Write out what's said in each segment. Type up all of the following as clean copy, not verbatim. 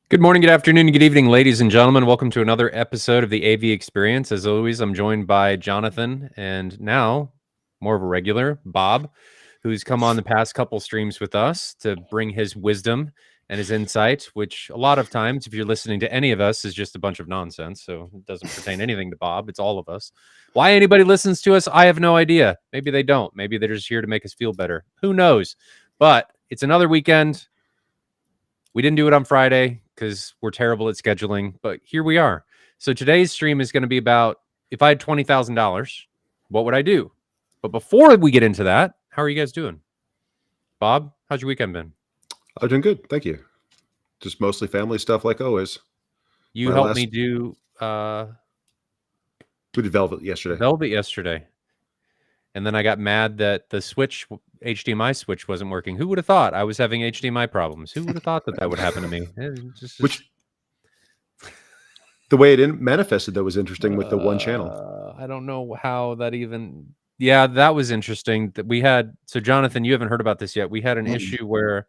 Good morning, good afternoon, good evening, ladies and gentlemen. Welcome to another episode of the AV Experience. As always, I'm joined by Jonathan and now more of a regular, Bob, who's come on the past couple streams with us to bring his wisdom and his insight, which a lot of times, if you're listening to any of us, is just a bunch of nonsense. So it doesn't pertain anything to Bob. It's all of us. Why anybody listens to us, I have no idea. Maybe they don't. Maybe they're just here to make us feel better. Who knows? But it's another weekend. We didn't do it on Friday because we're terrible at scheduling, but here we are. So today's stream is going to be about if I had $20,000, what would I do? But before we get into that, how are you guys doing? Bob, how's your weekend been? I'm doing good. Thank you. Just mostly family stuff like always. You helped me do we did Velvet yesterday. And then I got mad that the switch, HDMI switch wasn't working. Who would have thought I was having HDMI problems? Who would have thought that would happen to me? The way it manifested, though, was interesting with the one channel. I don't know how that even... Yeah, that was interesting. That we had... So, Jonathan, you haven't heard about this yet. We had an issue where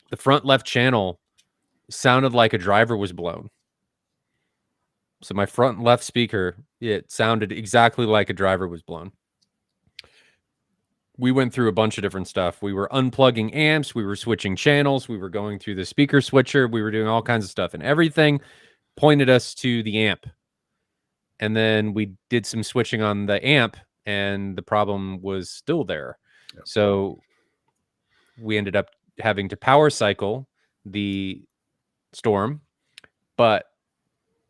the front left channel sounded like a driver was blown. So my front left speaker, it sounded exactly like a driver was blown. We went through a bunch of different stuff. We were unplugging amps. We were switching channels. We were going through the speaker switcher. We were doing all kinds of stuff. And everything pointed us to the amp. And then we did some switching on the amp, and the problem was still there. Yep. So we ended up having to power cycle the Storm. But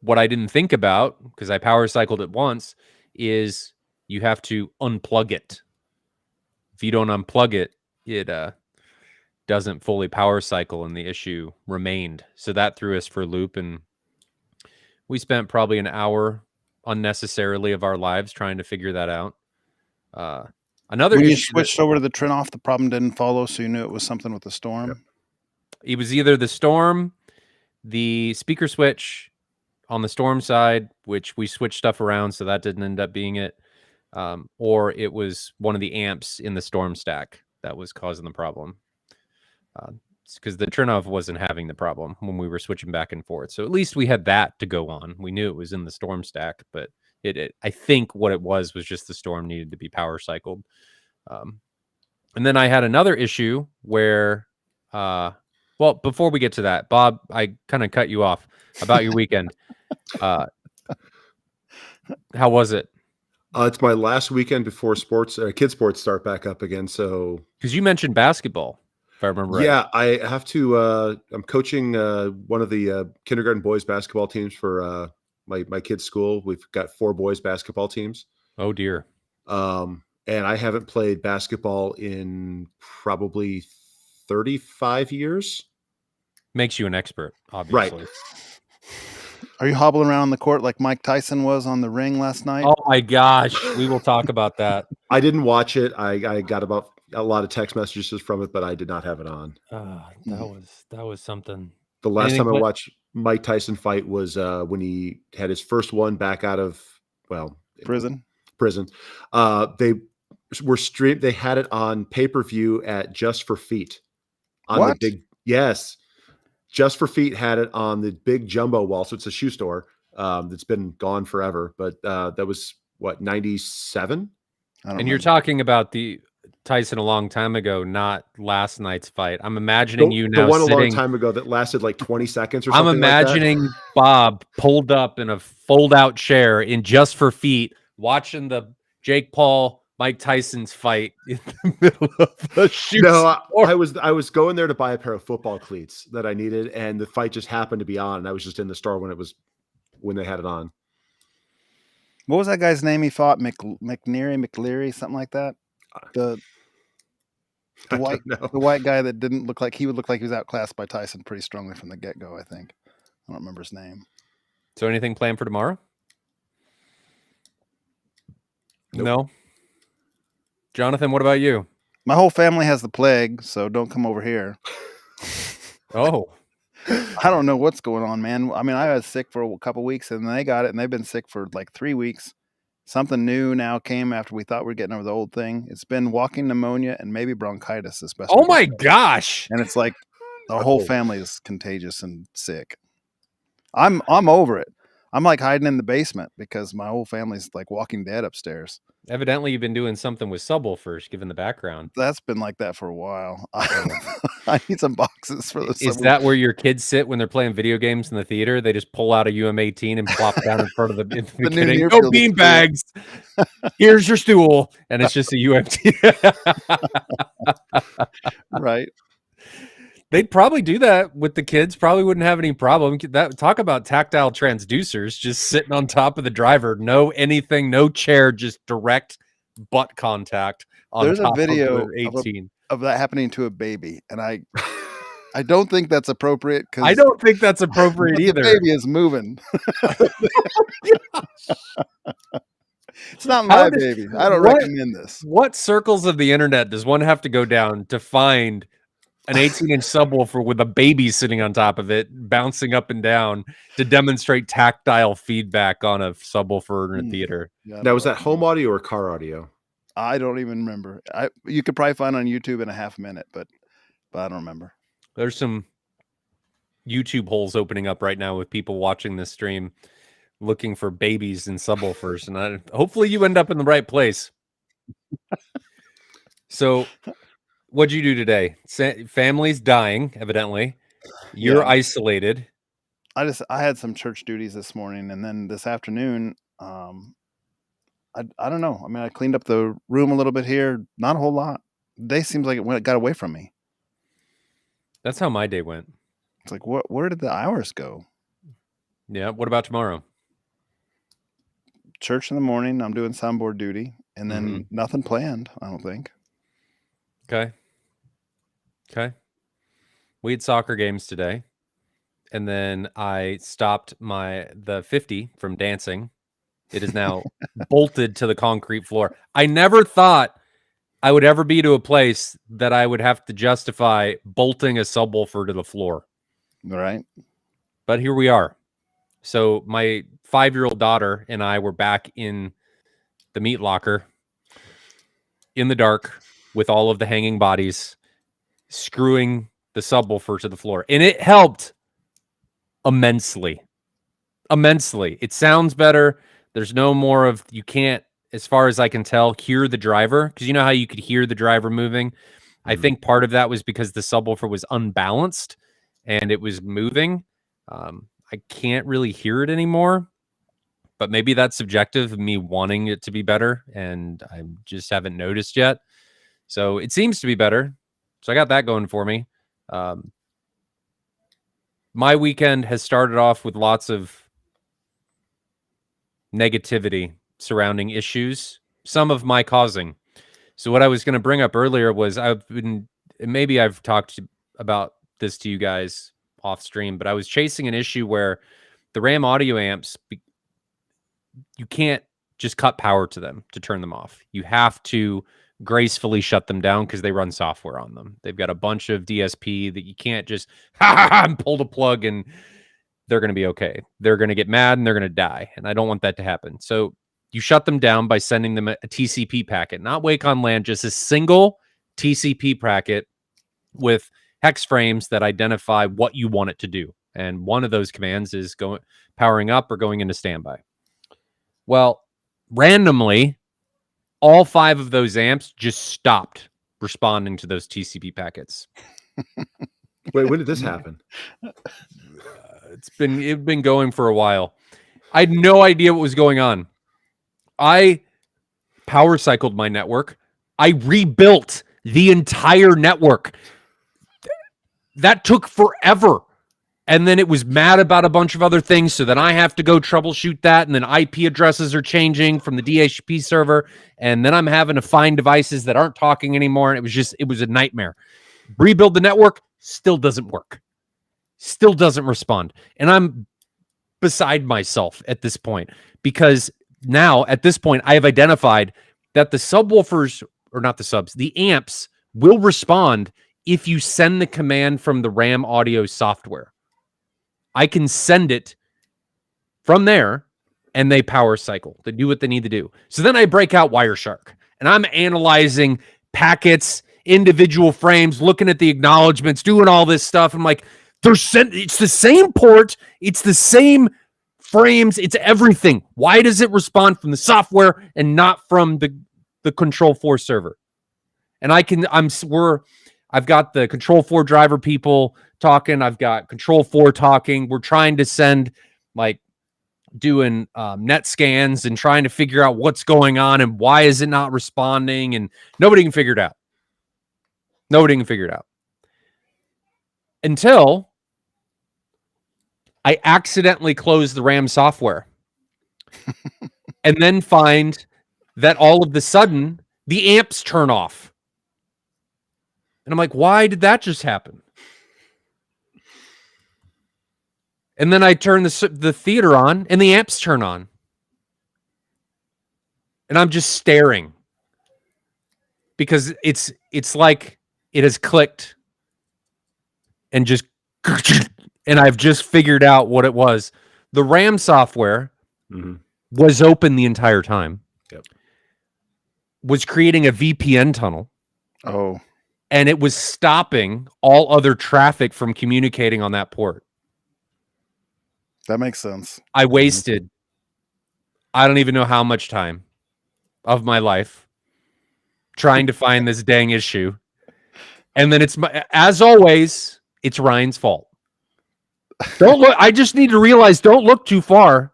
what I didn't think about, because I power cycled it once, is you have to unplug it. If you don't unplug it, it doesn't fully power cycle, and the issue remained. So that threw us for a loop, and we spent probably an hour unnecessarily of our lives trying to figure that out. Another when issue you switched over to the turn off, the problem didn't follow, so you knew it was something with the Storm. Yep. It was either the Storm, the speaker switch on the Storm side, which we switched stuff around, so that didn't end up being it. Or it was one of the amps in the Storm stack that was causing the problem. Because the turnoff wasn't having the problem when we were switching back and forth. So at least we had that to go on. We knew it was in the Storm stack, but I think what it was just the Storm needed to be power cycled. And then I had another issue where, well, before we get to that, Bob, I kind of cut you off about your weekend. How was it? It's my last weekend before kids sports start back up again. So, because you mentioned basketball, if I remember right. Yeah, I have to. I'm coaching one of the kindergarten boys basketball teams for my kids' school. We've got 4 boys basketball teams. Oh dear. And I haven't played basketball in probably 35 years. Makes you an expert, obviously. Right. Are you hobbling around the court like Mike Tyson was on the ring last night? Oh my gosh, we will talk about that. I didn't watch it. I got about a lot of text messages from it, but I did not have it on. That was something. The last time I watched Mike Tyson fight was when he had his first one back out of prison. They were streamed. They had it on pay-per-view at Just for Feet. On Just for Feet had it on the big jumbo wall. So it's a shoe store that's been gone forever. But that was, 97? And you're talking about the Tyson a long time ago, not last night's fight. I'm imagining you now the one sitting... a long time ago that lasted like 20 seconds or something. I'm imagining like Bob pulled up in a fold-out chair in Just for Feet, watching the Jake Paul, Mike Tyson's fight in the middle of the shoe store. I was going there to buy a pair of football cleats that I needed, and the fight just happened to be on, and I was just in the store when they had it on. What was that guy's name he fought? McLeary, something like that? The white guy that didn't look like he would look like he was outclassed by Tyson pretty strongly from the get-go, I think. I don't remember his name. So anything planned for tomorrow? Nope. No? Jonathan, what about you? My whole family has the plague, so don't come over here. Oh. I don't know what's going on, man. I mean, I was sick for a couple weeks, and they got it, and they've been sick for like 3 weeks. Something new now came after we thought we were getting over the old thing. It's been walking pneumonia and maybe bronchitis, especially. Oh my gosh! And it's like The whole family is contagious and sick. I'm over it. I'm like hiding in the basement because my whole family's like Walking Dead upstairs. Evidently, you've been doing something with subwoofers, given the background. That's been like that for a while. I need some boxes for this. Is that where your kids sit when they're playing video games in the theater? They just pull out a UM18 and plop down in front of the beginning. Oh, bean bags. Here's your stool. And it's just a UMT. Right. They'd probably do that with the kids. Probably wouldn't have any problem. Talk about tactile transducers just sitting on top of the driver. No anything, no chair, just direct butt contact on There's top a video of the 18. Of that happening to a baby, and I don't think that's appropriate. Because I don't think that's appropriate either. The baby is moving. It's not my baby. I don't recommend this. What circles of the internet does one have to go down to find an 18-inch subwoofer with a baby sitting on top of it, bouncing up and down to demonstrate tactile feedback on a subwoofer in a theater? Now, was that home audio or car audio? I don't even remember. You could probably find on YouTube in a half minute, but I don't remember. There's some YouTube holes opening up right now with people watching this stream looking for babies and subwoofers, and hopefully you end up in the right place. So what'd you do today? Family's dying, evidently. You're isolated. I had some church duties this morning, and then this afternoon, I don't know. I mean, I cleaned up the room a little bit here. Not a whole lot. Day seems like it got away from me. That's how my day went. It's like, where did the hours go? Yeah. What about tomorrow? Church in the morning. I'm doing soundboard duty, and then nothing planned, I don't think. Okay. We had soccer games today, and then I stopped the 50 from dancing. It is now bolted to the concrete floor. I never thought I would ever be to a place that I would have to justify bolting a subwoofer to the floor. Right. But here we are. So my 5-year-old daughter and I were back in the meat locker in the dark with all of the hanging bodies, screwing the subwoofer to the floor. And it helped immensely. It sounds better. There's no more of, you can't, as far as I can tell, hear the driver. Because you know how you could hear the driver moving? I think part of that was because the subwoofer was unbalanced and it was moving. I can't really hear it anymore. But maybe that's subjective of me wanting it to be better, and I just haven't noticed yet. So it seems to be better. So I got that going for me. My weekend has started off with lots of negativity surrounding issues, some of my causing. So what I was going to bring up earlier was maybe I've talked about this to you guys off stream, but I was chasing an issue where the RAM audio amps, you can't just cut power to them to turn them off. You have to gracefully shut them down because they run software on them. They've got a bunch of DSP that you can't just pull the plug and they're going to be okay. They're going to get mad and they're going to die. And I don't want that to happen. So you shut them down by sending them a TCP packet, not Wake on LAN, just a single TCP packet with hex frames that identify what you want it to do. And one of those commands is powering up or going into standby. Well, randomly, all 5 of those amps just stopped responding to those TCP packets. Wait, when did this happen? It's been going for a while. I had no idea what was going on. I power cycled my network. I rebuilt the entire network. That took forever. And then it was mad about a bunch of other things. So then I have to go troubleshoot that. And then IP addresses are changing from the DHCP server. And then I'm having to find devices that aren't talking anymore. And it was a nightmare. Rebuild the network, still doesn't work. Still doesn't respond. And I'm beside myself at this point. Because now, at this point, I have identified that the subwoofers, or not the subs, the amps will respond if you send the command from the RAM audio software. I can send it from there and they power cycle. They do what they need to do. So then I break out Wireshark and I'm analyzing packets individual frames, looking at the acknowledgments, doing all this stuff. I'm like, it's the same port, it's the same frames, it's everything. Why does it respond from the software and not from the Control 4 server? And I've got the Control 4 driver people talking. I've got Control 4 talking. We're trying to send, like, doing net scans and trying to figure out what's going on and why is it not responding, and nobody can figure it out. Nobody can figure it out until I accidentally close the RAM software and then find that all of the sudden the amps turn off. And I'm like, why did that just happen? And then I turn the theater on and the amps turn on. And I'm just staring because it's like it has clicked and just, and I've just figured out what it was. The RAM software was open the entire time. Yep. Was creating a VPN tunnel. Oh. And it was stopping all other traffic from communicating on that port. That makes sense. I wasted, I don't even know how much time of my life trying to find this dang issue. And then as always, it's Ryan's fault. Don't look. I just need to realize, don't look too far.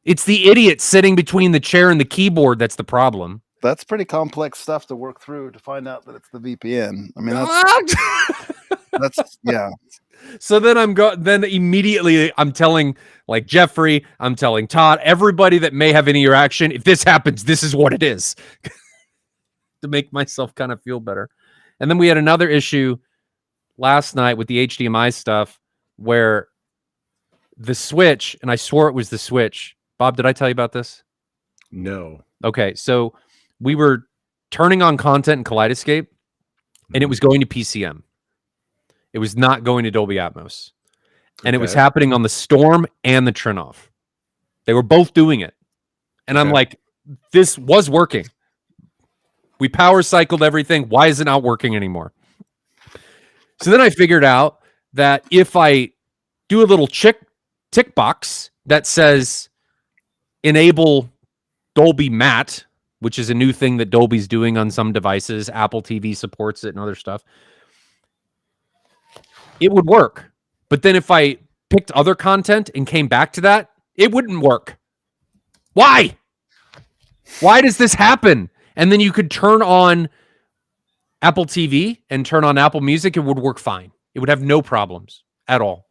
It's the idiot sitting between the chair and the keyboard that's the problem. That's pretty complex stuff to work through to find out that it's the VPN. I mean, that's yeah. So then then immediately I'm telling, like, Jeffrey, I'm telling Todd, everybody that may have any interaction, if this happens, this is what it is. To make myself kind of feel better. And then we had another issue last night with the HDMI stuff where the switch, and I swore it was the switch. Bob, did I tell you about this? No. Okay, so we were turning on content in Kaleidoscape, and it was going to PCM. It was not going to Dolby Atmos. And it was happening on the Storm and the Trinoff. They were both doing it. And I'm like, this was working. We power cycled everything. Why is it not working anymore? So then I figured out that if I do a little tick box that says enable Dolby Matte, which is a new thing that Dolby's doing on some devices, Apple TV supports it and other stuff, it would work. But then if I picked other content and came back to that, it wouldn't work. Why? Why does this happen? And then you could turn on Apple TV and turn on Apple Music. It would work fine. It would have no problems at all.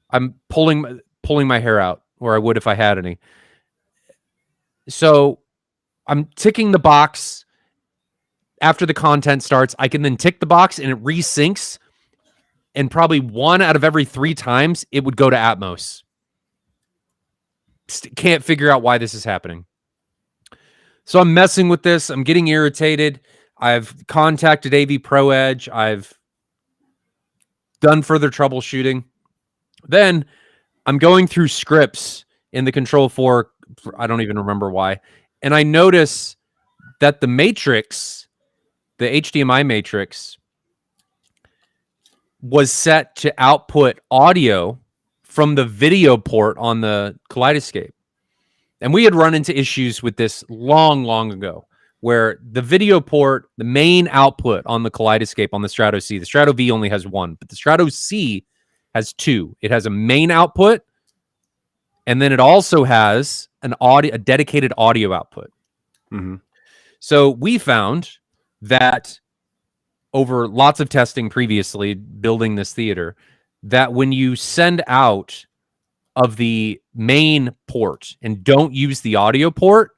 I'm pulling my hair out, or I would if I had any. So I'm ticking the box. After the content starts, I can then tick the box and it resyncs. And probably 1 out of every 3 times, it would go to Atmos. Can't figure out why this is happening. So I'm messing with this. I'm getting irritated. I've contacted AV Pro Edge. I've done further troubleshooting. Then I'm going through scripts in the Control 4. I don't even remember why. And I notice that the matrix, the HDMI matrix, was set to output audio from the video port on the Kaleidoscape. And we had run into issues with this long, long ago, where the video port, the main output on the Kaleidoscape on the Strato C, the Strato V only has 1, but the Strato C has 2. It has a main output, and then it also has a dedicated audio output. Mm-hmm. So we found that over lots of testing previously, building this theater, that when you send out of the main port and don't use the audio port,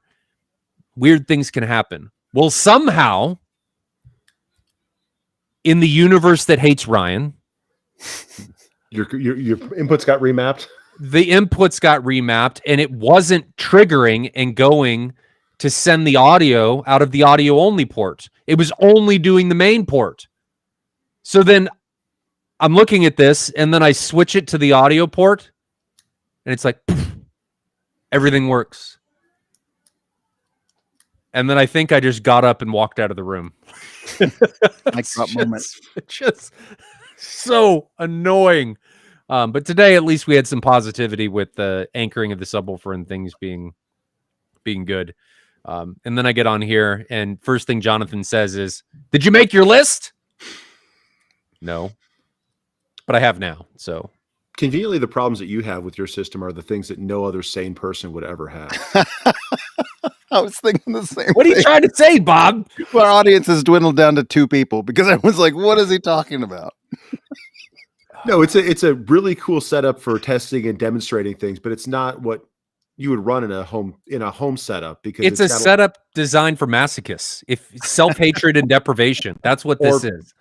weird things can happen. Well, somehow, in the universe that hates Ryan, your inputs got remapped. The inputs got remapped, and it wasn't triggering and going to send the audio out of the audio only port. It was only doing the main port. So then I'm looking at this, and then I switch it to the audio port, and it's like, poof, everything works. And then I think I just got up and walked out of the room. Mic drop moment. Just so annoying. But today, at least, we had some positivity with the anchoring of the subwoofer and things being good. And then I get on here, and first thing Jonathan says is, "Did you make your list?" No, but I have now. So Conveniently, the problems that you have with your system are the things that no other sane person would ever have. I was thinking the same what are you thing. trying to say, Bob? Our audience has dwindled down to 2 people because everyone's like, what is he talking about? No, it's a really cool setup for testing and demonstrating things, but it's not what you would run in a home setup because It's a setup designed for masochists. If self-hatred and deprivation, that's what this is.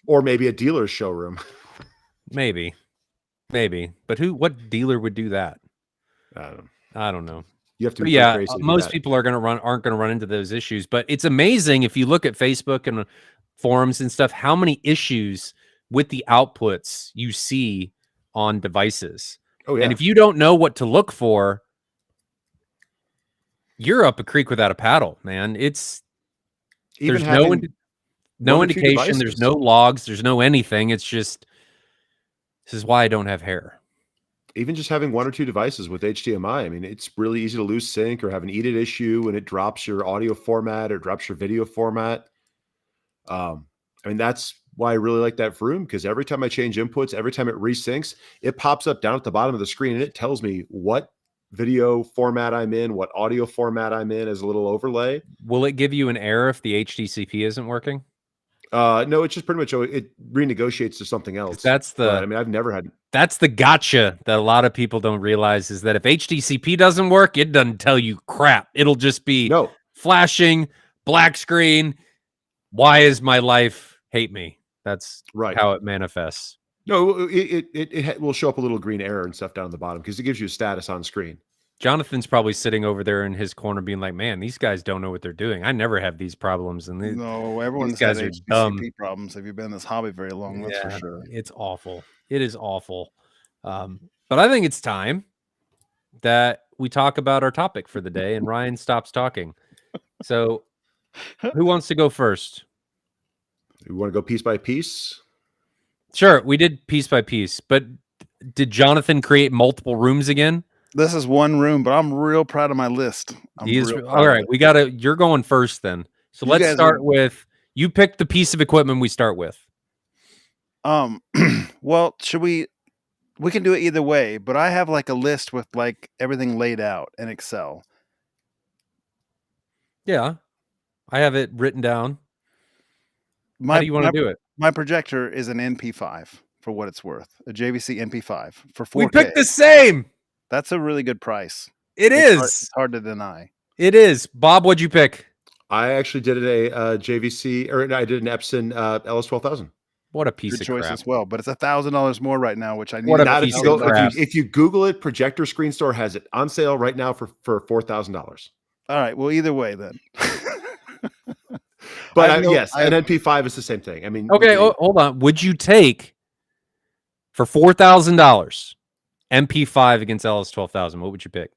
Or maybe a dealer's showroom. Maybe. But what dealer would do that? I don't know. You have to But be yeah, crazy to do most that. people aren't going to run into those issues, but it's amazing if you look at Facebook and forums and stuff, how many issues with the outputs you see on devices. Oh, yeah. And if you don't know what to look for, you're up a creek without a paddle, man. There's no indication, there's no logs, there's no anything. It's just, this is why I don't have hair. Even just having 1 or 2 devices with HDMI, I mean, it's really easy to lose sync or have an EDIT issue when it drops your audio format or drops your video format. I mean, that's why I really like that Vroom, because every time I change inputs, every time it resyncs, it pops up down at the bottom of the screen and it tells me what video format I'm in, what audio format I'm in as a little overlay. Will it give you an error if the HDCP isn't working? No, it's just pretty much it renegotiates to something else. I've never had. That's the gotcha that a lot of people don't realize, is that if HDCP doesn't work, it doesn't tell you crap. It'll just be flashing, black screen. Why is my life hate me? That's right how it manifests. No, it will show up a little green error and stuff down at the bottom because it gives you a status on screen. Jonathan's probably sitting over there in his corner being like, man, these guys don't know what they're doing. I never have these problems. And no, everyone's guys had are dumb problems. If you've been in this hobby very long, that's for sure. It's awful. It is awful. But I think it's time that we talk about our topic for the day and Ryan stops talking. So who wants to go first? We want to go piece by piece? Sure, we did piece by piece, but did Jonathan create multiple rooms again? This is one room, but I'm real proud of my list. All right, you're going first then. So let's start with, you pick the piece of equipment we start with. Well, we can do it either way, but I have like a list with like everything laid out in Excel. Yeah, I have it written down. How do you want to do it? My projector is an NP5 for what it's worth. A JVC NP5 for 4K. We picked the same. That's a really good price. It's hard to deny. It is. Bob, what'd you pick? I actually did a JVC, or I did an Epson LS12000. What a piece of choice crap as well, but it's $1,000 more right now, which I need. What a piece of crap. If you Google it, Projector Screen Store has it on sale right now for $4,000. All right. Well, either way then. But yes, an NP5 is the same thing. I mean, okay, hold on. Would you take for $4,000 MP5 against LS12000? What would you pick?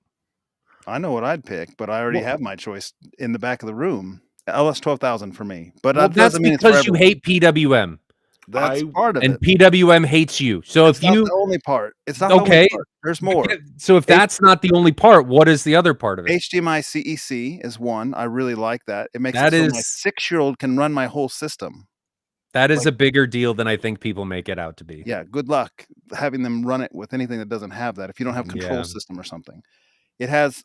I know what I'd pick, but I already have my choice in the back of the room. LS12000 for me, but that's because you hate PWM. That's part of it. And PWM hates you. So it's not the only part. It's not the only part. There's more. So if that's not the only part, what is the other part of it? HDMI CEC is one. I really like that. It makes it so my 6-year-old can run my whole system. That is a bigger deal than I think people make it out to be. Yeah, good luck having them run it with anything that doesn't have that. If you don't have control system or something, it has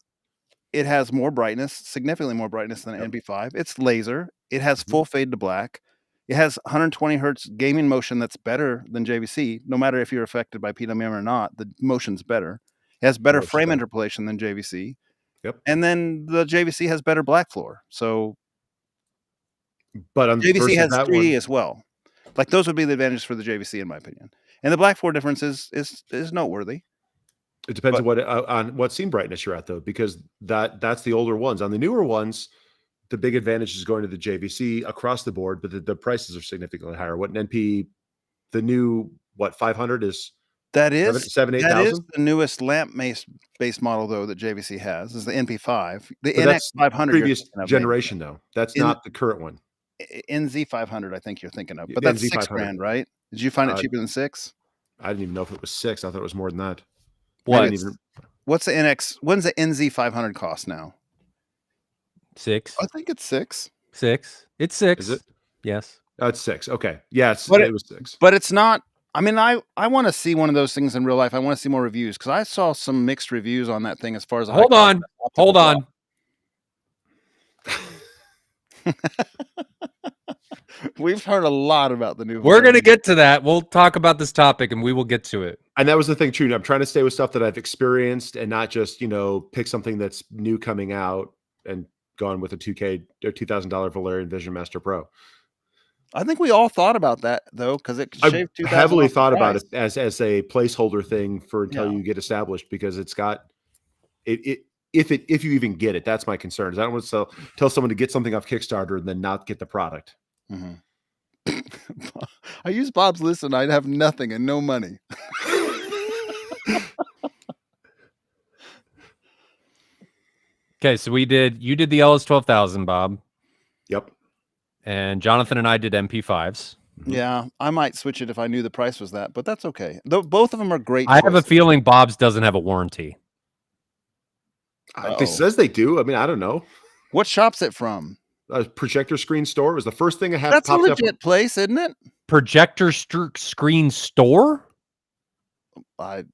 more brightness, significantly more brightness than an NP5. It's laser. It has full fade to black. It has 120 hertz gaming motion that's better than JVC. No matter if you're affected by PWM or not, the motion's better. It has better frame interpolation than JVC. Yep. And then the JVC has better black floor. So, but JVC has 3D as well. Like those would be the advantages for the JVC, in my opinion. And the black floor difference is noteworthy. It depends on what scene brightness you're at, though, because that's the older ones. On the newer ones, the big advantage is going to the JVC across the board, but the prices are significantly higher. What an NP, the new 500 is? That is 7,000-8,000. That is the newest lamp-based model, though, that JVC has is the NP5. The NX500 previous generation, though. That's not the current one. NZ500, I think you're thinking of, Yeah, but the that's NZ500. $6,000, right? Did you find it cheaper than 6? I didn't even know if it was 6. I thought it was more than that. What? What's the NX? When's the NZ500 cost now? 6. I think it's 6. 6. It's 6. Is it? Yes. Oh, it's 6. Okay. Yes, But it was 6. But it's not. I mean, I want to see one of those things in real life. I want to see more reviews because I saw some mixed reviews on that thing as far as Hold on. We've heard a lot about the new. We're going to get to that. We'll talk about this topic and we will get to it. And that was the thing too. I'm trying to stay with stuff that I've experienced and not just, pick something that's new coming out and gone with a $2,000 or $2,000 Valerian Vision Master Pro. I think we all thought about that though, because it shaved $2,000. Heavily thought about it as a placeholder thing for until you get established, because it's got it. If you even get it, that's my concern. Is I don't want to tell someone to get something off Kickstarter and then not get the product. Mm-hmm. I use Bob's list and I'd have nothing and no money. Okay, so you did the LS12000, Bob. Yep. And Jonathan and I did MP5s. Yeah, I might switch it if I knew the price was that, but that's okay. Both of them are great. I have a feeling Bob's doesn't have a warranty. It says they do. I mean, I don't know. What shop's it from? Projector Screen Store was the first thing I had. That's a legit place, isn't it? Projector Screen Store?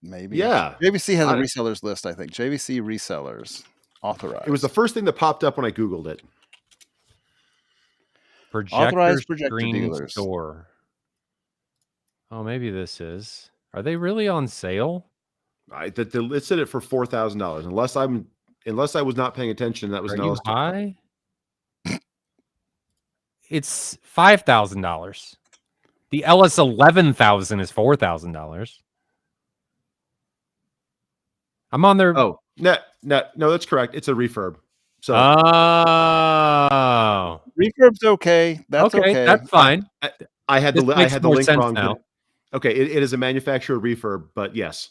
Maybe. Yeah. JVC has a resellers list, I think. JVC resellers authorized. It was the first thing that popped up when I Googled it. Authorized Projector projector Screen dealers. Store. Oh, maybe this is. Are they really on sale? It said it for $4,000. Unless I was not paying attention, that was Are you high? It's $5,000. The LS11000 is $4,000. I'm on their. Oh, no, that's correct. It's a refurb. So refurb's okay. That's okay. That's fine. I had the link wrong now. Okay, it is a manufacturer refurb, but yes.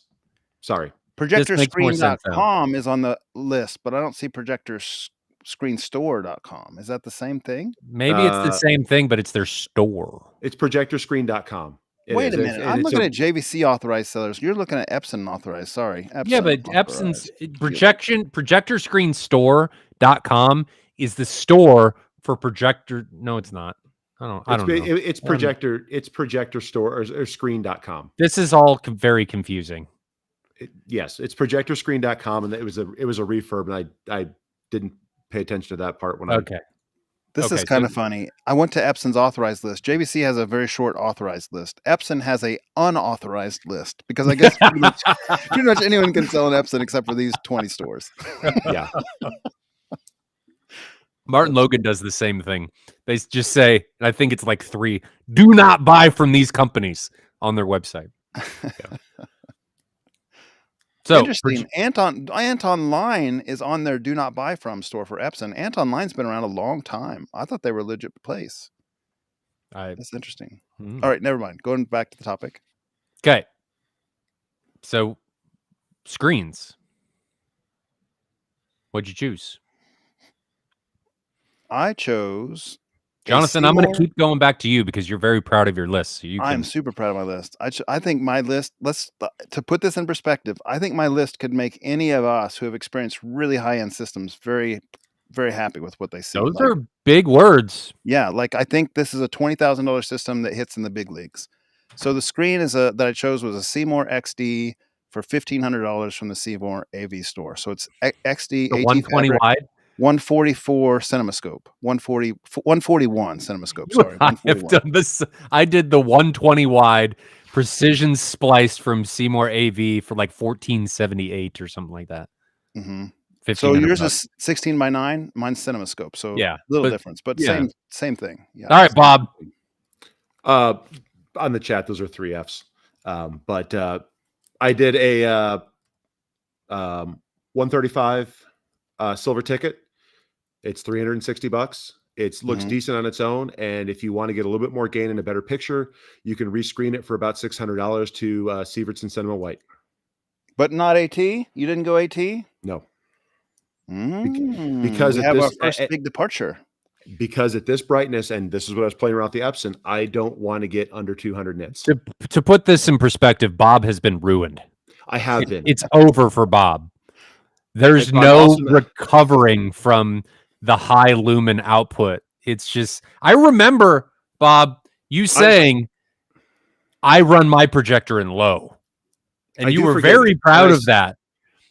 Sorry. Projectorscreen.com is on the list, but I don't see projectorscreenstore.com. Is that the same thing? Maybe it's the same thing, but it's their store. It's projectorscreen.com. Wait a minute. I'm looking at JVC authorized sellers. You're looking at Epson authorized. Sorry. Epson yeah, but Epson's projectorscreenstore.com is the store for projector. No, it's not. I don't know. It's projector. It's projector store or screen.com. This is all very confusing. Yes, it's projectorscreen.com, and it was a refurb, and I didn't pay attention to that part when This is kind of funny. I went to Epson's authorized list. JVC has a very short authorized list. Epson has a unauthorized list because I guess pretty much anyone can sell an Epson except for these 20 stores. Yeah. Martin Logan does the same thing. They just say, and I think it's like 3, do not buy from these companies on their website. Yeah. So interesting. Anton Line is on their do not buy from store for Epson. Anton Line's been around a long time. I thought they were a legit place. That's interesting. All right, never mind. Going back to the topic. Okay. So screens. What'd you choose? I chose Jonathan. I'm going to keep going back to you because you're very proud of your list. So I'm super proud of my list. I think my list, to put this in perspective, I think my list could make any of us who have experienced really high-end systems very, very happy with what they see. Those are big words. Yeah, I think this is a $20,000 system that hits in the big leagues. So the screen that I chose was a Seymour XD for $1,500 from the Seymour AV store. So it's XD, the 120 wide. 144 CinemaScope, 141 CinemaScope. Sorry, I've done this. I did the 120 wide precision spliced from Seymour AV for like $1,478 or something like that. Mm-hmm. So yours is 16 by 9, mine's CinemaScope. So yeah, little difference, but same thing. Yeah. All right, Bob. On the chat, those are 3 Fs. But I did a 135 silver ticket. It's $360. It looks decent on its own, and if you want to get a little bit more gain and a better picture, you can rescreen it for about $600 to Sievertson Cinema White. But not AT? You didn't go AT? No. Because we have our first big departure. because at this brightness, and this is what I was playing around with the Epson, I don't want to get under 200 nits. To put this in perspective, Bob has been ruined. I have been. It's over for Bob. There's no recovering from the high lumen output. It's just, I remember, Bob, you saying, I run my projector in low. And you were very proud of that.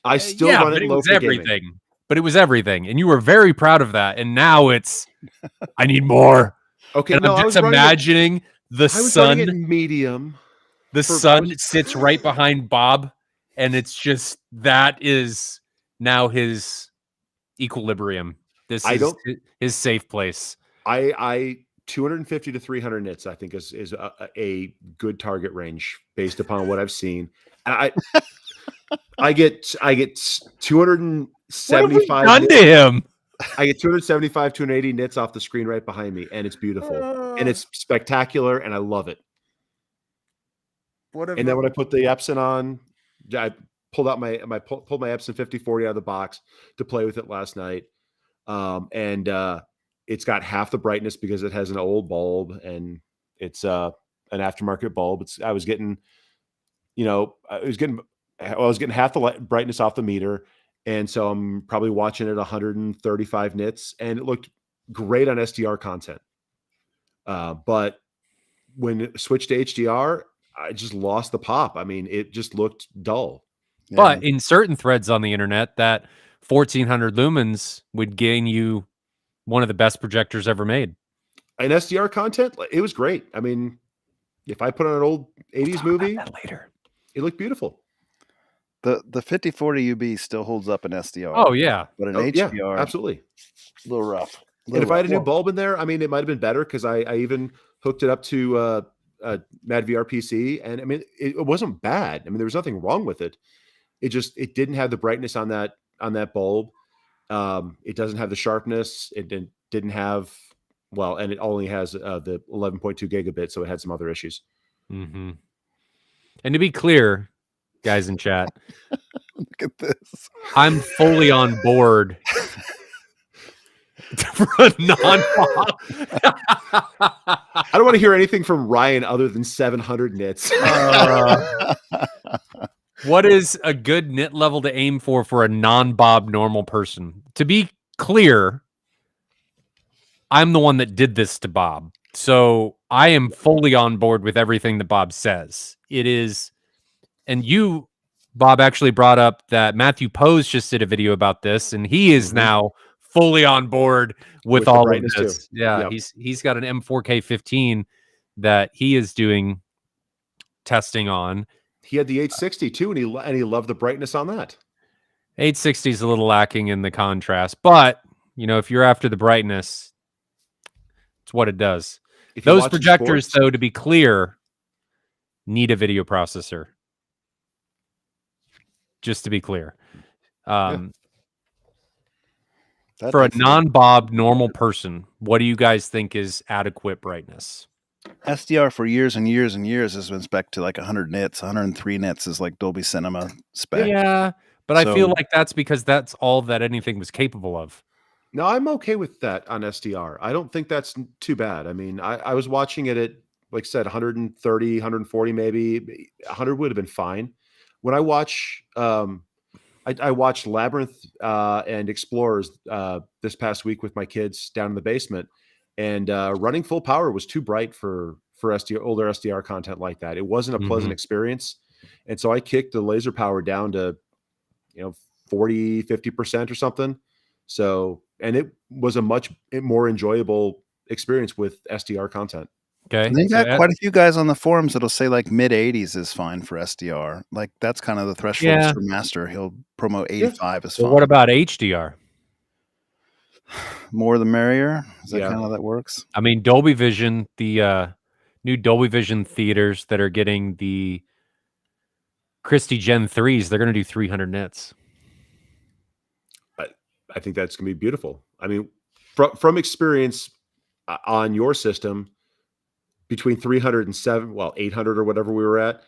I still run it in low for everything. Gaming. But it was everything. And you were very proud of that. And now it's, I need more. Okay, and I'm just imagining the sun. Medium. The sun sits right behind Bob. And it's just, that is now his equilibrium. This is his safe place. I 250 to 300 nits, I think is a good target range based upon what I've seen. And I get 275 done to him. I get 275, 280 nits off the screen right behind me, and it's beautiful. And it's spectacular, and I love it. And then when I put the Epson on, I pulled out pulled my Epson 5040 out of the box to play with it last night. And it's got half the brightness because it has an old bulb, and it's an aftermarket bulb. I was getting half the brightness off the meter. And so I'm probably watching at 135 nits, and it looked great on SDR content. But when it switched to HDR, I just lost the pop. I mean, it just looked dull. Yeah. But in certain threads on the internet, that 1400 lumens would gain you one of the best projectors ever made. In SDR content, it was great. I mean, if I put on an old 80s movie, later, it looked beautiful. The 5040 UB still holds up in SDR. Oh yeah, but in HDR, yeah, absolutely, a little rough. And if I had a new bulb in there, I mean, it might have been better because I even hooked it up to Mad VR PC, and I mean, it wasn't bad. I mean, there was nothing wrong with it. It didn't have the brightness on that bulb. It doesn't have the sharpness. It didn't have and it only has the 11.2 gigabit, so it had some other issues. Mm-hmm. And to be clear, guys in chat, look at this. I'm fully on board for a non-pop. I don't want to hear anything from Ryan other than 700 nits. What is a good nit level to aim for a non-Bob normal person? To be clear, I'm the one that did this to Bob. So I am fully on board with everything that Bob says. It is, and you, Bob, actually brought up that Matthew Pose just did a video about this, and he is now fully on board with all of this. Too. Yeah, yep. He's got an M4K15 that he is doing testing on. He had the 860 too, and he loved the brightness on that. 860 is a little lacking in the contrast, but if you're after the brightness, it's what it does. Those projectors, though, to be clear, need a video processor. Just to be clear. For a non-Bob normal person, what do you guys think is adequate brightness? SDR for years and years and years has been spec to like 100 nits. 103 nits is like Dolby Cinema spec. Yeah, but I feel like that's because that's all that anything was capable of. No, I'm okay with that on SDR. I don't think that's too bad. I mean, I was watching it at, like I said, 130, 140 maybe. 100 would have been fine. When I watch, I watched Labyrinth and Explorers this past week with my kids down in the basement. And running full power was too bright for older SDR content like that. It wasn't a pleasant experience. And so I kicked the laser power down to, 40, 50% or something. So, and it was a much more enjoyable experience with SDR content. Okay. They got quite a few guys on the forums that'll say like mid 80s is fine for SDR. Like that's kind of the threshold for master. He'll promote 85 as fine. Well, what about HDR? More the merrier. Is that kind of how that works? I mean, Dolby Vision, the new Dolby Vision theaters that are getting the Christie Gen 3s, they're going to do 300 nits. I think that's going to be beautiful. I mean, from experience on your system, between 300 and 800 or whatever we were at,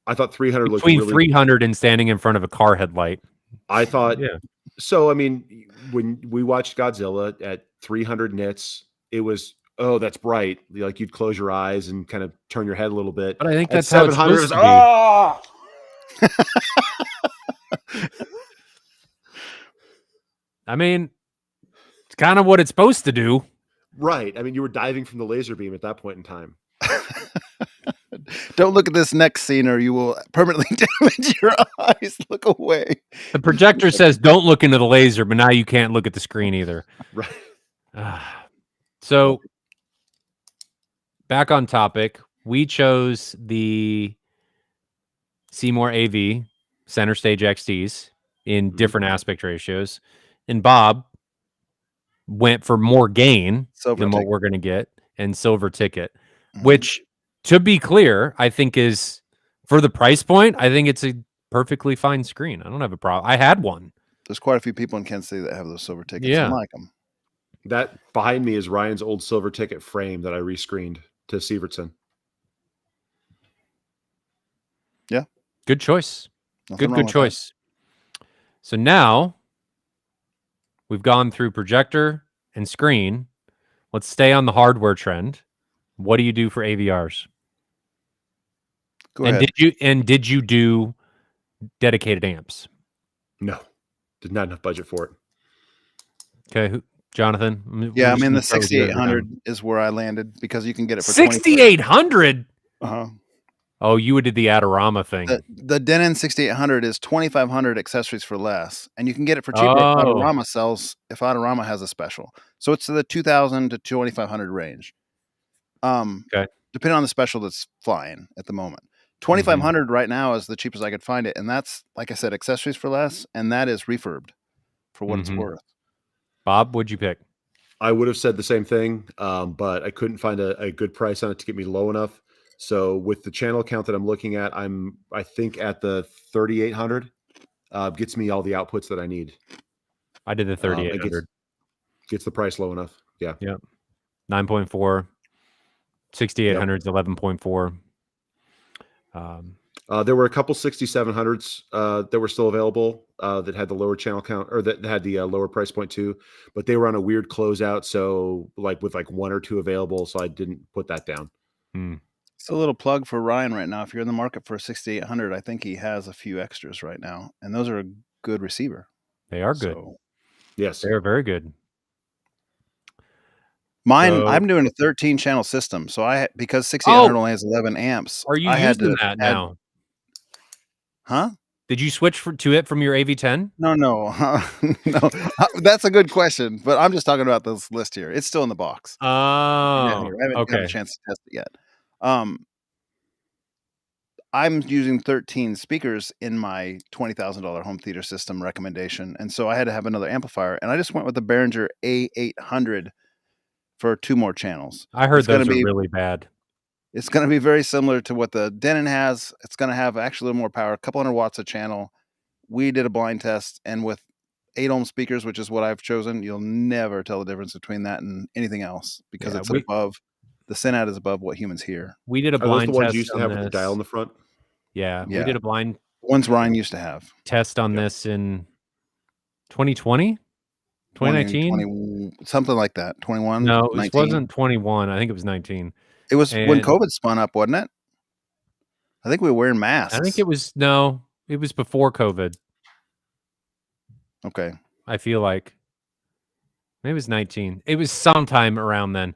I thought 300 looked between 300 and standing in front of a car headlight. I thought, so. I mean, when we watched Godzilla at 300 nits. It was, oh, that's bright. Like you'd close your eyes and kind of turn your head a little bit. But I think At that's how it's 700, supposed to be. I mean, it's kind of what it's supposed to do. Right. I mean, you were diving from the laser beam at that point in time. Don't look at this next scene or you will permanently damage your eyes. Look away. The projector says don't look into the laser, but now you can't look at the screen either. Right. So back on topic, we chose the Seymour AV center stage XTs in different aspect ratios. And Bob went for more gain than what we're going to get and silver ticket, which, to be clear, I think is, for the price point, I think it's a perfectly fine screen. I don't have a problem. I had one. There's quite a few people in Kansas City that have those silver tickets. Yeah. And like them. That behind me is Ryan's old silver ticket frame that I rescreened to Sievertson. Yeah. Good choice. Nothing Good choice. So now we've gone through projector and screen. Let's stay on the hardware trend. What do you do for AVRs? Go ahead. Did you do dedicated amps? No. Did not enough budget for it. Okay, Jonathan? Yeah, I mean, the 6800 is where I landed because you can get it for 6800. Uh-huh. Oh, you did the Adorama thing. The Denon 6800 is 2500 accessories for less, and you can get it for cheaper if Adorama sells. If Adorama has a special, so it's the 2000 to 2500 range. Okay, depending on the special that's flying at the moment. 2500 right now is the cheapest I could find it, and that's, like I said, accessories for less, and that is refurbed for what it's worth. Bob, what'd you pick? I would have said the same thing, but I couldn't find a good price on it to get me low enough. So with the channel count that I'm looking at, I think at the 3800 gets me all the outputs that I need. I did the 3800. Gets the price low enough. Yeah. Yep. 9.4. 6800s, 11.4. There were a couple 6700s that were still available that had the lower channel count, or that had the lower price point too, but they were on a weird closeout. So with one or two available, so I didn't put that down. It's a little plug for Ryan right now. If you're in the market for a 6800, I think he has a few extras right now, and those are a good receiver. They are good. Yes, they are very good. Mine, I'm doing a 13 channel system, so because 6800 only has 11 amps. Are you using that now? Huh? Did you switch to it from your AV10? No. No. That's a good question, but I'm just talking about this list here. It's still in the box. Oh, I haven't had a chance to test it yet. I'm using 13 speakers in my $20,000 home theater system recommendation, and so I had to have another amplifier, and I just went with the Behringer A800 for 2 more channels. I heard those are really bad. It's going to be very similar to what the Denon has. It's going to have actually a little more power, a couple hundred watts a channel. We did a blind test, and with 8 ohm speakers, which is what I've chosen, you'll never tell the difference between that and anything else because it's above. The SYNAD is above what humans hear. We did a blind test. The ones you used to have with the dial in the front. Yeah, we did a blind ones Ryan used to have test on this in 2020, 2019, something like that. 21. No, 19. It wasn't 21. I think it was 19. It was when COVID spun up, wasn't it? I think we were wearing masks. I think it was it was before COVID. Okay. I feel like maybe it was 19. It was sometime around then.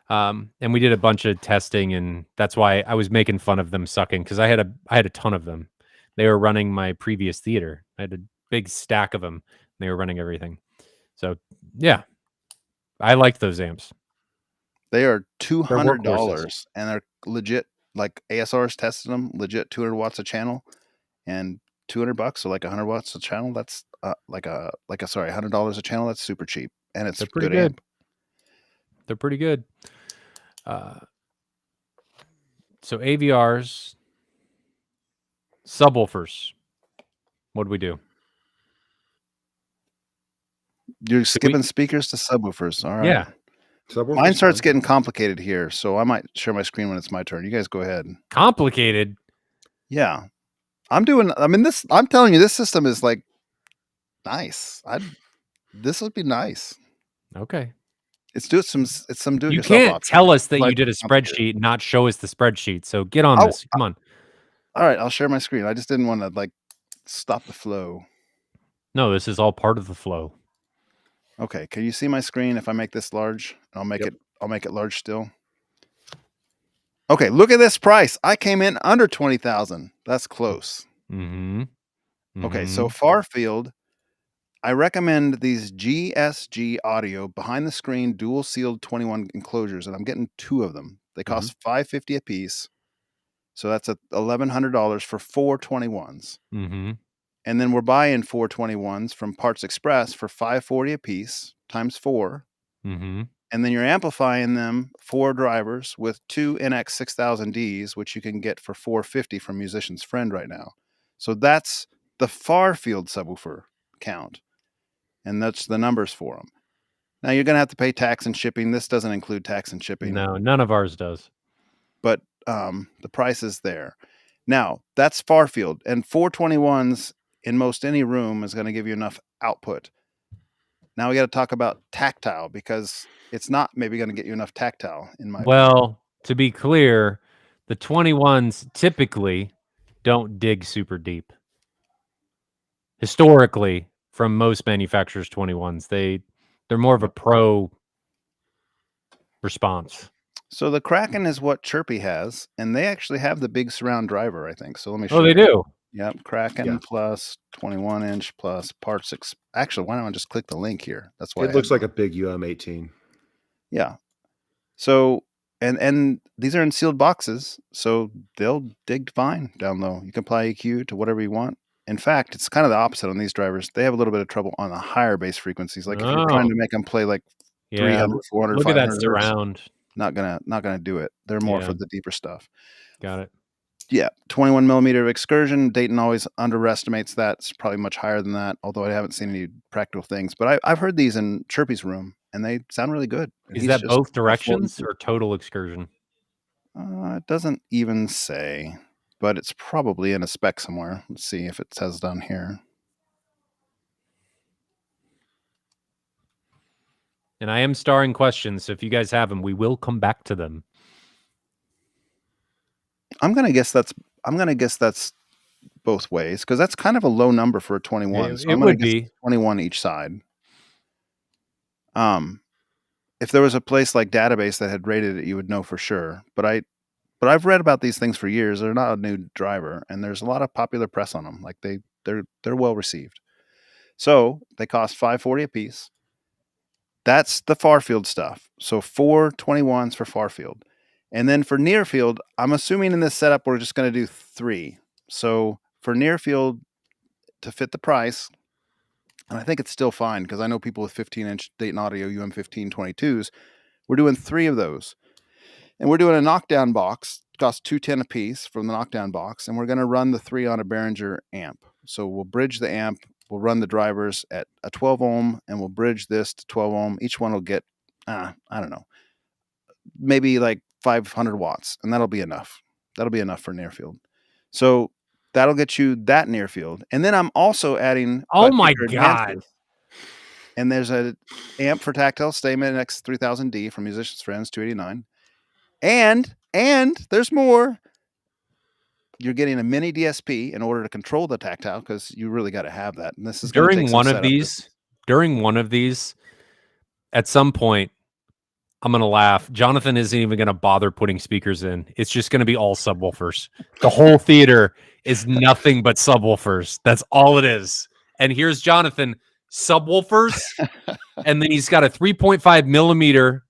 And we did a bunch of testing, and that's why I was making fun of them sucking, because I had a ton of them. They were running my previous theater. I had a big stack of them. And they were running everything. So yeah, I liked those amps. They are $200, and they're legit. Like ASR's tested them, legit 200 watts a channel, and $200, so like 100 watts a channel. That's $100 a channel. That's super cheap, and it's pretty good. Amp. They're pretty good. So AVRs, subwoofers. What do we do? You're skipping speakers to subwoofers. All right. Yeah. Mine starts getting complicated here, so I might share my screen when it's my turn. You guys go ahead. Complicated? Yeah. I'm telling you, this system is like nice. This would be nice. Okay. It's some do it You yourself can't option. tell us that Like, you did a complicated. spreadsheet and not show us the spreadsheet. So get on this. Come on. All right, I'll share my screen. I just didn't want to like stop the flow. No, this is all part of the flow. Okay, can you see my screen if I make this large? I'll make it large still. Okay, look at this price. I came in under 20,000. That's close. Okay, so far field, I recommend these GSG Audio behind the screen dual sealed 21 enclosures, and I'm getting 2 of them. They cost $550 a piece. So that's $1,100 for 4 21s. And then we're buying 4 21s from Parts Express for $540 a piece times 4. And then you're amplifying them 4 drivers with 2 NX 6000Ds, which you can get for $450 from Musician's Friend right now. So that's the far field subwoofer count. And that's the numbers for them. Now you're going to have to pay tax and shipping. This doesn't include tax and shipping. No, none of ours does. But the price is there. Now that's far field, and 421s in most any room is going to give you enough output. Now we got to talk about tactile, because it's not maybe going to get you enough tactile in my opinion. To be clear, the 21s typically don't dig super deep. Historically, from most manufacturers, 21s, they're more of a pro response. So the Kraken is what Chirpy has, and they actually have the big surround driver, I think. So let me show you. Oh, they do? Yep, Kraken plus 21-inch plus Parts. Actually, why don't I just click the link here? That's why it looks like a big UM18. Yeah. So and these are in sealed boxes, so they'll dig fine down low. You can apply EQ to whatever you want. In fact, it's kind of the opposite on these drivers. They have a little bit of trouble on the higher bass frequencies. Like if you're trying to make them play like 300, 400, look 500 at that surround. Not gonna do it. They're more for the deeper stuff. Got it. Yeah, 21 millimeter of excursion. Dayton always underestimates that. It's probably much higher than that, although I haven't seen any practical things. But I've heard these in Chirpy's room, and they sound really good. Is that both directions or total excursion? It doesn't even say, but it's probably in a spec somewhere. Let's see if it says down here. And I am starring questions, so if you guys have them, we will come back to them. I'm gonna guess that's both ways, because that's kind of a low number for a 21. So it would be 21 each side. If there was a place like Database that had rated it, you would know for sure. But I've read about these things for years. They're not a new driver, and there's a lot of popular press on them. Like they're well received. So they cost $540 a piece. That's the far field stuff. So 4 21s for far field. And then for near field, I'm assuming in this setup, we're just going to do 3. So for near field, to fit the price, and I think it's still fine because I know people with 15-inch Dayton Audio UM15 22s, we're doing 3 of those. And we're doing a knockdown box. It costs $210 a piece from the knockdown box. And we're going to run the 3 on a Behringer amp. So we'll bridge the amp. We'll run the drivers at a 12 ohm, and we'll bridge this to 12 ohm. Each one will get, I don't know, maybe like 500 watts, and that'll be enough. That'll be enough for near field. So that'll get you that near field. And then I'm also adding. Oh my God. And there's a amp for tactile Statement NX 3000D from Musician's Friends, $289. And there's more. You're getting a mini DSP in order to control the tactile, because you really got to have that. And this is during one of these, at some point, I'm going to laugh. Jonathan isn't even going to bother putting speakers in. It's just going to be all subwoofers. The whole theater is nothing but subwoofers. That's all it is. And here's Jonathan, subwoofers. And then he's got a 3.5 millimeter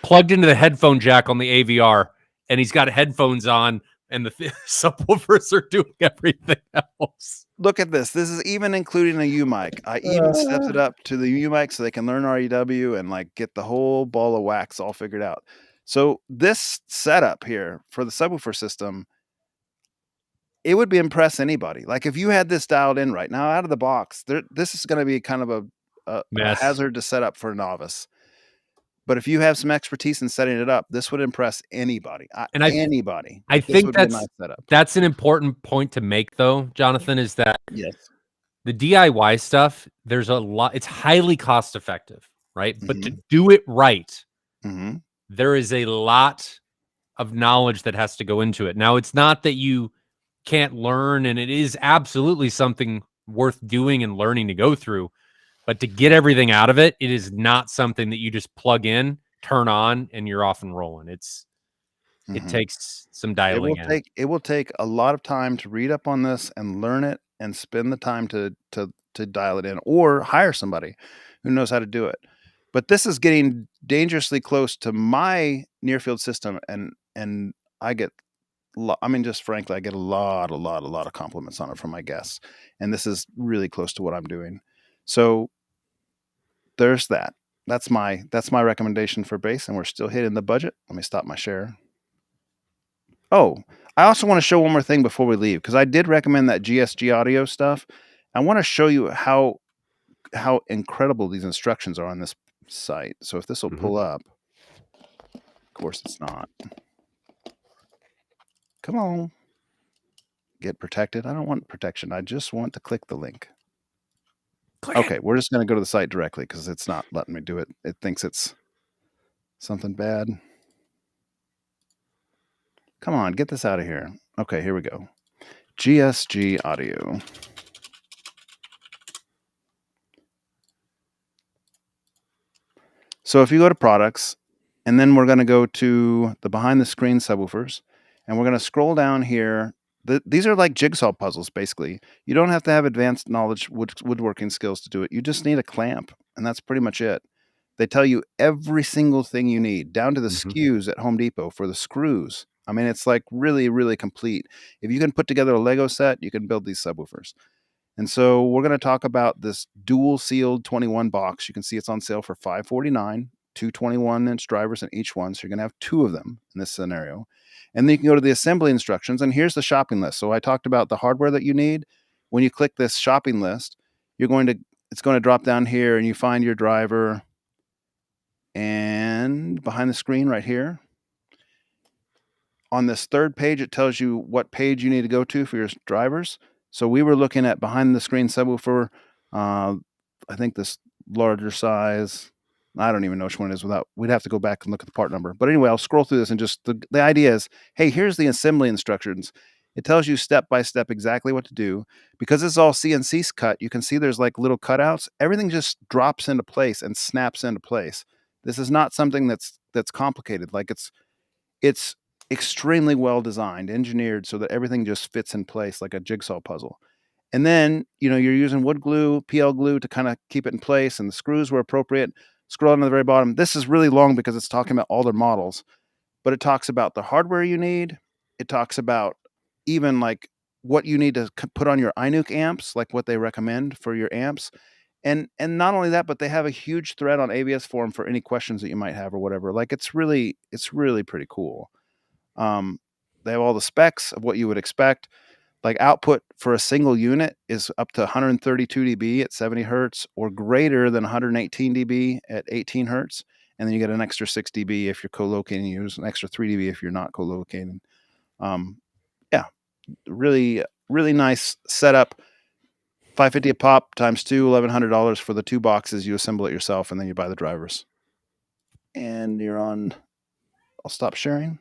plugged into the headphone jack on the AVR. And he's got headphones on. And the subwoofers are doing everything else. Look at this. This is even including a U mic. I even stepped it up to the U mic so they can learn REW and like get the whole ball of wax all figured out. So this setup here for the subwoofer system, it would impress anybody. Like if you had this dialed in right now out of the box, this is going to be kind of a hazard to set up for a novice. But if you have some expertise in setting it up, this would impress anybody. Anybody. I think that's an important point to make, though, Jonathan, is that yes, the DIY stuff, there's a lot. It's highly cost effective. right? But to do it right, Mm-hmm. there is a lot of knowledge that has to go into it. Now, it's not that you can't learn, and it is absolutely something worth doing and learning to go through. But to get everything out of it, it is not something that you just plug in, turn on, and you're off and rolling. It takes some dialing in. It will take a lot of time to read up on this and learn it and spend the time to dial it in, or hire somebody who knows how to do it. But this is getting dangerously close to my near field system, and I get, I mean, just frankly, I get a lot of compliments on it from my guests, and this is really close to what I'm doing. So there's that. That's my recommendation for bass, and we're still hitting the budget. Let me stop my share. Oh, I also want to show one more thing before we leave, because I did recommend that GSG audio stuff. I want to show you how incredible these instructions are on this site. So if this will pull up, of course it's not. Come on. Get protected. I don't want protection. I just want to click the link. Okay, we're just going to go to the site directly because it's not letting me do it. It thinks it's something bad. Come on, get this out of here. Okay, here we go. GSG audio. So if you go to products, and then we're going to go to the behind the screen subwoofers, and we're going to scroll down here. These are like jigsaw puzzles, basically. You don't have to have advanced knowledge, woodworking skills to do it. You just need a clamp, and that's pretty much it. They tell you every single thing you need, down to the SKUs at Home Depot for the screws. I mean, it's like really, really complete. If you can put together a Lego set, you can build these subwoofers. And so we're going to talk about this dual sealed 21 box. You can see it's on sale for $549, two 21-inch drivers in each one. So you're going to have two of them in this scenario. And then you can go to the assembly instructions, and here's the shopping list. So I talked about the hardware that you need. When you click this shopping list, it's going to drop down here, and you find your driver, and behind the screen right here, on this third page, it tells you what page you need to go to for your drivers. So we were looking at behind the screen subwoofer. I think this larger size. I don't even know which one it is we'd have to go back and look at the part number. But anyway, I'll scroll through this, and just the idea is, hey, here's the assembly instructions. It tells you step by step exactly what to do. Because it's all CNC cut, you can see there's like little cutouts. Everything just drops into place and snaps into place. This is not something that's complicated. Like it's extremely well designed, engineered so that everything just fits in place like a jigsaw puzzle. And then, you're using wood glue, PL glue to kind of keep it in place, and the screws were appropriate. Scroll down to the very bottom. This is really long because it's talking about all their models, but it talks about the hardware you need. It talks about even like what you need to put on your iNuke amps, like what they recommend for your amps. And not only that, but they have a huge thread on ABS forum for any questions that you might have or whatever. Like it's really pretty cool. They have all the specs of what you would expect. Like output for a single unit is up to 132 dB at 70 hertz or greater than 118 dB at 18 hertz. And then you get an extra 6 dB if you're co-locating. You use an extra 3 dB if you're not co-locating. Yeah, really, really nice setup. $550 a pop times two, $1,100 for the two boxes. You assemble it yourself, and then you buy the drivers. And you're on. I'll stop sharing.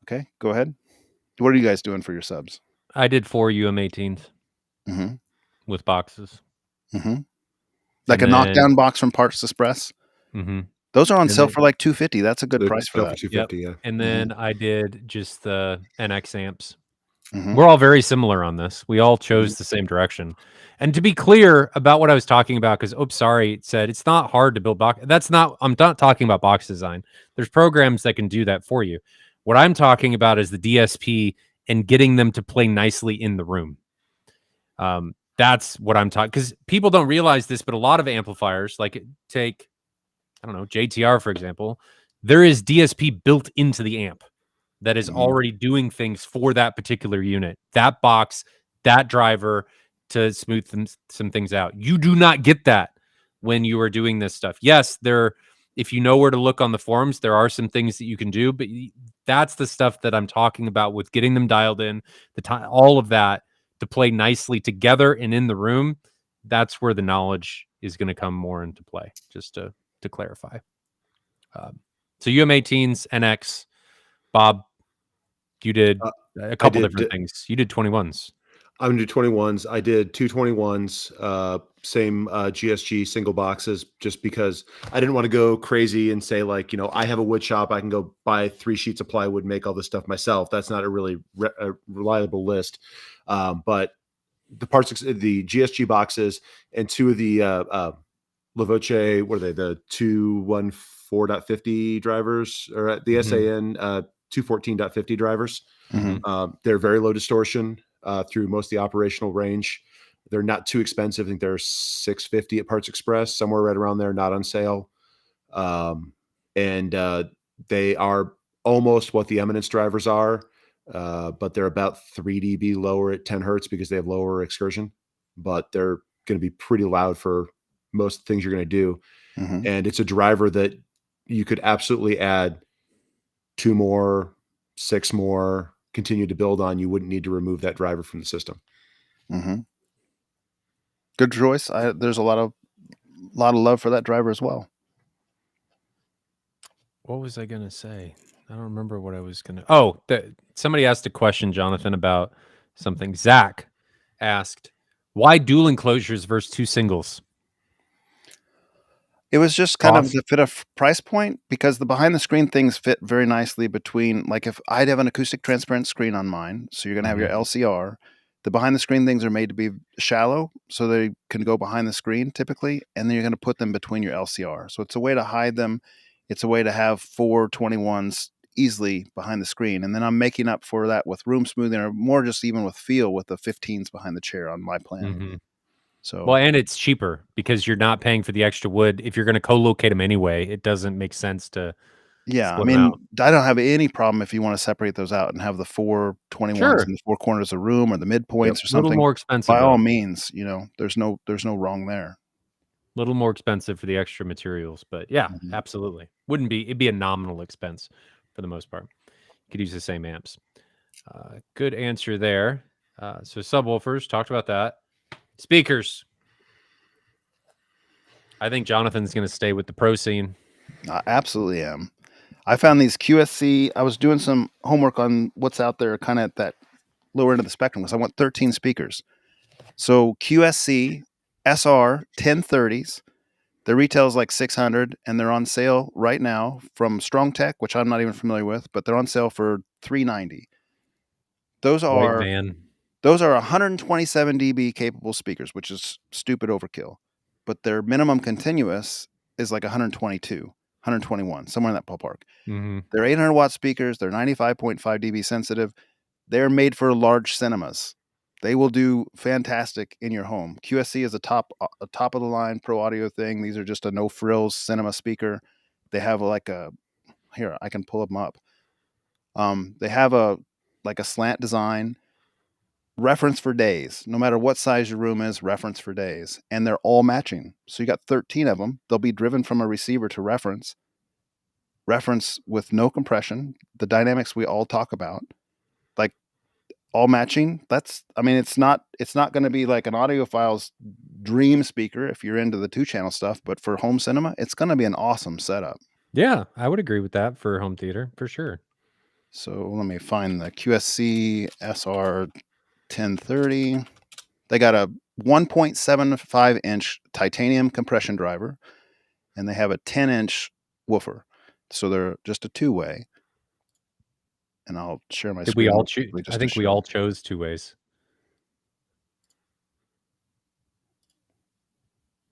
Okay, go ahead. What are you guys doing for your subs? I did 4 UM18s with boxes. Like a knockdown box from Parts Express. Those are on sale for like $250. That's a good price for that. $250, yeah. And then I did just the NX amps. We're all very similar on this. We all chose the same direction. And to be clear about what I was talking about, because it said it's not hard to build box. I'm not talking about box design. There's programs that can do that for you. What I'm talking about is the DSP and getting them to play nicely in the room. That's what I'm talking, because people don't realize this, but a lot of amplifiers, like take, I don't know, JTR, for example, there is DSP built into the amp that is already doing things for that particular unit, that box, that driver, to smooth some things out. You do not get that when you are doing this stuff. Yes, if you know where to look on the forums, there are some things that you can do, but that's the stuff that I'm talking about with getting them dialed in, all of that to play nicely together and in the room. That's where the knowledge is going to come more into play. Just to to clarify. So UM18s, NX, Bob, you did a couple different things. You did 21s. I'm going to do 21s. I did 2 21s, same GSG single boxes, just because I didn't want to go crazy and say, like, I have a wood shop. I can go buy 3 sheets of plywood, make all this stuff myself. That's not a really reliable list. But the the GSG boxes and 2 of the Lavoce, what are they? The 214.50 drivers, or the SAN 214.50 drivers. They're very low distortion through most of the operational range. They're not too expensive. I think they're $650 at Parts Express, somewhere right around there, not on sale. And they are almost what the Eminence drivers are, but they're about 3 dB lower at 10 hertz because they have lower excursion, but they're going to be pretty loud for most things you're going to do. And it's a driver that you could absolutely add 2 more, 6 more, continue to build on. You wouldn't need to remove that driver from the system. Good choice. There's a lot of love for that driver as well. What was I going to say? I don't remember what I was going to. Oh, somebody asked a question, Jonathan, about something. Zach asked, why dual enclosures versus 2 singles? It was just kind of to fit a price point, because the behind the screen things fit very nicely between, like, if I'd have an acoustic transparent screen on mine, so you're going to have your LCR. The behind the screen things are made to be shallow, so they can go behind the screen typically, and then you're going to put them between your LCR. So it's a way to hide them. It's a way to have 4 21s easily behind the screen. And then I'm making up for that with room smoothing, or more just even with feel, with the 15s behind the chair on my plan. So, well, and it's cheaper because you're not paying for the extra wood. If you're going to co-locate them anyway, it doesn't make sense to. Yeah, I mean, I don't have any problem if you want to separate those out and have the 4 21s in the 4 corners of the room, or the midpoints or something. A little more expensive. By all means, there's no wrong there. A little more expensive for the extra materials, but yeah, absolutely. It'd be a nominal expense for the most part. You could use the same amps. Good answer there. So subwoofers, talked about that. Speakers. I think Jonathan's going to stay with the Pro Scene. I absolutely am. I found these QSC. I was doing some homework on what's out there kind of at that lower end of the spectrum, because I want 13 speakers. So QSC SR 1030s, their retail is like $600, and they're on sale right now from Strong Tech, which I'm not even familiar with, but they're on sale for $390. Those are 127 dB capable speakers, which is stupid overkill. But their minimum continuous is like 122, 121, somewhere in that ballpark. They're 800 watt speakers. They're 95.5 dB sensitive. They're made for large cinemas. They will do fantastic in your home. QSC is a top of the line pro audio thing. These are just a no frills cinema speaker. They have here, I can pull them up. They have a slant design. Reference for days. No matter what size your room is, reference for days. And they're all matching. So you got 13 of them. They'll be driven from a receiver to reference. Reference with no compression. The dynamics we all talk about. Like, all matching. It's not going to be like an audiophile's dream speaker if you're into the 2-channel stuff, but for home cinema, it's going to be an awesome setup. Yeah, I would agree with that for home theater, for sure. So let me find the QSC SR 1030. They got a 1.75 inch titanium compression driver, and they have a 10-inch woofer. So they're just a 2-way. And I'll share my screen. We all choose. I think we all chose 2 ways.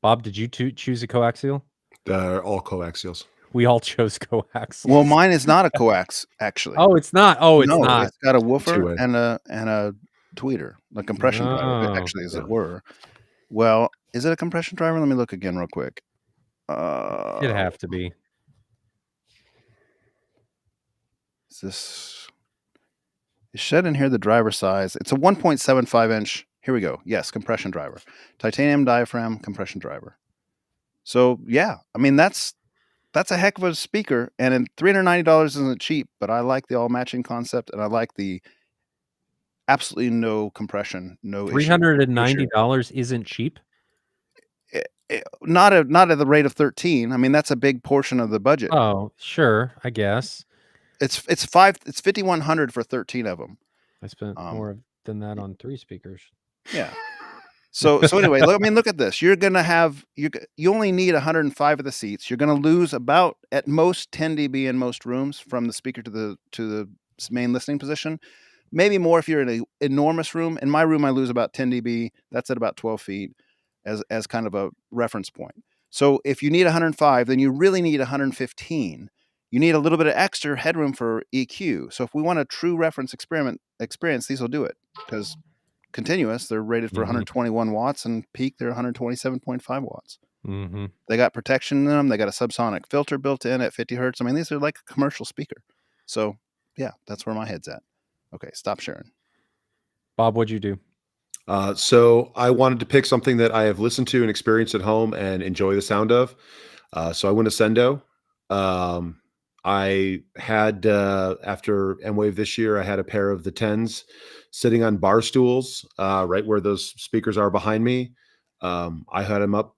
Bob, did you choose a coaxial? They're all coaxials. We all chose coaxials. Well, mine is not a coax, actually. Oh, it's not. Oh, it's not. It's got a woofer and a tweeter, a compression driver, actually, as it were. Well, is it a compression driver? Let me look again real quick. It'd have to be. Is this? It said in here the driver size. It's a 1.75 inch. Here we go. Yes, compression driver. Titanium diaphragm compression driver. So yeah, I mean that's a heck of a speaker, and $390 isn't cheap, but I like the all matching concept, and I like the absolutely no compression, no $390 isn't cheap. not at the rate of 13. I mean, that's a big portion of the budget. Oh, sure, I guess. It's $5,100 for 13 of them. I spent more than that on 3 speakers. Yeah. So anyway, look at this. You're gonna have you only need 105 of the seats. You're gonna lose about at most 10 dB in most rooms from the speaker to the main listening position. Maybe more if you're in an enormous room. In my room, I lose about 10 dB. That's at about 12 feet as kind of a reference point. So if you need 105, then you really need 115. You need a little bit of extra headroom for EQ. So if we want a true reference experience, these will do it, because continuous, they're rated for 121 watts, and peak, they're 127.5 watts. They got protection in them. They got a subsonic filter built in at 50 hertz. I mean, these are like a commercial speaker. So yeah, that's where my head's at. Okay, stop sharing. Bob, what'd you do? So I wanted to pick something that I have listened to and experienced at home and enjoy the sound of. So I went to Sendo. I had, after M-Wave this year, I had a pair of the 10s sitting on bar stools, right where those speakers are behind me. I had them up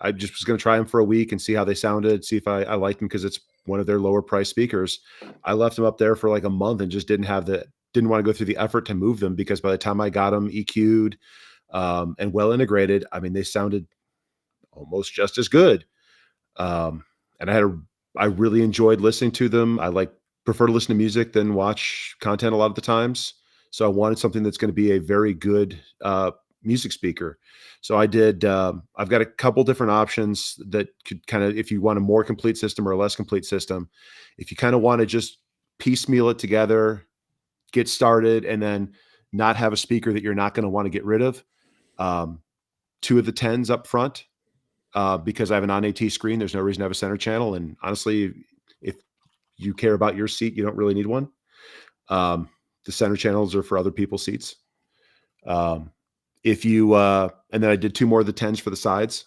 I just was going to try them for a week and see how they sounded, see if I liked them, because it's one of their lower price speakers. I left them up there for like a month and just didn't want to go through the effort to move them, because by the time I got them EQ'd and well integrated, I mean, they sounded almost just as good. And I really enjoyed listening to them. I prefer to listen to music than watch content a lot of the times. So I wanted something that's going to be a very good music speaker. So I did, I've got a couple different options that could kind of, if you want a more complete system or a less complete system, if you kind of want to just piecemeal it together, get started, and then not have a speaker that you're not going to want to get rid of. 2 of the 10s up front, because I have an on-AT screen. There's no reason to have a center channel. And honestly, if you care about your seat, you don't really need one. The center channels are for other people's seats. And then I did 2 more of the 10s for the sides.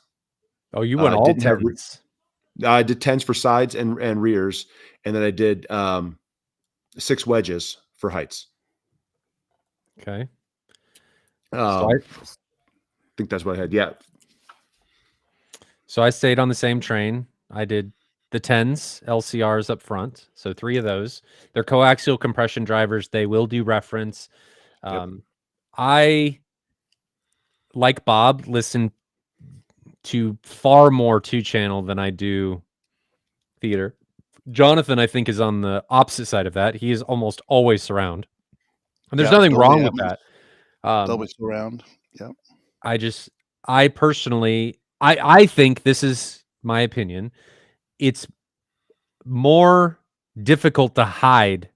Oh, you went all 10s. I did 10s for sides and rears. And then I did 6 wedges for heights. Okay. I think that's what I had. Yeah. So I stayed on the same train. I did the 10s, LCRs up front. So 3 of those. They're coaxial compression drivers. They will do reference. Yep. I, like Bob, listen to far more 2-channel than I do theater. Jonathan, I think, is on the opposite side of that. He is almost always surround. And there's nothing wrong with that. Always surround. Yeah. I personally, I think, this is my opinion, it's more difficult to hide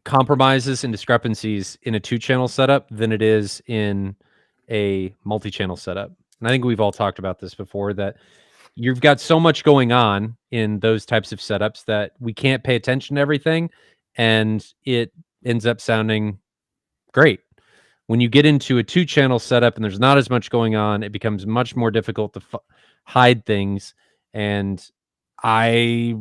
compromises and discrepancies in a 2-channel setup than it is in a multi-channel setup. And I think we've all talked about this before, that you've got so much going on in those types of setups that we can't pay attention to everything, and it ends up sounding great. When you get into a 2-channel setup and there's not as much going on, it becomes much more difficult to hide things. And I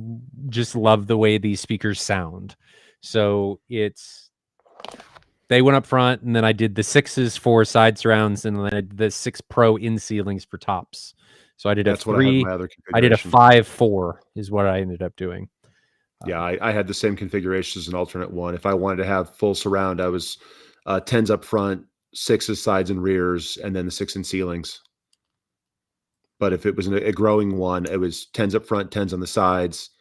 just love the way these speakers sound. So they went up front, and then I did the 6s for side surrounds, and then I did the 6 Pro in ceilings for tops. So I did a 3. I did a 5-4 is what I ended up doing. Yeah, I had the same configuration as an alternate one. If I wanted to have full surround, I was 10s up front, 6s sides and rears, and then the 6 in ceilings. But if it was a growing one, it was 10s up front, 10s on the sides,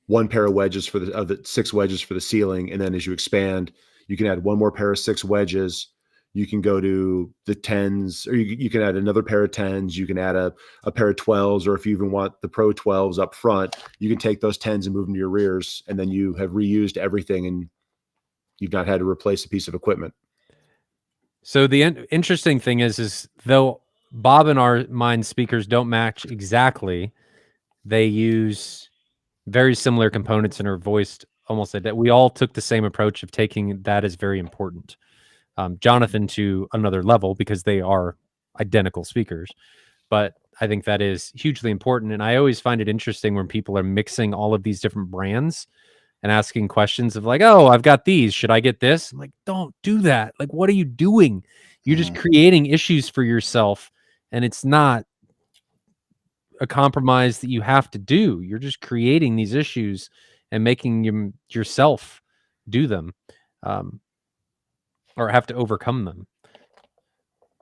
1 pair of wedges for the 6 wedges for the ceiling. And then as you expand, you can add 1 more pair of 6 wedges. You can go to the 10s, or you can add another pair of 10s. You can add a pair of 12s, or if you even want the Pro 12s up front, you can take those 10s and move them to your rears, and then you have reused everything, and you've not had to replace a piece of equipment. So the interesting thing is though Bob and mine speakers don't match exactly, they use very similar components and are voiced almost like that. We all took the same approach of taking that as very important. Jonathan to another level, because they are identical speakers. But I think that is hugely important. And I always find it interesting when people are mixing all of these different brands, and asking questions of like, oh, I've got these. Should I get this? I'm like, don't do that. Like, what are you doing? You're just creating issues for yourself, and it's not a compromise that you have to do. You're just creating these issues and making yourself do them, or have to overcome them.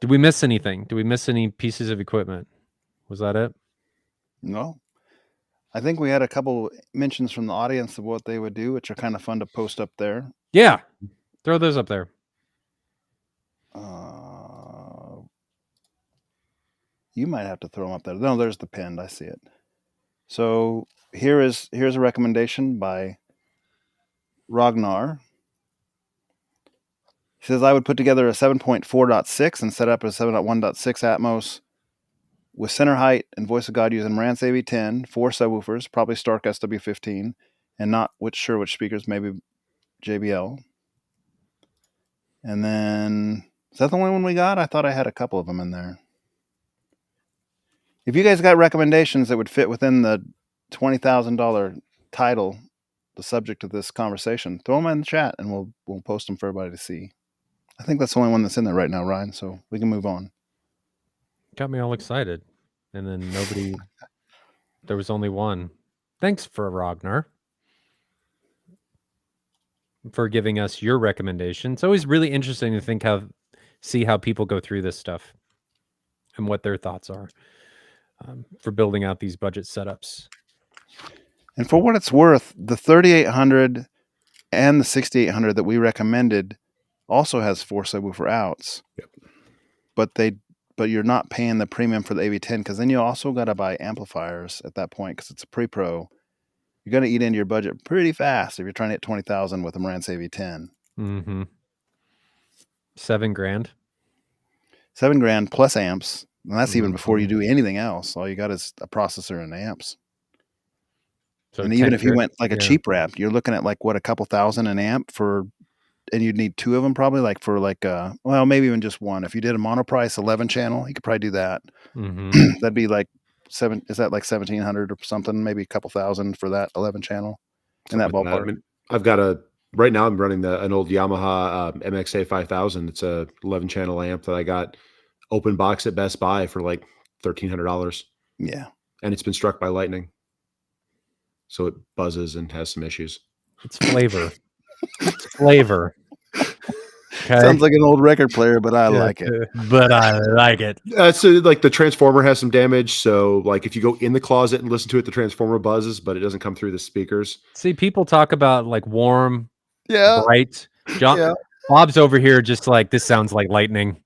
Did we miss anything? Did we miss any pieces of equipment? Was that it? No. I think we had a couple mentions from the audience of what they would do, which are kind of fun to post up there. Yeah. Throw those up there. You might have to throw them up there. No, there's the pinned. I see it. So here's a recommendation by Ragnar. He says, I would put together a 7.4.6 and set up a 7.1.6 Atmos with center height and voice of God using Marantz AV10, 4 subwoofers, probably Stark SW15, and not sure which speakers, maybe JBL. And then, is that the only one we got? I thought I had a couple of them in there. If you guys got recommendations that would fit within the $20,000 title, the subject of this conversation, throw them in the chat and we'll post them for everybody to see. I think that's the only one that's in there right now, Ryan, so we can move on. Got me all excited. And then there was only one. Thanks for Ragnar for giving us your recommendation. It's always really interesting to see how people go through this stuff and what their thoughts are for building out these budget setups. And for what it's worth, the 3800 and the 6800 that we recommended also has 4 subwoofer outs. Yep. But you're not paying the premium for the AV10 because then you also got to buy amplifiers at that point because it's a pre-pro. You're going to eat into your budget pretty fast if you're trying to hit 20,000 with a Marantz AV10. Mm-hmm. $7,000. $7,000 plus amps. And that's even before you do anything else. All you got is a processor and amps. So and even if you went like a cheap wrap, you're looking at like what, a couple thousand an amp and you'd need 2 of them probably well, maybe even just one. If you did a monoprice 11 channel, you could probably do that. Mm-hmm. That'd be like is that like 1,700 or something? Maybe a couple thousand for that 11 channel in that ballpark. I mean, I've got right now I'm running an old Yamaha MXA 5000. It's a 11 channel amp that I got open box at Best Buy for like $1,300. Yeah. And it's been struck by lightning. So it buzzes and has some issues. It's flavor. It's flavor. Okay. Sounds like an old record player, but I like it. But I like it. So like the transformer has some damage. So like if you go in the closet and listen to it, the transformer buzzes, but it doesn't come through the speakers. See, people talk about like warm, bright. Yeah. Bob's over here just like, this sounds like lightning.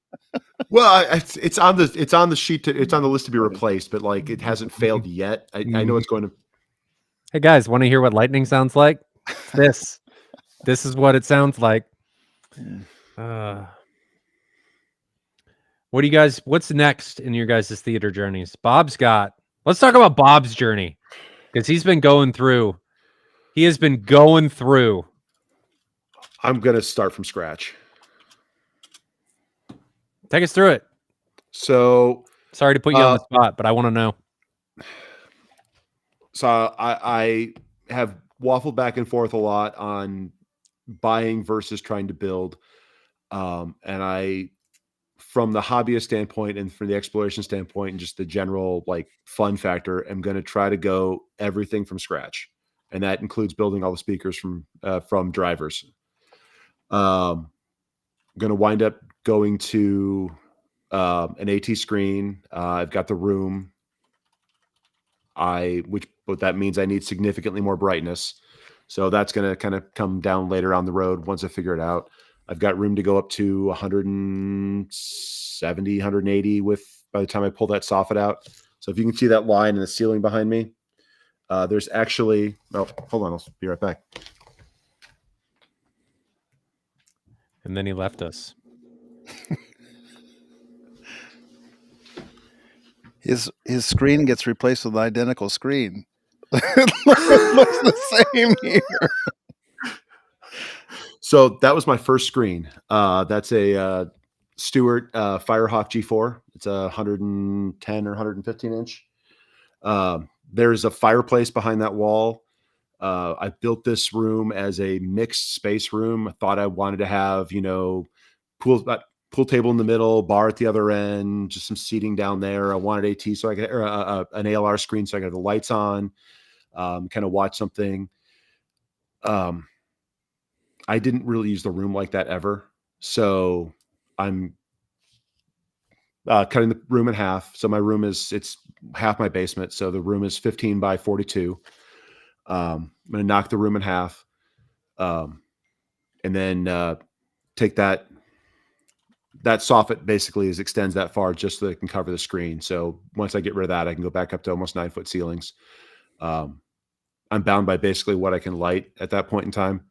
Well, it's on the sheet. It's on the list to be replaced, but like it hasn't failed yet. I know it's going to. Hey guys, want to hear what lightning sounds like? This is what it sounds like. What do you guys? What's next in your guys' theater journeys? Let's talk about Bob's journey because he's been going through. He has been going through. I'm gonna start from scratch. Take us through it. So sorry to put you on the spot, but I want to know. So I have waffled back and forth a lot on buying versus trying to build. And from the hobbyist standpoint and from the exploration standpoint and just the general like fun factor, I'm going to try to go everything from scratch. And that includes building all the speakers from drivers. I'm going to wind up going to an AT screen. I've got the room. But that means I need significantly more brightness. So that's going to kind of come down later on the road once I figure it out. I've got room to go up to 170, 180 by the time I pull that soffit out. So if you can see that line in the ceiling behind me, there's actually, hold on, I'll be right back. And then he left us. His screen gets replaced with an identical screen. It looks the same here. So that was my first screen. That's a Stewart Firehawk G4. It's a 110 or 115 inch. There's a fireplace behind that wall. I built this room as a mixed space room. I thought I wanted to have, pool table in the middle, bar at the other end, just some seating down there. I wanted AT so I could, or an ALR screen so I could have the lights on, kind of watch something. I didn't really use the room like that ever. So I'm cutting the room in half. So my room it's half my basement. So the room is 15 by 42. I'm going to knock the room in half. And then take that soffit basically extends that far just so that it can cover the screen. So once I get rid of that, I can go back up to almost 9-foot ceilings. I'm bound by basically what I can light at that point in time.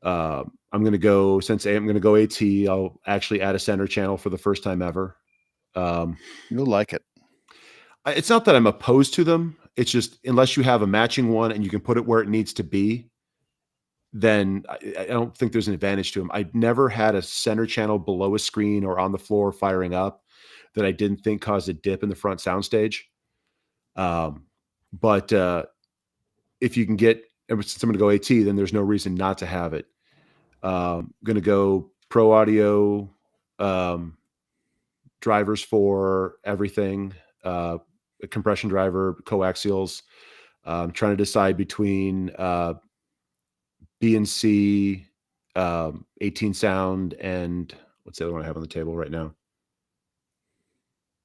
I'm going to go, since I'm going to go AT, I'll actually add a center channel for the first time ever. You'll like it. It's not that I'm opposed to them. It's just, unless you have a matching one and you can put it where it needs to be, then I don't think there's an advantage to them. I never had a center channel below a screen or on the floor firing up that I didn't think caused a dip in the front soundstage. But if you can get someone to go AT, then there's no reason not to have it. Going to go Pro Audio drivers for everything, a compression driver, coaxials. Trying to decide between B&C, 18 sound, and what's the other one I have on the table right now?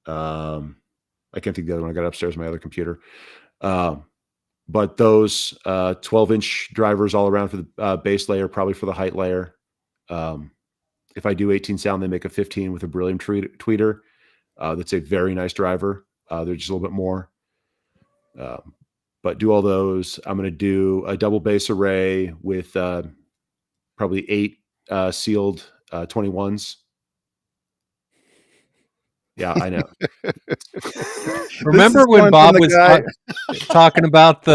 I can't think of the other one. I got upstairs on my other computer. But those 12-inch drivers all around for the base layer, probably for the height layer. If I do 18 sound, they make a 15 with a Beryllium tweeter. That's a very nice driver. They're just a little bit more. But do all those. I'm going to do a double bass array with probably 8 sealed 21s. Yeah, I know. Remember when Bob was talking about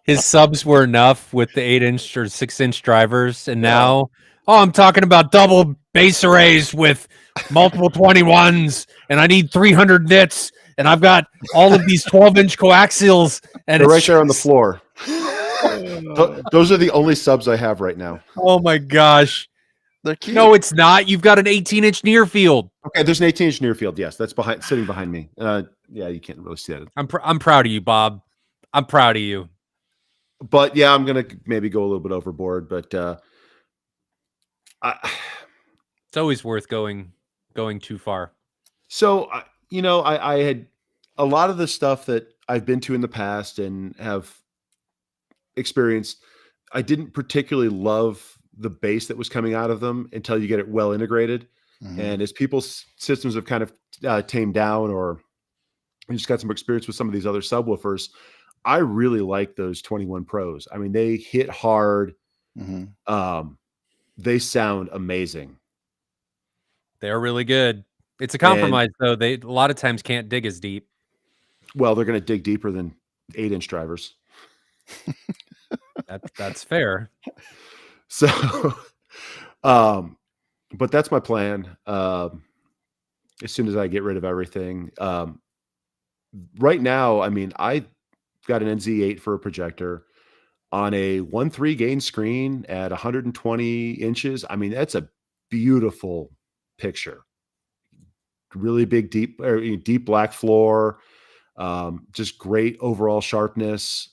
his subs were enough with the 8-inch or 6-inch drivers, and now, I'm talking about double bass arrays with multiple 21s, and I need 300 nits, and I've got all of these 12-inch coaxials, and they're right there on the floor. Those are the only subs I have right now. Oh my gosh. They're cute. No, it's not. You've got an 18-inch near field. Okay, there's an 18-inch near field. Yes, that's sitting behind me. Yeah, you can't really see that. I'm proud of you, Bob. I'm proud of you. But yeah, I'm gonna maybe go a little bit overboard. But it's always worth going too far. So I had a lot of the stuff that I've been to in the past and have experienced. I didn't particularly love the bass that was coming out of them until you get it well integrated. Mm-hmm. And as people's systems have kind of tamed down, or you just got some experience with some of these other subwoofers, I really like those 21 Pros. I mean, they hit hard. Mm-hmm. They sound amazing. They're really good. It's a compromise, though. They a lot of times can't dig as deep. Well, they're going to dig deeper than 8-inch drivers. That's fair. So, but that's my plan. As soon as I get rid of everything, right now, I mean, I got an NZ8 for a projector on a 1.3 gain screen at 120 inches. I mean, that's a beautiful picture. Really big, deep black floor, just great overall sharpness.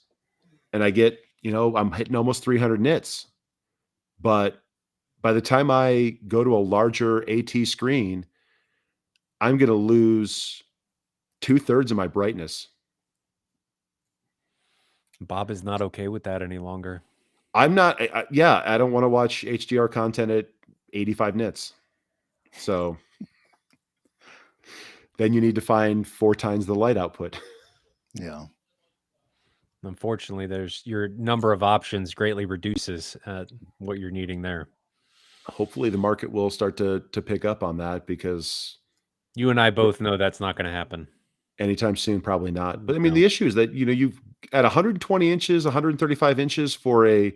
And I get, I'm hitting almost 300 nits. But by the time I go to a larger AT screen, I'm going to lose 2/3 of my brightness. Bob is not okay with that any longer. I'm not. I don't want to watch HDR content at 85 nits. So then you need to find 4 times the light output. Yeah. Unfortunately, your number of options greatly reduces what you're needing there. Hopefully the market will start to pick up on that, because you and I both know that's not going to happen anytime soon. Probably not. But I mean, the issue is that, you've at 120 inches, 135 inches for a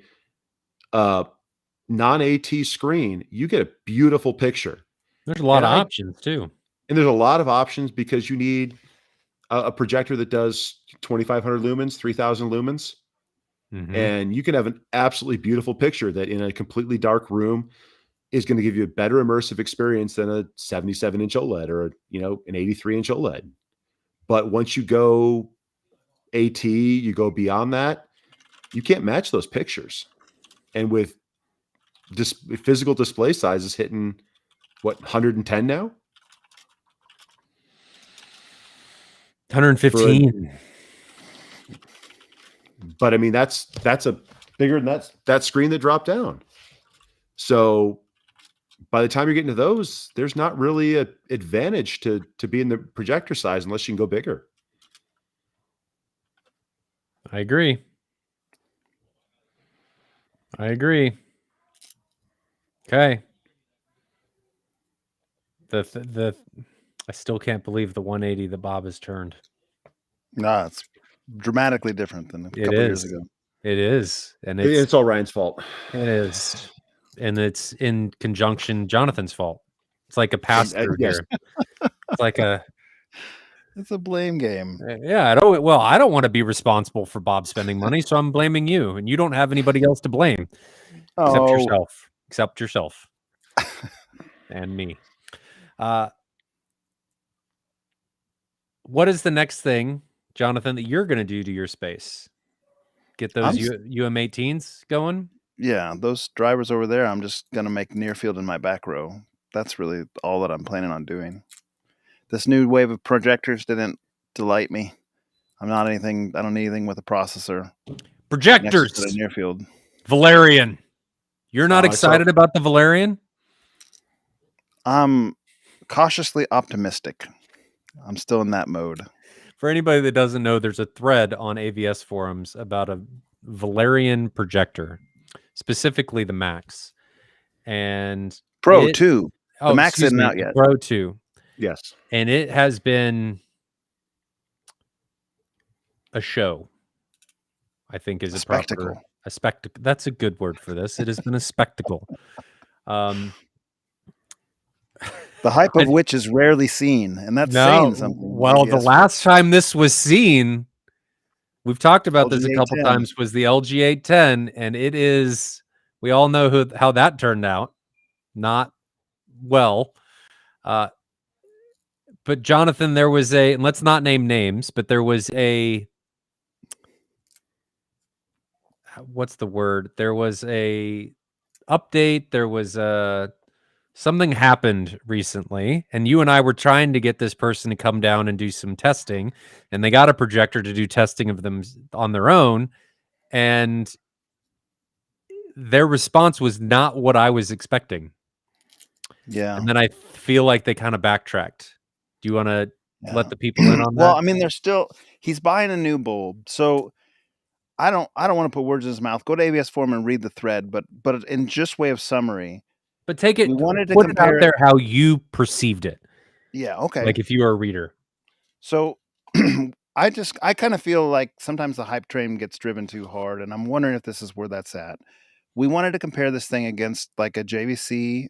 non-AT screen, you get a beautiful picture. There's a lot of options too. And there's a lot of options because you need a projector that does 2,500 lumens, 3,000 lumens. And you can have an absolutely beautiful picture that in a completely dark room is going to give you a better immersive experience than a 77-inch OLED or, an 83-inch OLED. But once you go AT, you go beyond that, you can't match those pictures. And with physical display sizes hitting, 110 now? 115. But I mean, that's a bigger than that screen that dropped down. So by the time you're getting to those, there's not really an advantage to be in the projector size unless you can go bigger. I agree. Okay. I still can't believe the 180 that Bob has turned. No, it's dramatically different than a couple years ago. It is. And it's all Ryan's fault. It is. And it's in conjunction Jonathan's fault. It's like a pass-through here. It's like it's a blame game. Yeah, I don't want to be responsible for Bob spending money, so I'm blaming you, and you don't have anybody else to blame except yourself and me. What is the next thing, Jonathan, that you're going to do to your space? Get those UM18s going? Yeah, those drivers over there, I'm just going to make near field in my back row. That's really all that I'm planning on doing. This new wave of projectors didn't delight me. I don't need anything with a processor. Projectors. Near field. Valerian. You're not excited about the Valerian? I'm cautiously optimistic. I'm still in that mode. For anybody that doesn't know, there's a thread on AVS forums about a Valerian projector, specifically the Max. And Pro 2. The Max isn't out yet. Pro 2. Yes. And it has been a show, I think is a spectacle. A spectacle. That's a good word for this. It has been a spectacle. The hype of which is rarely seen, and that's saying something. Well, the last time this was seen, we've talked about this a couple times, was the LG 810, and it is, we all know how that turned out. Not well. But Jonathan, there was and let's not name names, but there was what's the word? There was a update. There was something happened recently, and you and I were trying to get this person to come down and do some testing, and they got a projector to do testing of them on their own, and their response was not what I was expecting. Yeah. And then I feel like they kind of backtracked. Do you want to let the people in on that? Well, I mean, he's buying a new bulb, so I don't want to put words in his mouth. Go to AVS Forum and read the thread, but in just way of summary. But put it out there how you perceived it. Yeah, okay. Like if you were a reader. So I kind of feel like sometimes the hype train gets driven too hard, and I'm wondering if this is where that's at. We wanted to compare this thing against like a JVC.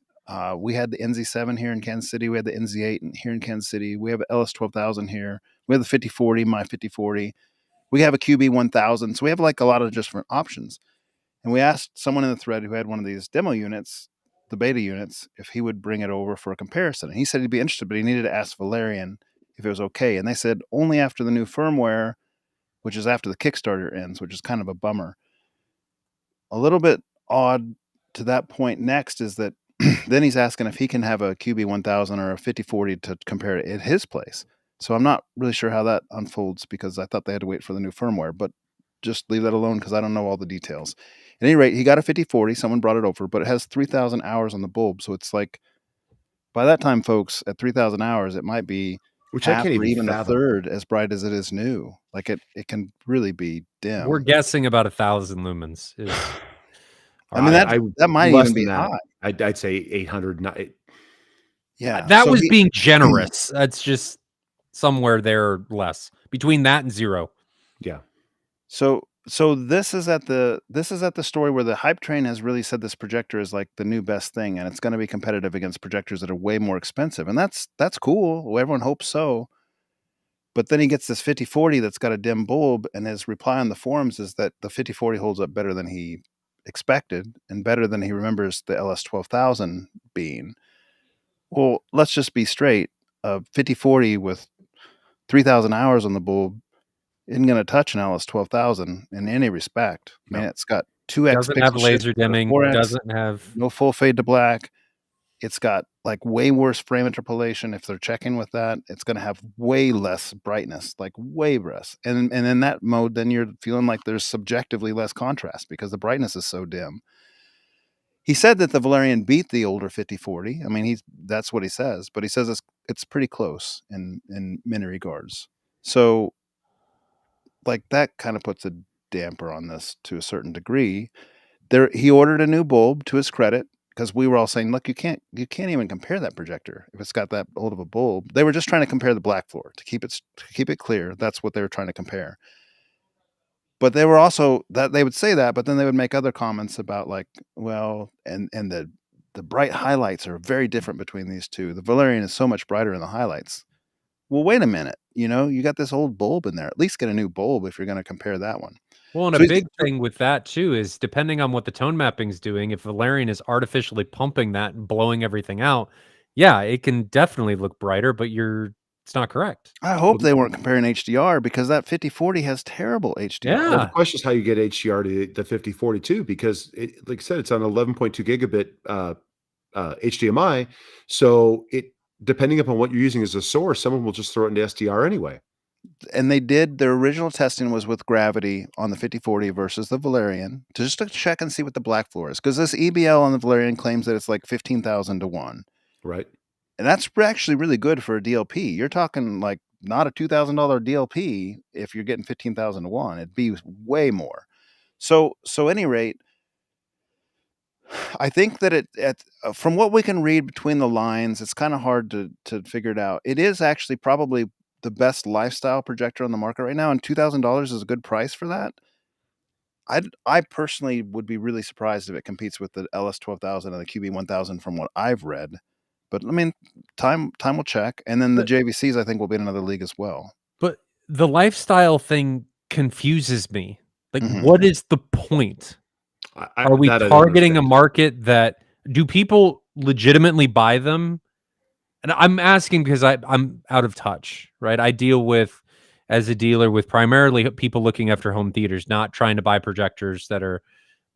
We had the NZ7 here in Kansas City. We had the NZ8 here in Kansas City. We have an LS12000 here. We have the 5040, my 5040. We have a QB1000. So we have like a lot of different options. And we asked someone in the thread who had one of these demo units, the beta units, if he would bring it over for a comparison. And he said he'd be interested, but he needed to ask Valerian if it was okay. And they said only after the new firmware, which is after the Kickstarter ends, which is kind of a bummer. A little bit odd to that point next is that then he's asking if he can have a QB1000 or a 5040 to compare it at his place. So I'm not really sure how that unfolds because I thought they had to wait for the new firmware, but just leave that alone because I don't know all the details. At any rate, he got a 5040. Someone brought it over, but it has 3,000 hours on the bulb. So it's like, by that time, folks, at 3,000 hours, it might be half or even a third as bright as it is new. Like it can really be dim. We're guessing about 1,000 lumens. I mean, that might even be high. I'd say 800. Yeah. That was being generous. That's just somewhere there less. Between that and zero. Yeah. So this is at the story where the hype train has really said this projector is like the new best thing, and it's going to be competitive against projectors that are way more expensive, and that's cool. Well, everyone hopes so. But then he gets this 5040 that's got a dim bulb, and his reply on the forums is that the 5040 holds up better than he expected and better than he remembers the LS12000 being. Well, let's just be straight. A 5040 with 3,000 hours on the bulb isn't going to touch an LS12000 in any respect. No. Man, it's got 2x Doesn't have pixel laser shift, dimming. 4x, Doesn't have no full fade to black. It's got like way worse frame interpolation. If they're checking with that, it's going to have way less brightness, like way less. And in that mode, then you're feeling like there's subjectively less contrast because the brightness is so dim. He said that the Valerian beat the older 5040. I mean, that's what he says, but he says it's pretty close in many regards. So, like, that kind of puts a damper on this to a certain degree. He ordered a new bulb, to his credit, because we were all saying, look, you can't even compare that projector if it's got that old of a bulb. They were just trying to compare the black floor to keep it clear. That's what they were trying to compare. But they were also that they would say that, but then they would make other comments about like, well, and the bright highlights are very different between these two. The Valerian is so much brighter in the highlights. Well, wait a minute. You got this old bulb in there. At least get a new bulb if you're going to compare that one. Well, and So a big thing with that too is depending on what the tone mapping's doing, if Valerian is artificially pumping that and blowing everything out, yeah, it can definitely look brighter, but it's not correct. I hope they weren't comparing HDR because that 5040 has terrible HDR. Yeah. Well, the question is how you get HDR to the 5042 because, like I said, it's on 11.2 gigabit HDMI. So depending upon what you're using as a source, someone will just throw it into SDR anyway. And their original testing was with gravity on the 5040 versus the Valerian just to check and see what the black floor is. Because this EBL on the Valerian claims that it's like 15,000 to 1. Right. And that's actually really good for a DLP. You're talking like not a $2,000 DLP if you're getting 15,000 to 1. It'd be way more. So at any rate, I think that from what we can read between the lines, it's kind of hard to figure it out. It is actually probably the best lifestyle projector on the market right now, and $2,000 is a good price for that. I personally would be really surprised if it competes with the LS12000 and the QB1000 from what I've read. But I mean, time will check, and then the JVCs I think will be in another league as well. But the lifestyle thing confuses me. Like, what is the point? Are we targeting a market that do people legitimately buy them? And I'm asking because I'm out of touch, right? I deal with, as a dealer, with primarily people looking after home theaters, not trying to buy projectors they're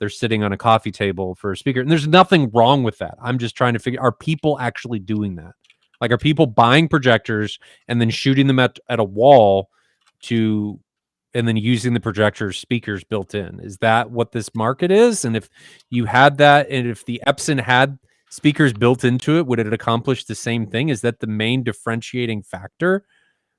sitting on a coffee table for a speaker. And there's nothing wrong with that. I'm just trying to figure, are people actually doing that? Like, are people buying projectors and then shooting them at a wall and then using the projector speakers built in? Is that what this market is? And if you had that, and if the Epson had speakers built into it, would it accomplish the same thing? Is that the main differentiating factor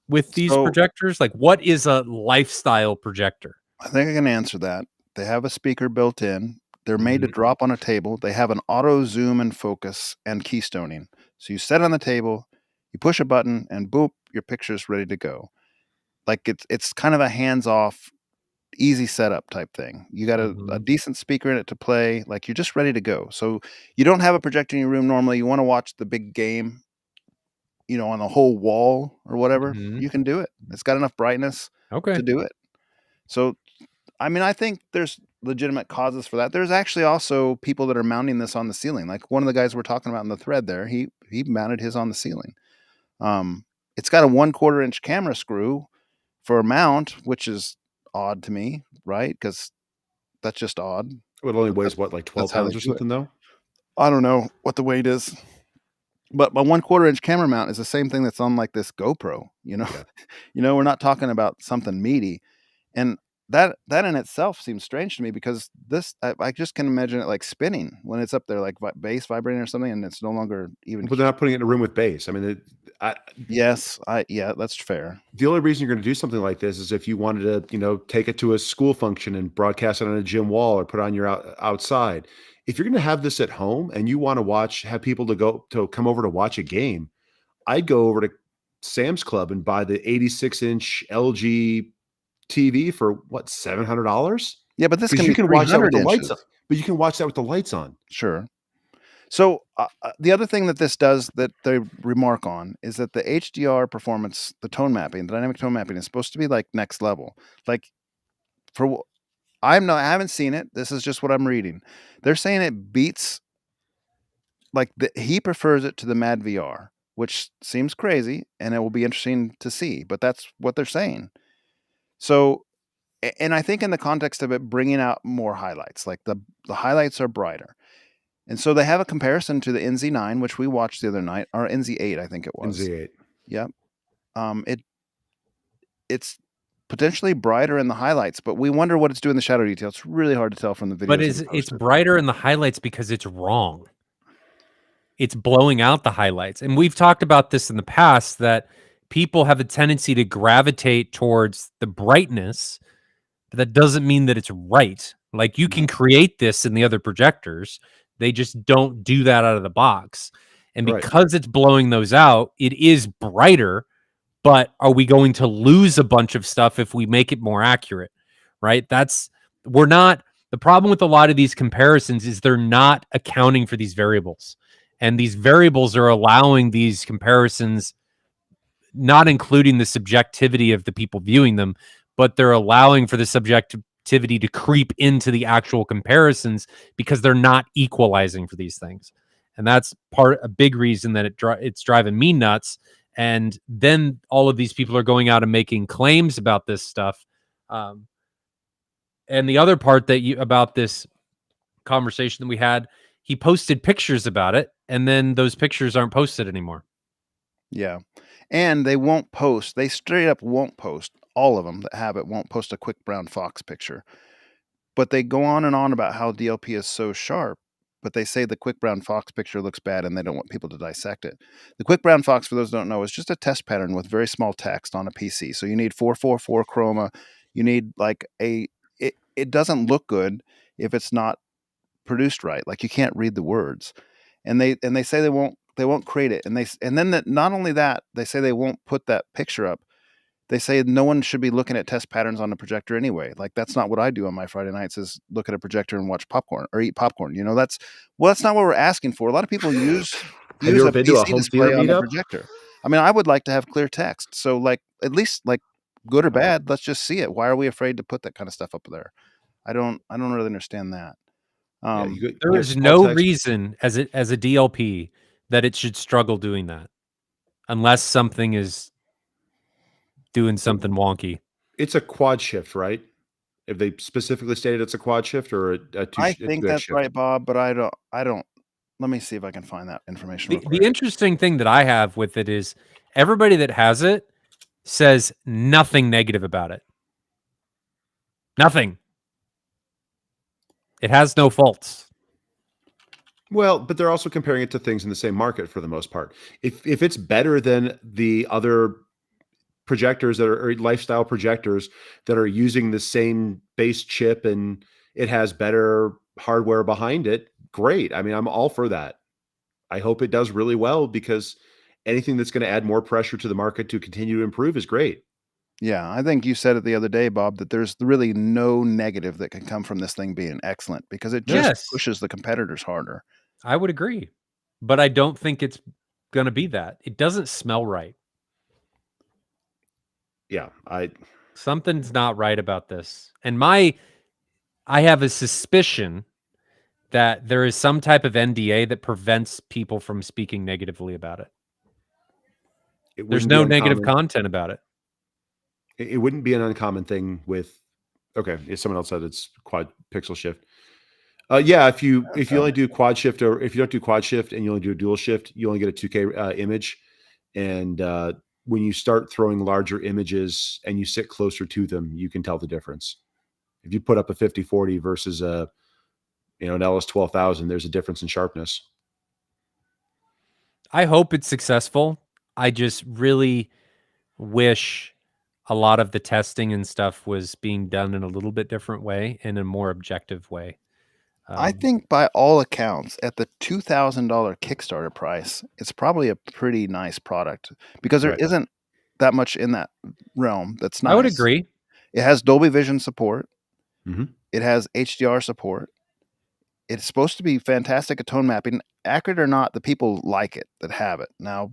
with these projectors? Like, what is a lifestyle projector? I think I can answer that. They have a speaker built in. They're made to drop on a table. They have an auto zoom and focus and keystoning. So you set on the table, you push a button, and boop, your picture's ready to go. Like it's kind of a hands-off, easy setup type thing. You got a decent speaker in it to play. Like, you're just ready to go. So you don't have a projector in your room normally. You want to watch the big game, on the whole wall or whatever. You can do it. It's got enough brightness to do it. So, I mean, I think there's legitimate causes for that. There's actually also people that are mounting this on the ceiling. Like one of the guys we're talking about in the thread there, he mounted his on the ceiling. It's got a 1/4 inch camera screw for a mount, which is odd to me, right? Because that's just odd. It only weighs what, like 12 pounds or something, though? I don't know what the weight is, but my 1/4 inch camera mount is the same thing that's on like this GoPro. Yeah. We're not talking about something meaty, and that in itself seems strange to me because this I just can imagine it like spinning when it's up there, like bass vibrating or something, and it's no longer even. But they're not putting it in a room with bass. I mean, yeah, that's fair. The only reason you're going to do something like this is if you wanted to, take it to a school function and broadcast it on a gym wall or put it on your outside. If you're going to have this at home and you want to have people to come over to watch a game, I'd go over to Sam's Club and buy the 86-inch LG TV for what, $700? Yeah, but this can you can watch that with the lights inches. on. But you can watch that with the lights on. Sure. So the other thing that this does that they remark on is that the HDR performance, the tone mapping, the dynamic tone mapping is supposed to be like next level. Like I haven't seen it. This is just what I'm reading. They're saying it beats, he prefers it to the Mad VR, which seems crazy, and it will be interesting to see. But that's what they're saying. So, and I think in the context of it bringing out more highlights, like the highlights are brighter. And so they have a comparison to the NZ9, which we watched the other night, or NZ8, I think it was. NZ8. Yep. It's potentially brighter in the highlights, but we wonder what it's doing in the shadow detail. It's really hard to tell from the video. But it's brighter in the highlights because it's wrong. It's blowing out the highlights. And we've talked about this in the past, that people have a tendency to gravitate towards the brightness, but that doesn't mean that it's right. Like, you can create this in the other projectors. They just don't do that out of the box. And because it's blowing those out, it is brighter, but are we going to lose a bunch of stuff if we make it more accurate? Right? The problem with a lot of these comparisons is they're not accounting for these variables. And these variables are allowing these comparisons, not including the subjectivity of the people viewing them, but they're allowing for the subjectivity to creep into the actual comparisons because they're not equalizing for these things. And that's a big reason that it's driving me nuts. And then all of these people are going out and making claims about this stuff. And the other part about this conversation that we had, he posted pictures about it, and then those pictures aren't posted anymore. Yeah. And they won't post. They straight up won't post. All of them that have it won't post a quick brown fox picture. But they go on and on about how DLP is so sharp, but they say the quick brown fox picture looks bad and they don't want people to dissect it. The quick brown fox, for those who don't know, is just a test pattern with very small text on a PC. So you need 444 chroma. You need it doesn't look good if it's not produced right. Like, you can't read the words. And they say they won't create it. And then not only that, they say they won't put that picture up. They say no one should be looking at test patterns on the projector anyway. Like, that's not what I do on my Friday nights, is look at a projector and watch popcorn or eat popcorn. That's not what we're asking for. A lot of people use Have you ever been to a PC home display theater on the meetup? projector. I mean, I would like to have clear text. So, at least, good or bad, let's just see it. Why are we afraid to put that kind of stuff up there? I don't really understand that. There is no reason as a DLP that it should struggle doing that, unless something is doing something wonky. It's a quad shift, right? If they specifically stated it's a quad shift or a I think that's shift. Right, Bob, but I don't. Let me see if I can find that information. The interesting thing that I have with it is everybody that has it says nothing negative about it. Nothing. It has no faults. Well, but they're also comparing it to things in the same market for the most part. If it's better than the other projectors that are, or lifestyle projectors that are using the same base chip and it has better hardware behind it, great. I mean, I'm all for that. I hope it does really well, because anything that's going to add more pressure to the market to continue to improve is great. Yeah, I think you said it the other day, Bob, that there's really no negative that can come from this thing being excellent, because it just pushes the competitors harder. I would agree, but I don't think it's going to be that. It doesn't smell right. Yeah, something's not right about this. And I have a suspicion that there is some type of NDA that prevents people from speaking negatively about it. There's no negative content about it. It wouldn't be an uncommon thing with, if someone else said it's quad pixel shift. Yeah, if you only do quad shift, or if you don't do quad shift and you only do a dual shift, you only get a 2K image. And when you start throwing larger images and you sit closer to them, you can tell the difference. If you put up a 5040 versus an LS12000, there's a difference in sharpness. I hope it's successful. I just really wish a lot of the testing and stuff was being done in a little bit different way, in a more objective way. I think by all accounts, at the $2,000 Kickstarter price, it's probably a pretty nice product, because there isn't that much in that realm that's nice. I would agree. It has Dolby Vision support. Mm-hmm. It has HDR support. it's supposed to be fantastic at tone mapping. Accurate or not, the people like it that have it. Now,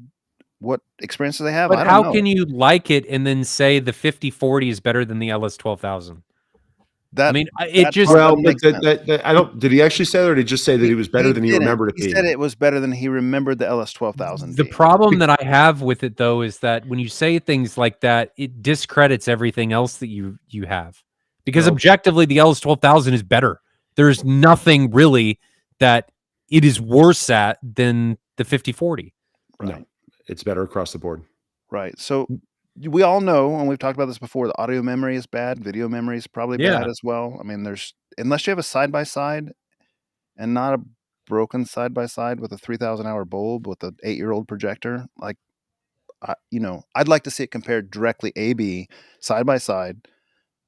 what experiences they have, But I don't how know. can you like it and then say the 5040 is better than the LS12000? I mean, it just well, but I don't. Did he actually say that, or did he just say that he was better than he didn't. remembered it He being? said it was better than he remembered the LS12000 the being. problem that I have with it though is that when you say things like that, it discredits everything else that you have. Because Well, objectively, the LS12000 is better. There's nothing really that it is worse at than the 5040. Right. no, it's better across the board. Right. So we all know, and we've talked about this before, the audio memory is bad, video memory is probably Yeah. bad as well. I mean, unless you have a side-by-side and not a broken side-by-side with a 3,000 hour bulb with an 8-year-old projector, like, I'd like to see it compared directly A/B side-by-side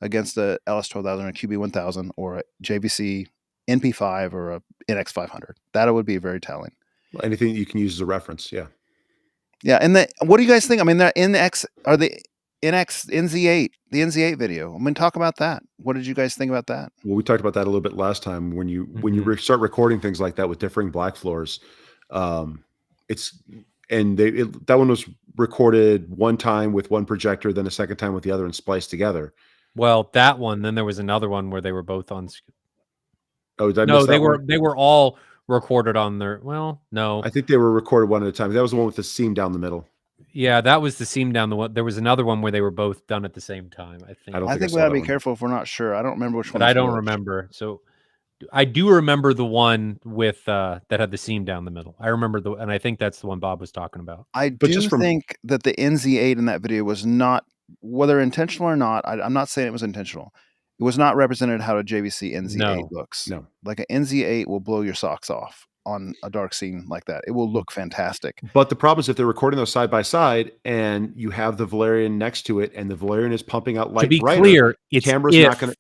against a LS12000 or a QB1000 or a JVC NP5 or a NX500. That would be very telling. Well, anything you can use as a reference, yeah. Yeah, and what do you guys think? I mean, the NX or the NZ8, the NZ8 video. I mean, talk about that. What did you guys think about that? Well, we talked about that a little bit last time. When you start recording things like that with differing black floors, that one was recorded one time with one projector, then a second time with the other, and spliced together. Well, that one. Then there was another one where they were both on. Oh, did I No, miss that one? they were all recorded on their. Well, no, I think they were recorded one at a time. That was the one with the seam down the middle. yeah, that was the seam down the one. There was another one where they were both done at the same time. I think. I think we gotta be careful if we're not sure. I don't remember which one. But I don't remember. So I do remember the one with that had the seam down the middle. I remember and I think that's the one Bob was talking about. I do think that the NZ8 in that video was not, whether intentional or not. I'm not saying it was intentional. It was not represented how a JVC NZ8 looks. No, like an NZ8 will blow your socks off on a dark scene like that. It will look fantastic. But the problem is if they're recording those side by side and you have the Valerian next to it and the Valerian is pumping out light. To be brighter, clear, it's camera's not going to.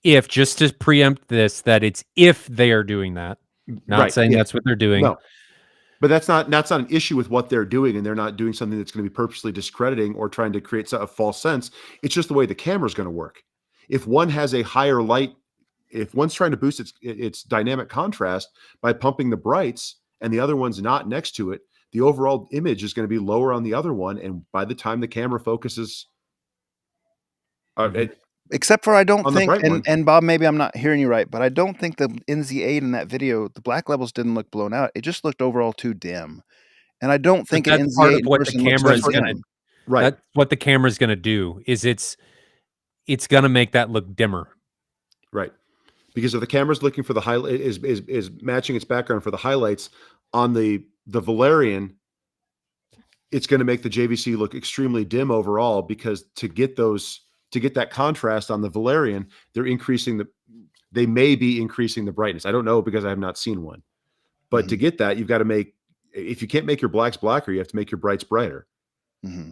If, just to preempt this, that it's if they are doing that, not saying that's what they're doing. No, but that's not an issue with what they're doing, and they're not doing something that's going to be purposely discrediting or trying to create a false sense. It's just the way the camera is going to work. If one has a higher light, if one's trying to boost its dynamic contrast by pumping the brights, and the other one's not next to it, the overall image is going to be lower on the other one, and by the time the camera focuses, except for I don't think, and Bob, maybe I'm not hearing you right, but I don't think the NZ8 in that video, the black levels didn't look blown out. It just looked overall too dim. And I don't think an NZ8 what the camera is going to, right. That's what the camera is going to do is it's going to make that look dimmer. Right. Because if the camera's looking for the highlight, is matching its background for the highlights on the Valerian, it's going to make the JVC look extremely dim overall, because to get that contrast on the Valerian, they may be increasing the brightness. I don't know because I have not seen one. But to get that, you've got to if you can't make your blacks blacker, you have to make your brights brighter. Mm-hmm.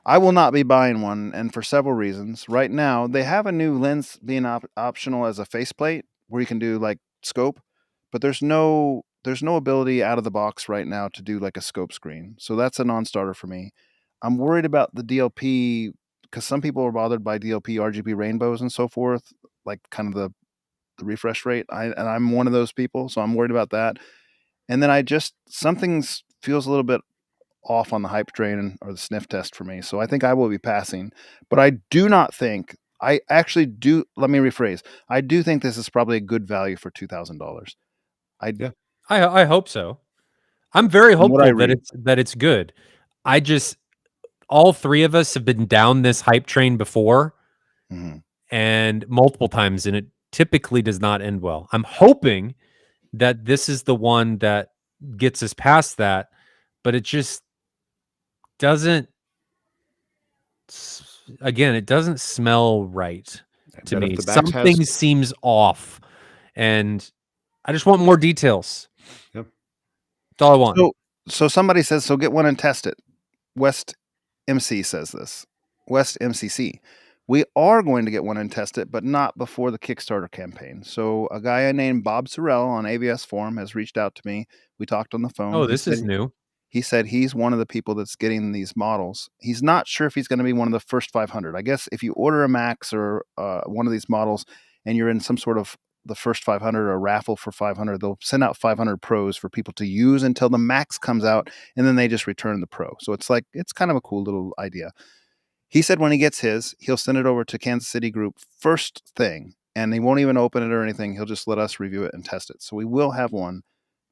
I will not be buying one, and for several reasons. Right now, they have a new lens being optional as a faceplate where you can do like scope, but there's no ability out of the box right now to do like a scope screen. So that's a non-starter for me. I'm worried about the DLP because some people are bothered by DLP RGB rainbows and so forth, like kind of the refresh rate. And I'm one of those people, so I'm worried about that. And then something feels a little bit off on the hype train or the sniff test for me. So I think I will be passing, but I do not think, I actually do. Let me rephrase. I do think this is probably a good value for $2,000. I hope so. I'm very hopeful that it's good. All three of us have been down this hype train before and multiple times, and it typically does not end well. I'm hoping that this is the one that gets us past that, but it just doesn't. Again, it doesn't smell right to me. Something seems off, and I just want more details. Yep. That's all I want. So somebody says, so get one and test it. West MC says this. West MCC. We are going to get one and test it, but not before the Kickstarter campaign. So a guy named Bob Sorrell on AVS Forum has reached out to me. We talked on the phone. Oh, this is new. He said he's one of the people that's getting these models. He's not sure if he's going to be one of the first 500. I guess if you order a Max or one of these models and you're in some sort of the first 500 or a raffle for 500. They'll send out 500 pros for people to use until the max comes out, and then they just return the pro. So it's kind of a cool little idea. He said when he gets his, he'll send it over to Kansas City Group first thing, and he won't even open it or anything. He'll just let us review it and test it. So we will have one,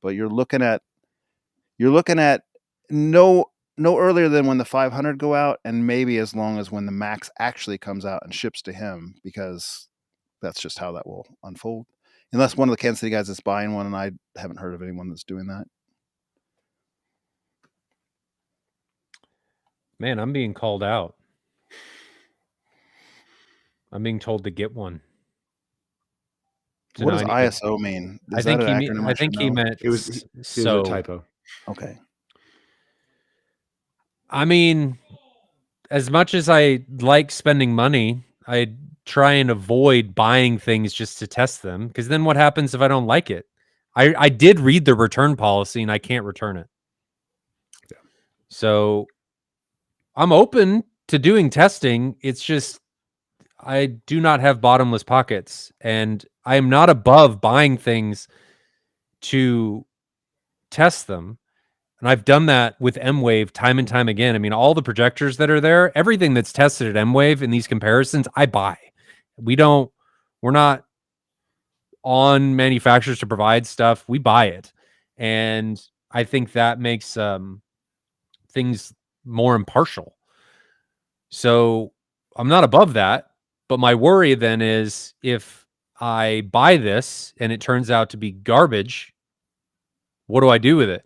but you're looking at no earlier than when the 500 go out, and maybe as long as when the max actually comes out and ships to him, because that's just how that will unfold. Unless one of the Kansas City guys is buying one, and I haven't heard of anyone that's doing that. Man, I'm being called out. I'm being told to get one. So what does ISO mean? I think he meant it was a typo. Okay. I mean, as much as I like spending money, I try and avoid buying things just to test them, because then what happens if I don't like it? I did read the return policy and I can't return it. Yeah. So I'm open to doing testing. It's just I do not have bottomless pockets, and I am not above buying things to test them. And I've done that with M-Wave time and time again. I mean, all the projectors that are there, everything that's tested at M-Wave in these comparisons, I buy. We're not on manufacturers to provide stuff. We buy it. And I think that makes things more impartial. So I'm not above that. But my worry then is if I buy this and it turns out to be garbage, what do I do with it?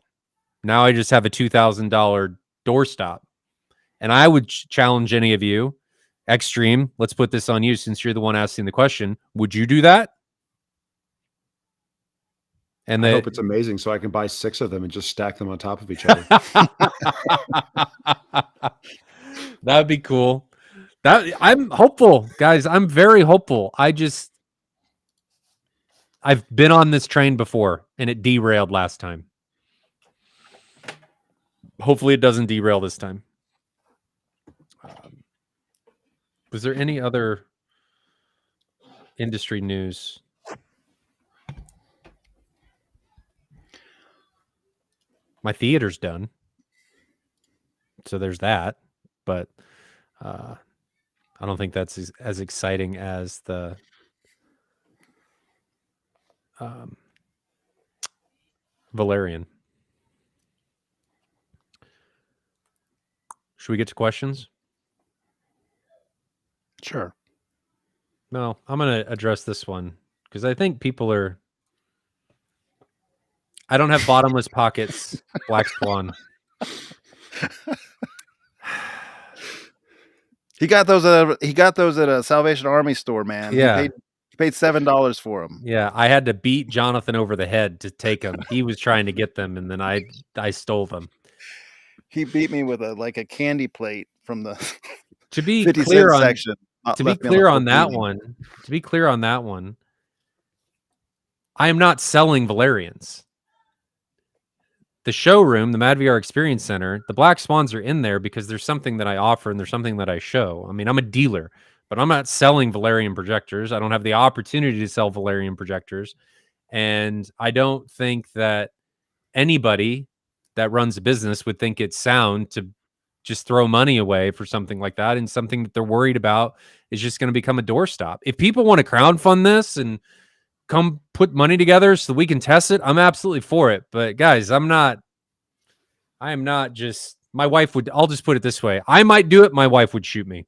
Now I just have a $2,000 doorstop. And I would challenge any of you, Extreme, let's put this on you since you're the one asking the question. Would you do that? And I hope it's amazing so I can buy 6 of them and just stack them on top of each other. That would be cool. I'm hopeful, guys. I'm very hopeful. I've been on this train before and it derailed last time. Hopefully it doesn't derail this time. Was there any other industry news? My theater's done. So there's that. But I don't think that's as exciting as the Valerian. Should we get to questions? Sure. No, I'm going to address this one because I think people are... I don't have bottomless pockets, Black Swan. He got those at a Salvation Army store, man. Yeah. He paid $7 for them. Yeah, I had to beat Jonathan over the head to take them. He was trying to get them, and then I stole them. He beat me with a candy plate from the to be clear on section. To be clear on that one, I am not selling Valerians. The showroom, the MadVR Experience Center, the Black Swans are in there because there's something that I offer and there's something that I show. I mean, I'm a dealer, but I'm not selling Valerian projectors. I don't have the opportunity to sell Valerian projectors. And I don't think that anybody that runs a business would think it's sound to just throw money away for something like that, and something that they're worried about is just going to become a doorstop. If people want to crowdfund this and come put money together so we can test it, I'm absolutely for it. But guys, I am not just... My wife would... I'll just put it this way. I might do it. My wife would shoot me.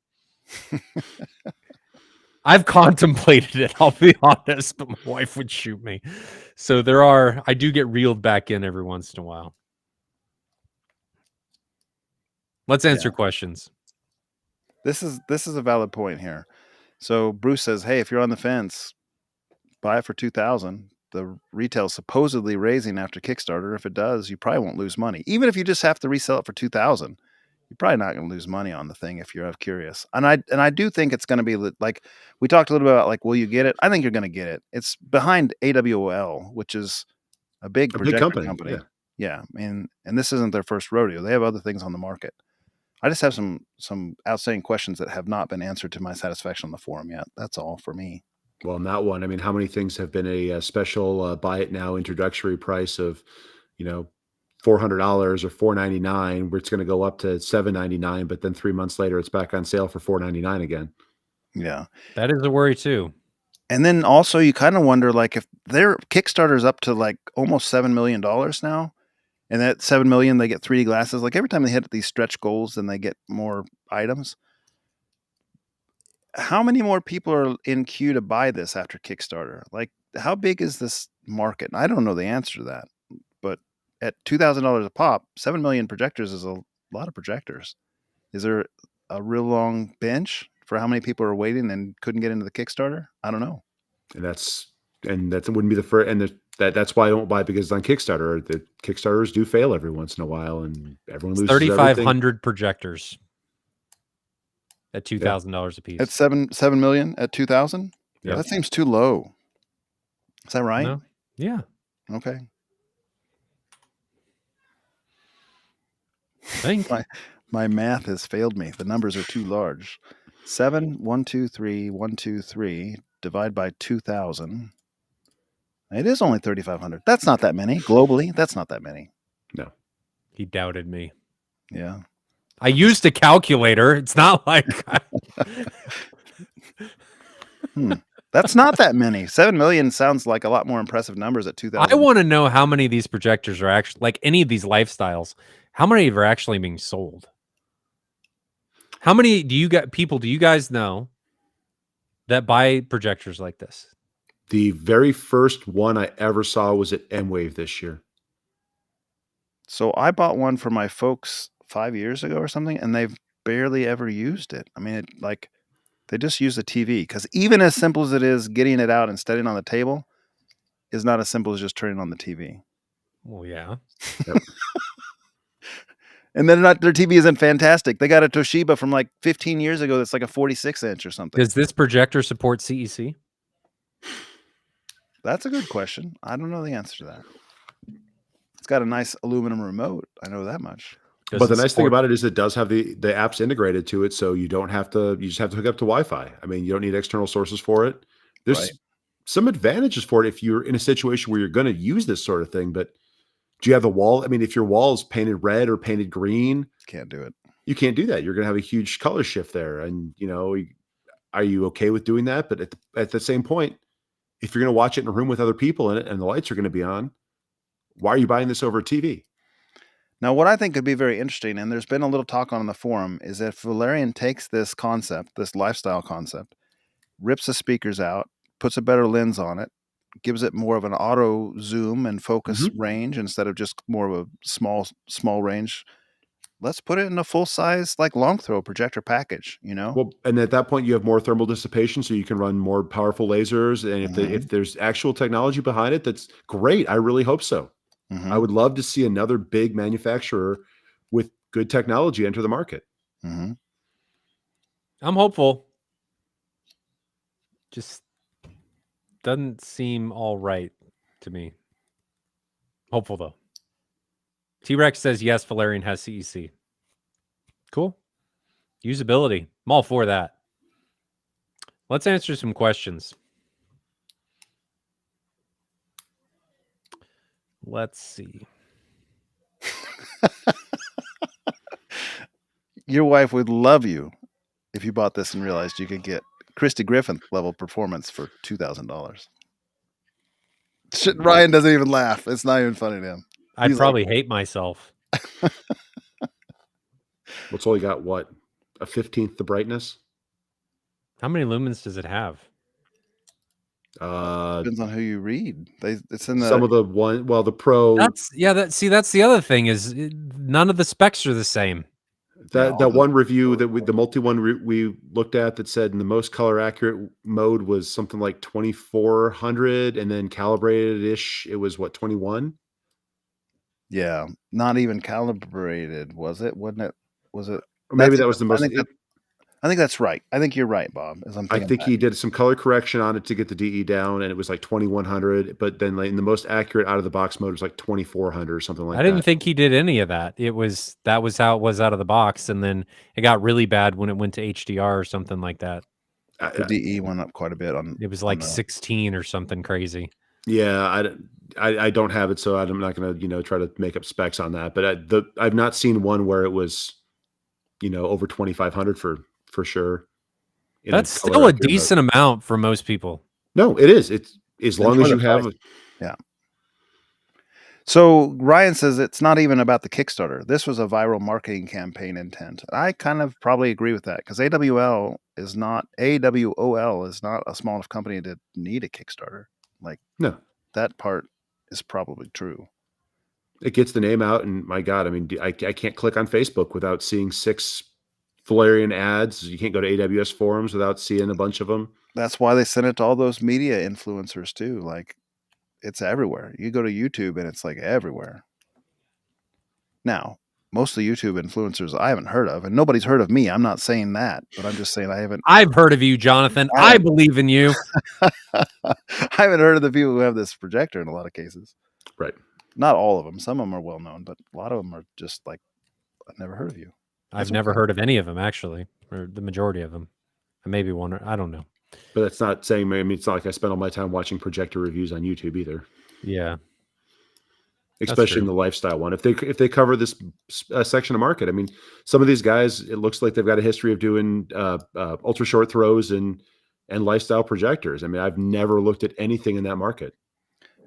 I've contemplated it, I'll be honest, but my wife would shoot me. So I do get reeled back in every once in a while. Let's answer questions. This is a valid point here. So Bruce says, hey, if you're on the fence, buy it for $2,000. The retail supposedly raising after Kickstarter. If it does, you probably won't lose money. Even if you just have to resell it for $2,000, you're probably not going to lose money on the thing if you're curious. And I do think it's going to be like we talked a little bit about, like, will you get it? I think you're going to get it. It's behind AWOL, which is a big projector company. Yeah. And this isn't their first rodeo. They have other things on the market. I just have some outstanding questions that have not been answered to my satisfaction on the forum yet. That's all for me. Well, not one. I mean, how many things have been a special buy it now introductory price of, $400 or $499, where it's going to go up to $799, but then 3 months later it's back on sale for $499 again. Yeah. That is a worry too. And then also you kind of wonder, like, if their Kickstarter's up to like almost $7 million now, and that 7 million, they get 3D glasses. Like every time they hit these stretch goals, then they get more items. How many more people are in queue to buy this after Kickstarter? Like, how big is this market? I don't know the answer to that, but at $2,000 a pop, 7 million projectors is a lot of projectors. Is there a real long bench for how many people are waiting and couldn't get into the Kickstarter? I don't know. And that wouldn't be the first. And that's why I don't buy, because on Kickstarter, the Kickstarters do fail every once in a while, and everyone loses 3,500 projectors at $2,000 a piece. At 7 million at 2,000. Yeah. That seems too low. Is that right? No? Yeah. Okay. Think. My math has failed me. The numbers are too large. 7, 1, 2, 3, 1, 2, 3, divide by 2,000. It is only 3,500. That's not that many. Globally, that's not that many. No. He doubted me. Yeah. I used a calculator. It's not like That's not that many. 7 million sounds like a lot more impressive numbers at 2,000. I want to know how many of these projectors are actually, like any of these lifestyles, how many are actually being sold? How many do you guys know that buy projectors like this? The very first one I ever saw was at M-Wave this year. So I bought one for my folks 5 years ago or something, and they've barely ever used it. I mean, they just use the TV, because even as simple as it is, getting it out and setting on the table is not as simple as just turning on the TV. Well, yeah. Yep. And then their TV isn't fantastic. They got a Toshiba from like 15 years ago that's like a 46-inch or something. Does this projector support CEC? That's a good question. I don't know the answer to that. It's got a nice aluminum remote. I know that much. But the nice thing about it is it does have the apps integrated to it, so you just have to hook up to Wi-Fi. I mean, you don't need external sources for it. There's some advantages for it if you're in a situation where you're going to use this sort of thing, but do you have the wall? I mean, if your wall is painted red or painted green, can't do it. You can't do that. You're going to have a huge color shift there. And, are you okay with doing that? But at the same point, if you're going to watch it in a room with other people in it and the lights are going to be on, why are you buying this over a TV? Now, what I think could be very interesting, and there's been a little talk on the forum, is if Valerian takes this concept, this lifestyle concept, rips the speakers out, puts a better lens on it, gives it more of an auto zoom and focus range instead of just more of a small range. Let's put it in a full size, like long throw projector package, Well, and at that point you have more thermal dissipation, so you can run more powerful lasers. And if there's actual technology behind it, that's great. I really hope so. I would love to see another big manufacturer with good technology enter the market. I'm hopeful. Just doesn't seem all right to me. Hopeful though. T-Rex says yes, Valerian has CEC. Cool. Usability. I'm all for that. Let's answer some questions. Let's see. Your wife would love you if you bought this and realized you could get Christy Griffin level performance for $2,000. Ryan doesn't even laugh. It's not even funny to him. I'd probably hate myself. It's only got what, a 15th the brightness? How many lumens does it have? Depends on who you read. It's in some of the the Pro. That's the other thing is none of the specs are the same. That one review the multi one we looked at that said in the most color accurate mode was something like 2400, and then calibrated ish it was what, 21. Yeah, not even calibrated, was it? Wasn't it? Was it? Or maybe that was the most. I think that's right. I think you're right, Bob. I think he did some color correction on it to get the DE down, and it was like 2100. But then, like, in the most accurate out of the box mode, it was like 2400 or something like that. I didn't think he did any of that. That was how it was out of the box, and then it got really bad when it went to HDR or something like that. The DE went up quite a bit on. It was like 16 or something crazy. Yeah, I don't have it, so I'm not going to try to make up specs on that. But I've not seen one where it was over 2,500 for sure. That's still a decent amount for most people. No, it is. It's as long as you have. Yeah. So Ryan says it's not even about the Kickstarter. This was a viral marketing campaign intent. I kind of probably agree with that because AWOL is not a small enough company to need a Kickstarter. Like, no, that part is probably true. It gets the name out, and my God, I mean, I can't click on Facebook without seeing 6 Valerian ads. You can't go to AWS forums without seeing a bunch of them. That's why they sent it to all those media influencers too. Like, it's everywhere. You go to YouTube and it's like everywhere. Now, most of the YouTube influencers I haven't heard of, and nobody's heard of me. I'm not saying that, but I'm just saying I've heard of you, Jonathan. I believe in you. I haven't heard of the people who have this projector in a lot of cases. Right. Not all of them. Some of them are well known, but a lot of them are just like, I've never heard of you. I've never heard of any of them, actually, or the majority of them. Maybe one, or I don't know. But that's not saying, I mean, it's not like I spend all my time watching Projector reviews on YouTube either. Yeah. Especially in the lifestyle one. If they cover this section of market, I mean, some of these guys, it looks like they've got a history of doing ultra short throws and lifestyle projectors. I mean, I've never looked at anything in that market.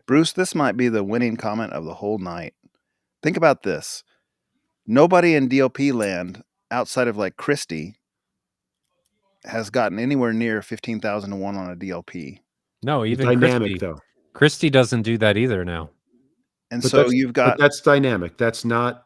Bruce, this might be the winning comment of the whole night. Think about this. Nobody in DLP land outside of like Christie has gotten anywhere near 15,000 to 1 on a DLP. No, even dynamic Christie. Though. Christie doesn't do that either now. And but so you've got... But that's dynamic. That's not...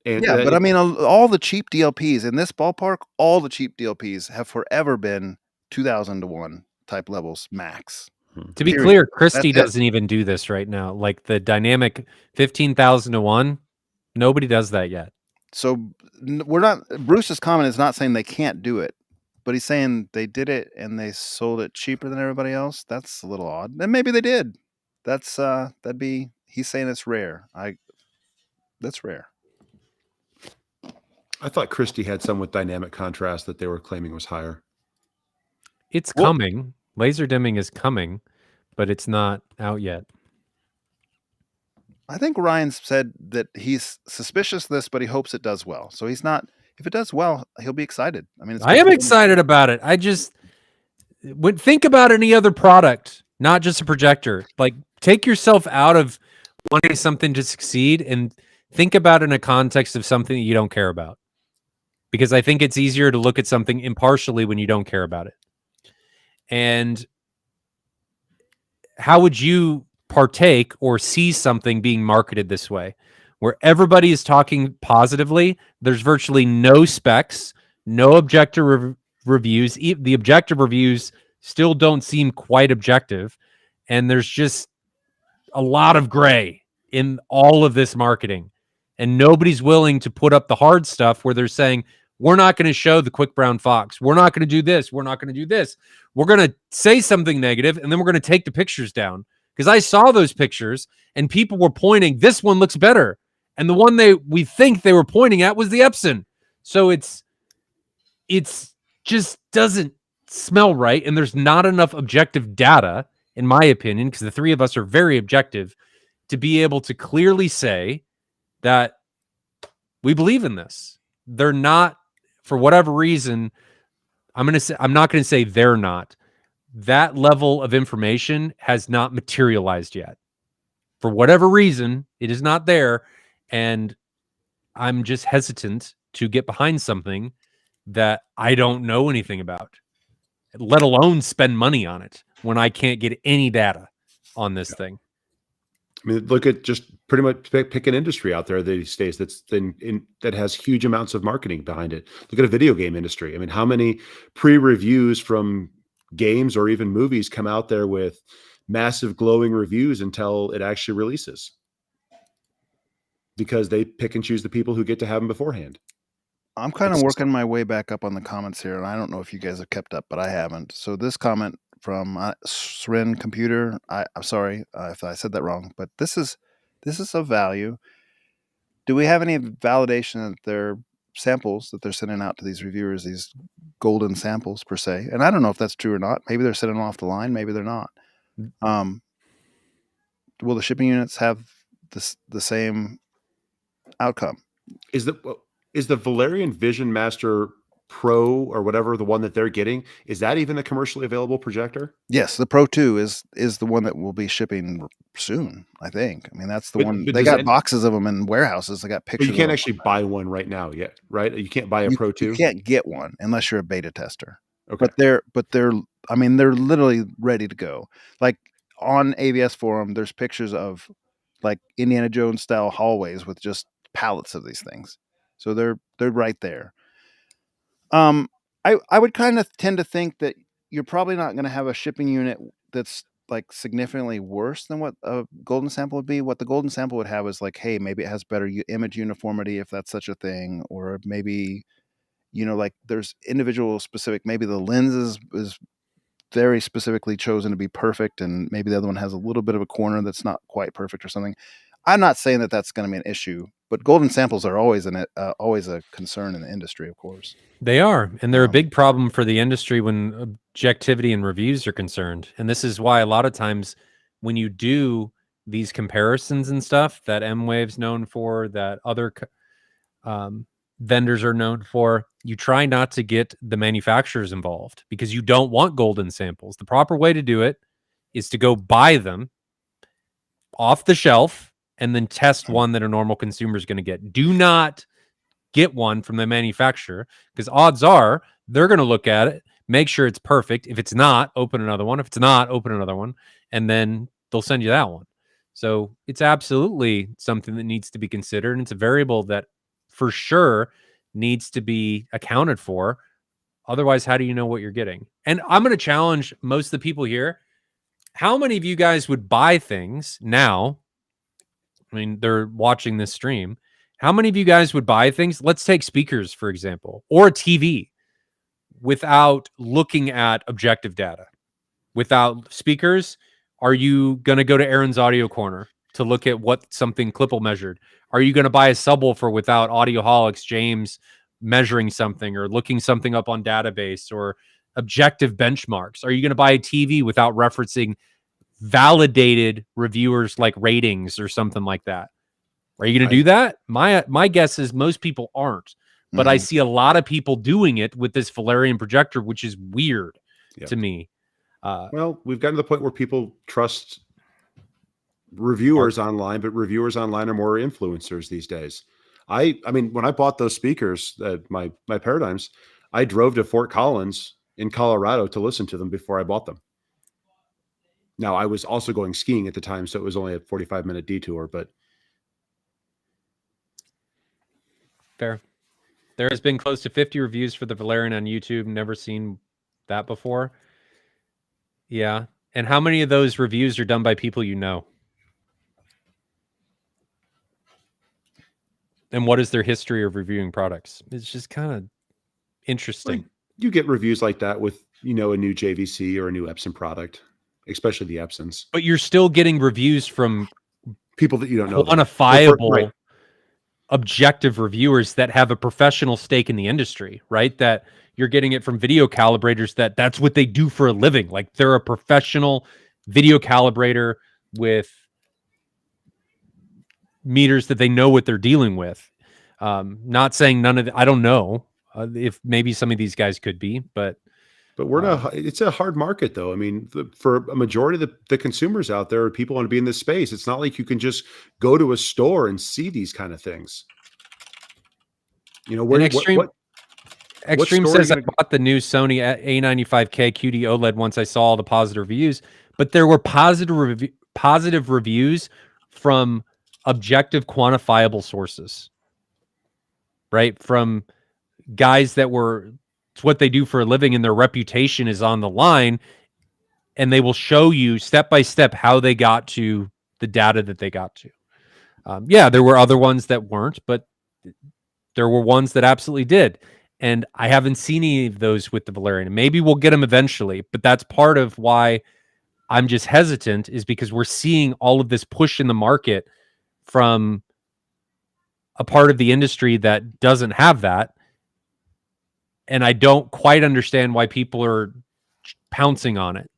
but I mean, all the cheap DLPs in this ballpark, all the cheap DLPs have forever been 2,000 to 1 type levels max. To be clear, Christie doesn't even do this right now. Like the dynamic 15,000 to 1, nobody does that yet. So we're not... Bruce's comment is not saying they can't do it, but he's saying they did it and they sold it cheaper than everybody else. That's a little odd. And maybe they did. That's that'd be... He's saying it's rare. That's rare. I thought Christie had some with dynamic contrast that they were claiming was higher. It's coming. Laser dimming is coming, but it's not out yet. I think Ryan said that he's suspicious of this, but he hopes it does well. So he's not... If it does well, he'll be excited. I mean, I am excited about it. I just would think about any other product, not just a projector. Like, take yourself out of wanting something to succeed and think about it in a context of something that you don't care about. Because I think it's easier to look at something impartially when you don't care about it. And how would you partake or see something being marketed this way, where everybody is talking positively? There's virtually no specs, no objective reviews. The objective reviews still don't seem quite objective. And there's just a lot of gray in all of this marketing. And nobody's willing to put up the hard stuff where they're saying, we're not going to show the quick brown fox. We're not going to do this. We're not going to do this. We're going to say something negative, and then we're going to take the pictures down. Because I saw those pictures, and people were pointing, this one looks better. And the one we think they were pointing at was the Epson. So it's just doesn't smell right, and there's not enough objective data, in my opinion, because the three of us are very objective, to be able to clearly say that we believe in this. They're not, for whatever reason, I'm not going to say they're not. That level of information has not materialized yet. For whatever reason, it is not there, and I'm just hesitant to get behind something that I don't know anything about, let alone spend money on it when I can't get any data on this thing. I mean, look at just pretty much pick an industry out there these days that has huge amounts of marketing behind it. Look at a video game industry. I mean, how many pre-reviews from games or even movies come out there with massive glowing reviews until it actually releases? Because they pick and choose the people who get to have them beforehand. I'm kind of working my way back up on the comments here, and I don't know if you guys have kept up, but I haven't. So this comment from Srin Computer, I'm sorry if I said that wrong, but this is of value. Do we have any validation that they're samples that they're sending out to these reviewers, these golden samples per se. And I don't know if that's true or not. Maybe they're sending them off the line. Maybe they're not. Will the shipping units have the same outcome? Is the Valerian Vision Master Pro or whatever, the one that they're getting, is that even a commercially available projector? Yes, the Pro 2 is the one that will be shipping soon, I think. I mean, that's the one. They got boxes of them in warehouses. They got pictures. But you can't actually buy one right now yet, right? You can't buy a Pro 2. You can't get one unless you're a beta tester. Okay. But they're I mean, they're literally ready to go. Like on AVS forum, there's pictures of like Indiana Jones style hallways with just pallets of these things. So they're right there. I would kind of tend to think that you're probably not going to have a shipping unit that's like significantly worse than what a golden sample would be. What the golden sample would have is like, hey, maybe it has better image uniformity if that's such a thing, or maybe, you know, like there's individual specific, maybe the lens is very specifically chosen to be perfect, and maybe the other one has a little bit of a corner that's not quite perfect or something. I'm not saying that that's going to be an issue, but golden samples are always always a concern in the industry, of course. They are, and they're a big problem for the industry when objectivity and reviews are concerned. And this is why a lot of times when you do these comparisons and stuff that M-Wave's known for, that other vendors are known for, you try not to get the manufacturers involved because you don't want golden samples. The proper way to do it is to go buy them off the shelf and then test one that a normal consumer is going to get. Do not get one from the manufacturer, because odds are they're going to look at it, make sure it's perfect. If it's not, open another one. If it's not, open another one, and then they'll send you that one. So it's absolutely something that needs to be considered, and it's a variable that for sure needs to be accounted for. Otherwise, how do you know what you're getting? And I'm going to challenge most of the people here. How many of you guys would buy things now? I mean, they're watching this stream. How many of you guys would buy things? Let's take speakers, for example, or a TV without looking at objective data. Without speakers, are you going to go to Aaron's Audio Corner to look at what something Clipple measured? Are you going to buy a subwoofer without Audioholics James measuring something or looking something up on database or objective benchmarks? Are you going to buy a TV without referencing validated reviewers like ratings or something like that? Are you going to do that? My guess is most people aren't, but I see a lot of people doing it with this Valerian projector, which is weird to me. Well, we've gotten to the point where people trust reviewers online, but reviewers online are more influencers these days. I mean, when I bought those speakers, my Paradigms, I drove to Fort Collins in Colorado to listen to them before I bought them. Now, I was also going skiing at the time, so it was only a 45-minute detour, but fair. There has been close to 50 reviews for the Valerian on YouTube. Never seen that before. Yeah. And how many of those reviews are done by people you know? And what is their history of reviewing products? It's just kind of interesting. Well, you get reviews like that with, you know, a new JVC or a new Epson product, especially the Epsons. But you're still getting reviews from people that you don't know. Quantifiable, objective reviewers that have a professional stake in the industry, right? That you're getting it from video calibrators that's what they do for a living. Like they're a professional video calibrator with meters that they know what they're dealing with. Not saying none of I don't know if maybe some of these guys could be, but we're not. It's a hard market, though. I mean, for a majority of the consumers out there, people want to be in this space. It's not like you can just go to a store and see these kind of things. You know, Extreme says I bought the new Sony A95K QD OLED once I saw all the positive reviews, but there were positive reviews from objective, quantifiable sources, right? From guys that it's what they do for a living and their reputation is on the line, and they will show you step by step how they got to the data that they got to. Yeah, there were other ones that weren't, but there were ones that absolutely did. And I haven't seen any of those with the Valerian. Maybe we'll get them eventually, but that's part of why I'm just hesitant, is because we're seeing all of this push in the market from a part of the industry that doesn't have that. And I don't quite understand why people are pouncing on it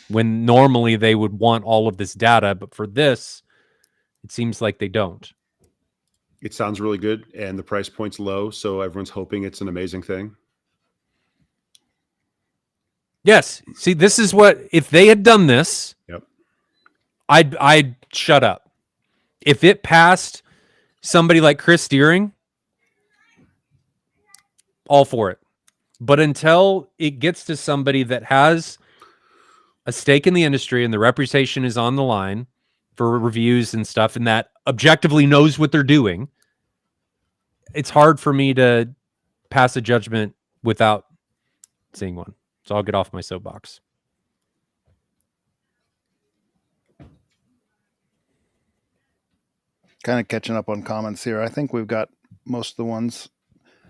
when normally they would want all of this data. But for this, it seems like they don't. It sounds really good, and the price point's low, so everyone's hoping it's an amazing thing. Yes. See, this is what, if they had done this, Yep. I'd shut up. If it passed somebody like Chris Deering, all for it. But until it gets to somebody that has a stake in the industry and the reputation is on the line for reviews and stuff, and that objectively knows what they're doing, it's hard for me to pass a judgment without seeing one. So I'll get off my soapbox. Kind of catching up on comments here. I think we've got most of the ones.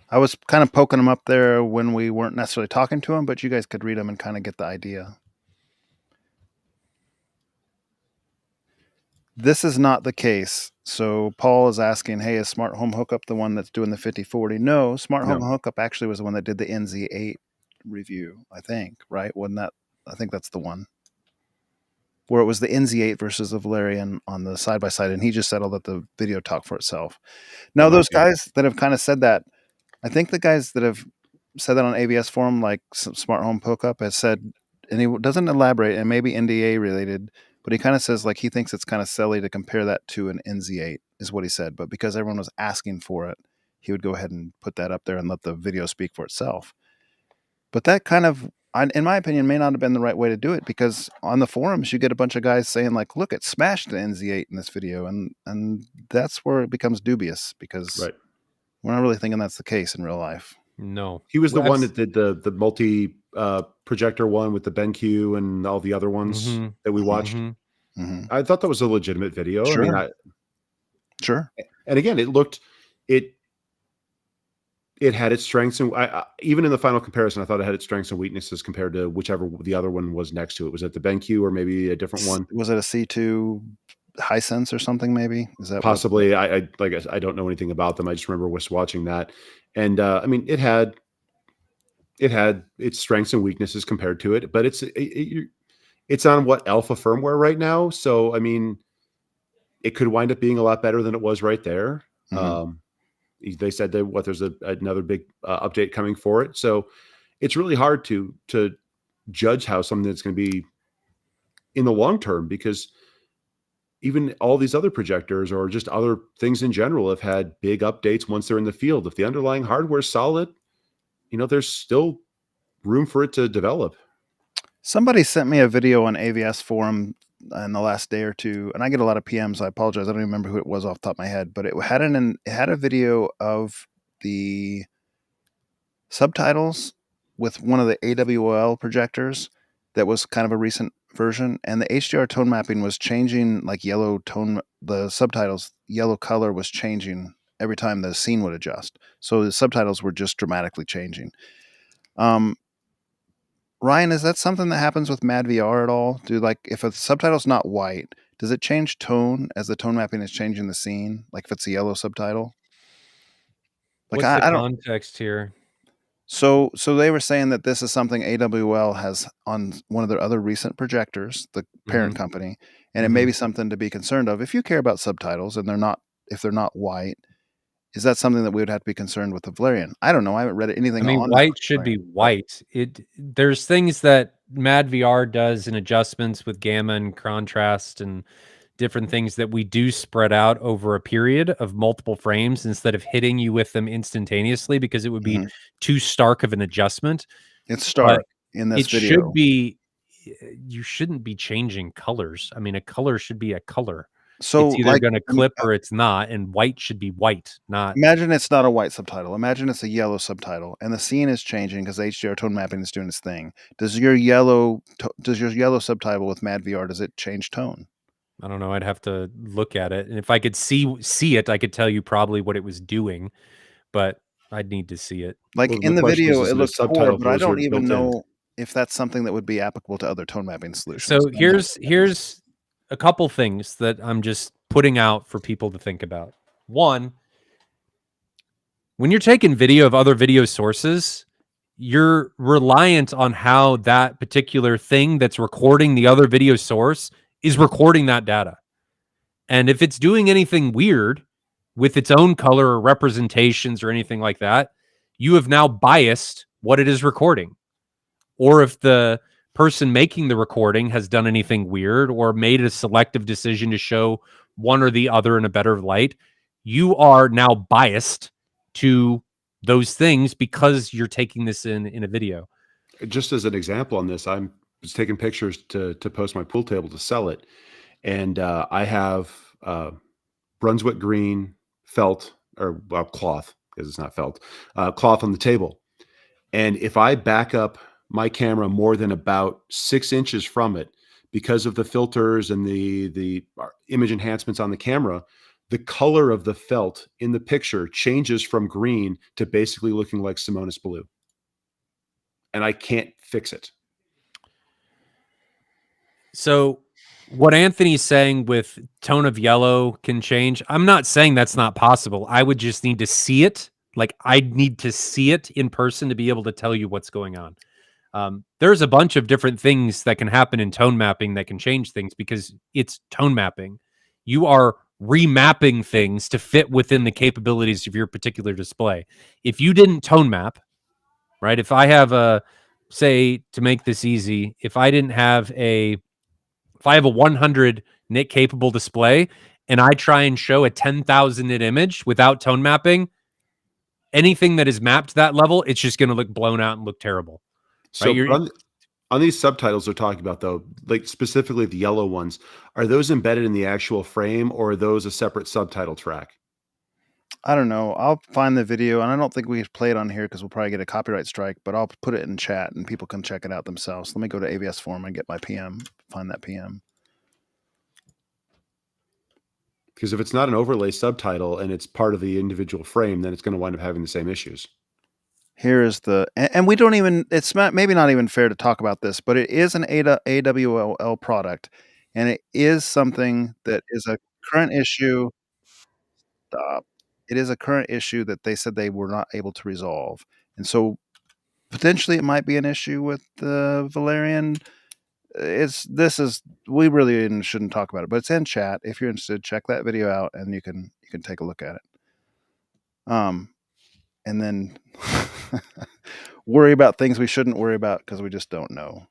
I was kind of poking them up there when we weren't necessarily talking to them, but you guys could read them and kind of get the idea. This is not the case. So Paul is asking, hey, is Smart Home Hookup the one that's doing the 5040? No, Smart Home Hookup actually was the one that did the NZ8 review, I think, right? Wasn't that? I think that's the one where it was the NZ8 versus the Valerian on the side-by-side, and he just said, I'll let the video talk for itself. Now, those guys that have kind of said that, I think the guys that have said that on AVS forum, like Smart Home Hookup, has said, and he doesn't elaborate, and maybe NDA related, but he kind of says like he thinks it's kind of silly to compare that to an NZ8, is what he said. But because everyone was asking for it, he would go ahead and put that up there and let the video speak for itself. But that kind of, in my opinion, may not have been the right way to do it, because on the forums you get a bunch of guys saying like, look, it smashed the NZ8 in this video, and that's where it becomes dubious, because we're not really thinking that's the case in real life. No. He was the one that did the multi projector one with the BenQ and all the other ones that we watched. I thought that was a legitimate video. Sure. I mean, Sure. And again, it had its strengths, and even in the final comparison, I thought it had its strengths and weaknesses compared to whichever the other one was next to it. Was it the BenQ or maybe a different one? Was it a C2 Hisense or something? Maybe is that possibly? I don't know anything about them. I just remember watching that, and I mean, it had its strengths and weaknesses compared to it, but it's on what alpha firmware right now. So I mean, it could wind up being a lot better than it was right there. They said that there's another big update coming for it. So it's really hard to judge how something that's going to be in the long term, because even all these other projectors or just other things in general have had big updates once they're in the field. If the underlying hardware is solid, there's still room for it to develop. Somebody sent me a video on AVS forum in the last day or two, and I get a lot of PMs. I apologize, I don't even remember who it was off the top of my head, but it had a video of the subtitles with one of the AWOL projectors that was kind of a recent version, and the HDR tone mapping was changing, like yellow tone. The subtitles yellow color was changing every time the scene would adjust, so the subtitles were just dramatically changing. Ryan, is that something that happens with MadVR at all? If a subtitle's not white, does it change tone as the tone mapping is changing the scene? Like if it's a yellow subtitle? What's the context here? So they were saying that this is something AWL has on one of their other recent projectors, the parent company, and it may be something to be concerned of. If you care about subtitles and if they're not white, is that something that we would have to be concerned with the Valerian? I don't know. I haven't read anything. I mean, white should be white. There's things that MadVR does in adjustments with gamma and contrast and different things that we do spread out over a period of multiple frames instead of hitting you with them instantaneously, because it would be too stark of an adjustment. It's stark in this video. Should be. You shouldn't be changing colors. I mean, a color should be a color. So it's either going to clip or it's not, and white should be white, not... Imagine it's not a white subtitle. Imagine it's a yellow subtitle, and the scene is changing because HDR tone mapping is doing its thing. Does your yellow subtitle with MadVR, does it change tone? I don't know. I'd have to look at it, and if I could see it, I could tell you probably what it was doing, but I'd need to see it. In the video, it looks poor, but I don't even know if that's something that would be applicable to other tone mapping solutions. So here's a couple things that I'm just putting out for people to think about. One, when you're taking video of other video sources, you're reliant on how that particular thing that's recording the other video source is recording that data. And if it's doing anything weird with its own color or representations or anything like that, you have now biased what it is recording. Or if the person making the recording has done anything weird or made a selective decision to show one or the other in a better light, you are now biased to those things because you're taking this in a video. Just as an example on this, I was taking pictures to post my pool table to sell it. And I have Brunswick green felt, or well, cloth, because it's not felt, cloth on the table. And if I back up my camera more than about 6 inches from it, because of the filters and the image enhancements on the camera, the color of the felt in the picture changes from green to basically looking like Simonis blue. And I can't fix it. So what Anthony's saying with tone of yellow can change. I'm not saying that's not possible. I would just need to see it. Like, I need to see it in person to be able to tell you what's going on. There's a bunch of different things that can happen in tone mapping that can change things because it's tone mapping. You are remapping things to fit within the capabilities of your particular display. If you didn't tone map, right? If I have say, to make this easy, if I have a 100 nit capable display and I try and show a 10,000 nit image without tone mapping, anything that is mapped to that level, it's just going to look blown out and look terrible. So right? on these subtitles they're talking about, though, like specifically the yellow ones, are those embedded in the actual frame or are those a separate subtitle track? I don't know. I'll find the video, and I don't think we can play it on here because we'll probably get a copyright strike, but I'll put it in chat and people can check it out themselves. Let me go to AVS Forum and get my PM, find that PM. Because if it's not an overlay subtitle and it's part of the individual frame, then it's going to wind up having the same issues. Here is and we don't even, it's maybe not even fair to talk about this, but it is an AWL product, and it is something that is a current issue. It is a current issue that they said they were not able to resolve. And so potentially it might be an issue with the Valerian. We really shouldn't talk about it, but it's in chat. If you're interested, check that video out and you can take a look at it. And then worry about things we shouldn't worry about because we just don't know.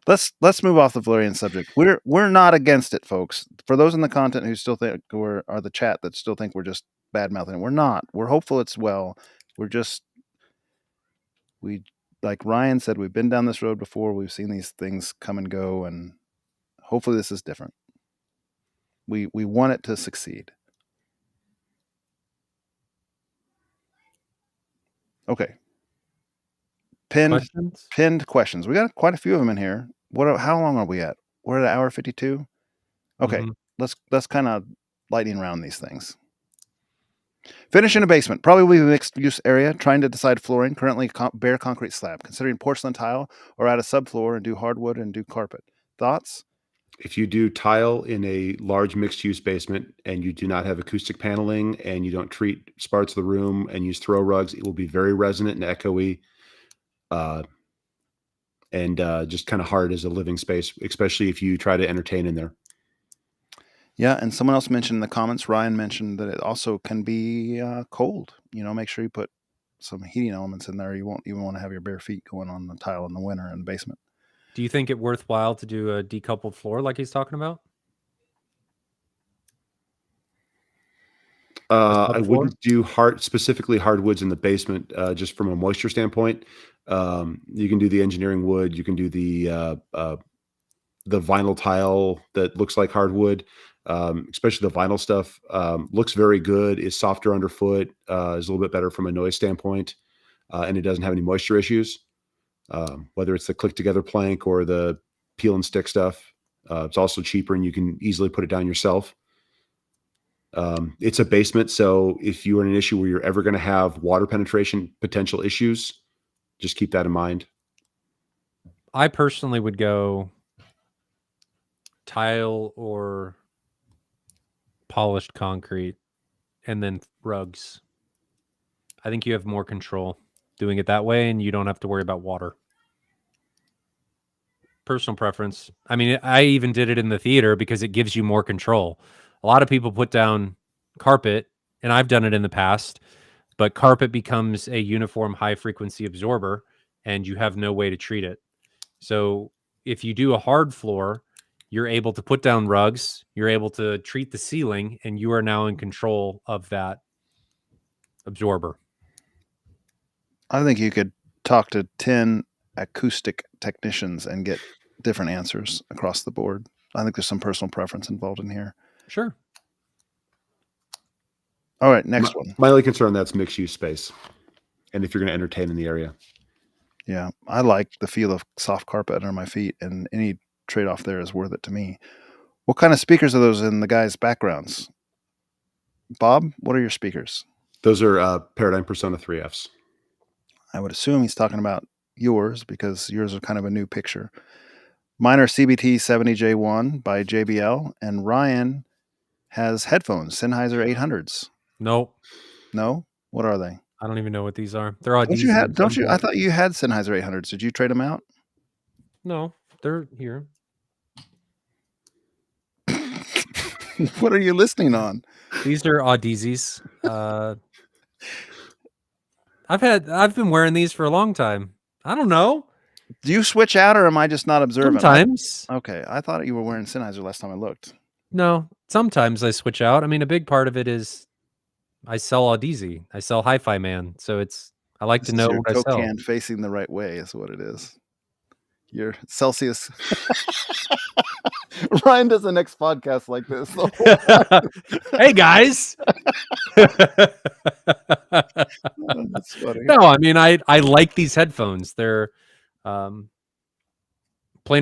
Let's move off the Valerian subject. We're not against it, folks. For those in the content who still think are the chat that still think we're just bad mouthing it, we're not. We're hopeful it's well. Like Ryan said, we've been down this road before. We've seen these things come and go, and hopefully this is different. We want it to succeed. Okay. Pinned questions. We got quite a few of them in here. How long are we at? We're at 1:52. Okay. Let's kind of lightning round these things. Finish in a basement. Probably will be a mixed use area. Trying to decide flooring. Currently bare concrete slab. Considering porcelain tile or add a subfloor and do hardwood and do carpet. Thoughts? If you do tile in a large mixed use basement and you do not have acoustic paneling and you don't treat parts of the room and use throw rugs, it will be very resonant and echoey. And just kind of hard as a living space, especially if you try to entertain in there. Yeah, and someone else mentioned in the comments, Ryan mentioned that it also can be cold. Make sure you put some heating elements in there. You won't even want to have your bare feet going on the tile in the winter in the basement. Do you think it worthwhile to do a decoupled floor like he's talking about? I wouldn't do specifically hardwoods in the basement, just from a moisture standpoint. You can do the engineering wood. You can do the vinyl tile that looks like hardwood, especially the vinyl stuff. Looks very good, is softer underfoot, is a little bit better from a noise standpoint, and it doesn't have any moisture issues. Whether it's the click together plank or the peel and stick stuff, it's also cheaper and you can easily put it down yourself. It's a basement, so if you're in an issue where you're ever going to have water penetration potential issues, just keep that in mind. I personally would go tile or polished concrete and then rugs. I think you have more control doing it that way, and you don't have to worry about water. Personal preference. I mean, I even did it in the theater because it gives you more control. A lot of people put down carpet, and I've done it in the past, but carpet becomes a uniform high frequency absorber, and you have no way to treat it. So if you do a hard floor, you're able to put down rugs, you're able to treat the ceiling, and you are now in control of that absorber. I think you could talk to 10 acoustic technicians and get different answers across the board. I think there's some personal preference involved in here. Sure. All right, next one. My only concern, that's mixed use space. And if you're going to entertain in the area. Yeah, I like the feel of soft carpet under my feet, and any trade-off there is worth it to me. What kind of speakers are those in the guys' backgrounds? Bob, what are your speakers? Those are Paradigm Persona 3Fs. I would assume he's talking about yours because yours are kind of a new picture. Mine are CBT 70J1 by JBL, and Ryan has headphones, Sennheiser 800s. No. No? What are they? I don't even know what these are. They're all Don't you? I thought you had Sennheiser 800s. Did you trade them out? No, they're here. What are you listening on? These are Audezis. I've been wearing these for a long time. I don't know. Do you switch out, or am I just not observant? Sometimes. Okay, I thought you were wearing Sennheiser last time I looked. No, sometimes I switch out. I mean, a big part of it is I sell Audezi. I sell Hi-Fi Man, so I like to know your what I Coke sell. can facing the right way is what it is. Your Celsius. Ryan does the next podcast like this. Hey guys. That's funny. No, I mean I like these headphones. They're planar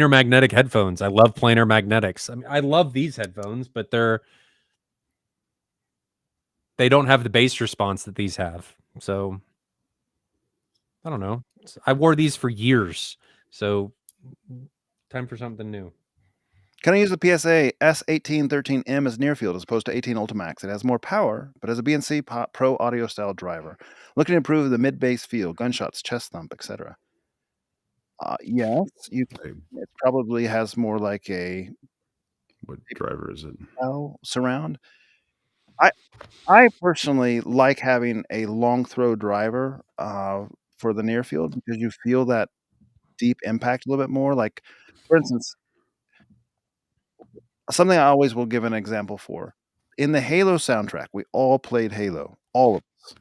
magnetic headphones. I love planar magnetics. I mean, I love these headphones, but they don't have the bass response that these have. So I don't know. I wore these for years. So time for something new. Can I use the PSA S1813M as near field as opposed to 18 Ultimax? It has more power, but has a BNC Pro audio style driver. Looking to improve the mid-bass feel, gunshots, chest thump, etc. Yes, it probably has more like a... What driver is it? Surround. I personally like having a long throw driver for the near field because you feel that deep impact a little bit more. Like, for instance, something I always will give an example for. In the Halo soundtrack, we all played Halo, all of us.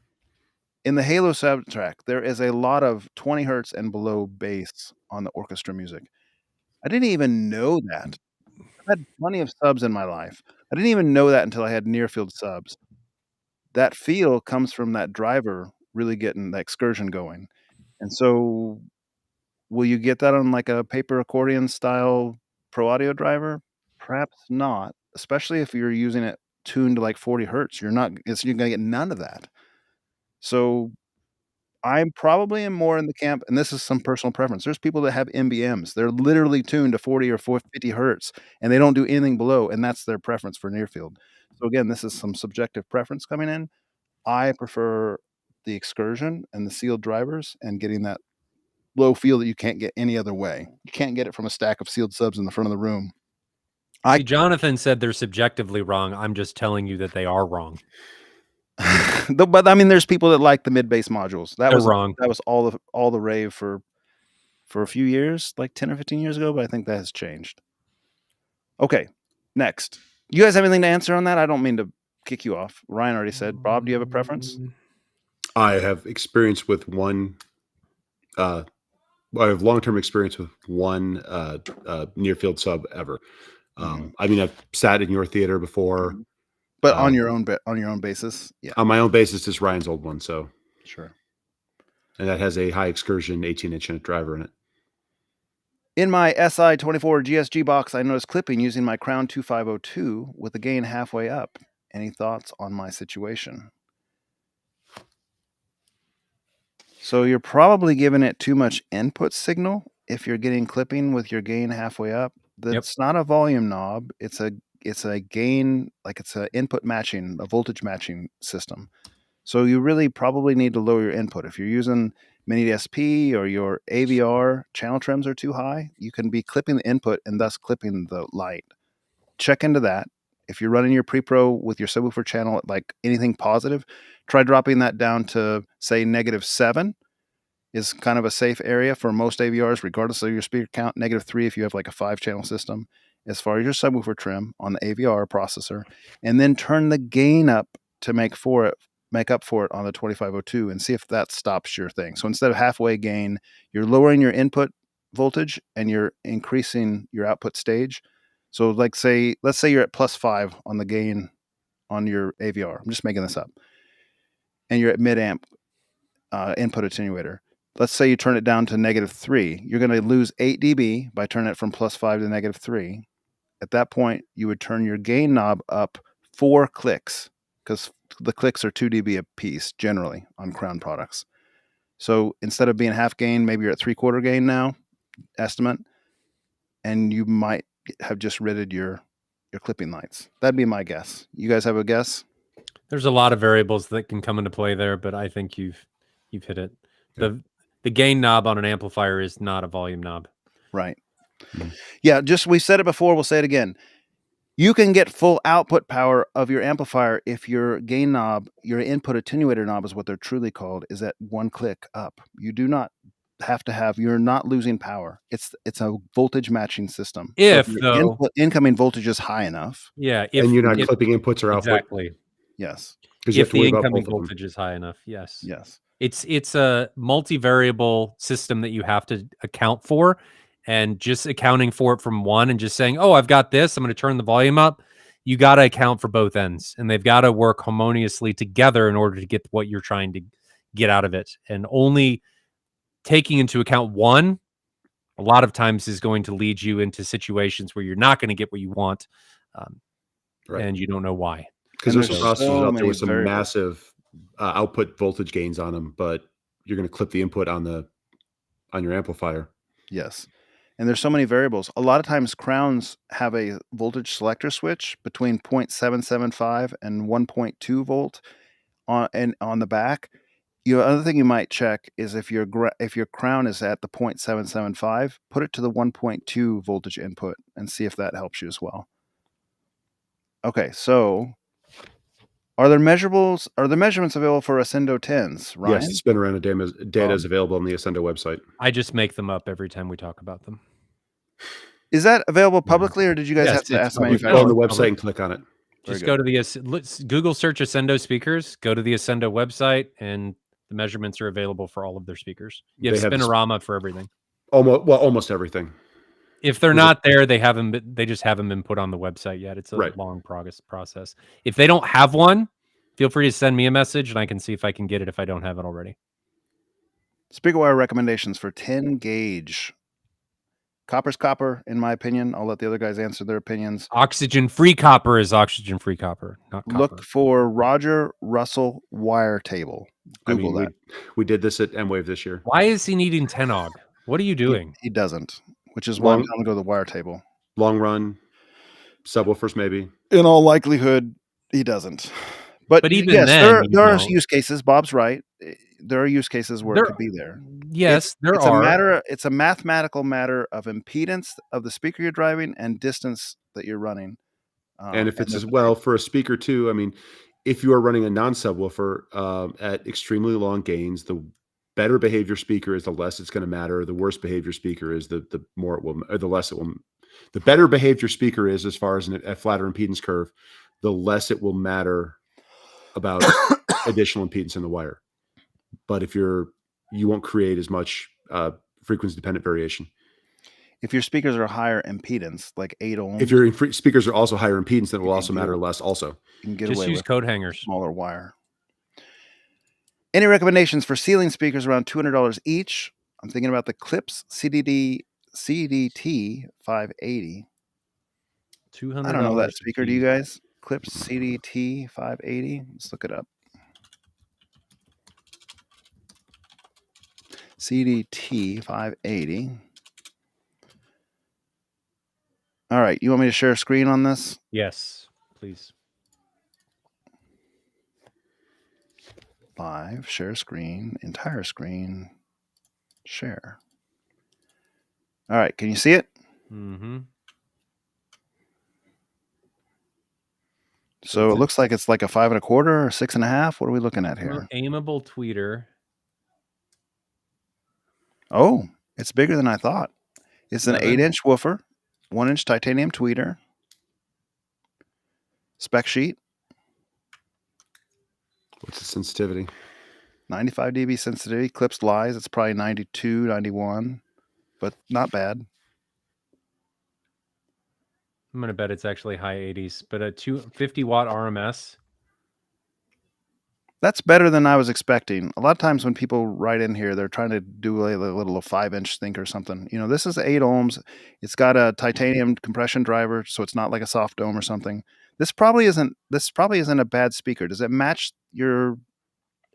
In the Halo soundtrack, there is a lot of 20 hertz and below bass on the orchestra music. I didn't even know that. I've had plenty of subs in my life. I didn't even know that until I had near field subs. That feel comes from that driver really getting the excursion going. And so will you get that on like a paper accordion style Pro Audio driver? Perhaps not, especially if you're using it tuned to like 40 hertz. You're going to get none of that. So I probably am more in the camp, and this is some personal preference. There's people that have MBMs. They're literally tuned to 40 or 50 hertz, and they don't do anything below, and that's their preference for near field. So again, this is some subjective preference coming in. I prefer the excursion and the sealed drivers and getting that low feel that you can't get any other way. You can't get it from a stack of sealed subs in the front of the room. See, Jonathan said they're subjectively wrong. I'm just telling you that they are wrong. But I mean, there's people that like the mid-bass modules. They're wrong. That was all the rave for a few years, like 10 or 15 years ago, but I think that has changed. Okay, next. You guys have anything to answer on that? I don't mean to kick you off. Ryan already said. Bob, do you have a preference? I have experience with one. I have long-term experience with one near-field sub ever. I mean, I've sat in your theater before, but on your own basis, yeah. On my own basis, is Ryan's old one, so sure. And that has a high excursion 18-inch driver in it. In my SI24 GSG box, I noticed clipping using my Crown 2502 with the gain halfway up. Any thoughts on my situation? So you're probably giving it too much input signal if you're getting clipping with your gain halfway up. That's not a volume knob. It's a gain, like it's an input matching, a voltage matching system. So you really probably need to lower your input. If you're using mini DSP or your AVR channel trims are too high, you can be clipping the input and thus clipping the light. Check into that. If you're running your pre-pro with your subwoofer channel at like anything positive, try dropping that down to say -7 is kind of a safe area for most AVRs, regardless of your speaker count. -3 if you have like a 5-channel system, as far as your subwoofer trim on the AVR processor, and then turn the gain up to make up for it on the 2502 and see if that stops your thing. So instead of halfway gain, you're lowering your input voltage and you're increasing your output stage. So let's say you're at +5 on the gain on your AVR. I'm just making this up. And you're at mid-amp input attenuator. Let's say you turn it down to -3. You're going to lose 8 dB by turning it from +5 to -3. At that point, you would turn your gain knob up 4 clicks, because the clicks are 2 dB a piece generally on Crown products. So instead of being half gain, maybe you're at 3/4 gain now, estimate, and you might have just ridded your clipping lights. That'd be my guess. You guys have a guess? There's a lot of variables that can come into play there, but I think you've hit it. Yeah. The gain knob on an amplifier is not a volume knob. Right. Yeah, we said it before, we'll say it again. You can get full output power of your amplifier if your gain knob, your input attenuator knob is what they're truly called, is at 1 click up. You do not have to have, you're not losing power. It's a voltage matching system. If your though, incoming voltage is high enough. yeah, and you're not clipping inputs or output. Exactly. Yes. Because you have If to the worry about incoming both of them. voltage is high enough, yes. Yes. It's a multivariable system that you have to account for, and just accounting for it from one and just saying, oh, I've got this, I'm going to turn the volume up. You got to account for both ends, and they've got to work harmoniously together in order to get what you're trying to get out of it. And only taking into account one, a lot of times, is going to lead you into situations where you're not going to get what you want, Right. and you don't know why. Because there's some there's processors so out there many with some variables. massive output voltage gains on them, but you're going to clip the input on your amplifier. Yes. And there's so many variables. A lot of times Crowns have a voltage selector switch between 0.775 and 1.2 volt on the back. Other thing you might check is if your Crown is at the 0.775, put it to the 1.2 voltage input and see if that helps you as well. Okay, so are there measurements available for Ascendo 10s, Ryan? Yes, the spin-around data is available on the Ascendo website. I just make them up every time we talk about them. Is that available publicly, or did you guys have to ask the You manufacturer? go on the website and click on it. Just go to the Google search Ascendo speakers, go to the Ascendo website, and the measurements are available for all of their speakers. You have Spinorama for everything. Almost everything. If they're not there, they just haven't been put on the website yet. It's a long process. If they don't have one, feel free to send me a message and I can see if I can get it if I don't have it already. Speaker wire recommendations for 10 gauge. Copper's copper, in my opinion. I'll let the other guys answer their opinions. Oxygen-free copper is oxygen-free copper, not copper. Look for Roger Russell wire table. Google that. We did this at M-Wave this year. Why is he needing 10 og? What are you doing? He doesn't, which is why I'm going to go to the wire table. Long run, subwoofers maybe. In all likelihood, he doesn't. But even yes, then, there are use cases. Bob's right. There are use cases where it could be there. Yes, It's a mathematical matter of impedance of the speaker you're driving and distance that you're running. And if it's as well for a speaker too, I mean, if you are running a non-subwoofer at extremely long gains, the better behavior speaker is, the less it's going to matter. The worse behavior speaker is, the more it will, or the less it will. The better behavior speaker is, as far as a flatter impedance curve, the less it will matter about additional impedance in the wire. But if you won't create as much frequency dependent variation. If your speakers are higher impedance, like 8 ohm. If your speakers are also higher impedance, then it will also matter less also. You can get just away use with coat hangers. Smaller wire. Any recommendations for ceiling speakers around $200 each? I'm thinking about the Clips CDT 580. $200. I don't know that speaker. Do you guys? Clips CDT 580. Let's look it up. CDT 580. All right. You want me to share a screen on this? Yes, please. Live, share screen, entire screen, share. All right, can you see it? Mm-hmm. So it looks like it's like a 5 1/4 or 6 1/2. What are we looking at here? Aimable tweeter. Oh, it's bigger than I thought. It's an 7. 8-inch woofer, 1-inch titanium tweeter. Spec sheet. What's the sensitivity? 95 dB sensitivity. Clips lies. It's probably 92, 91, but not bad. I'm going to bet it's actually high 80s, but a 250 watt RMS. That's better than I was expecting. A lot of times when people write in here, they're trying to do a little 5-inch think or something. You know, this is 8 ohms. It's got a titanium compression driver, so it's not like a soft dome or something. This probably isn't a bad speaker. Does it match in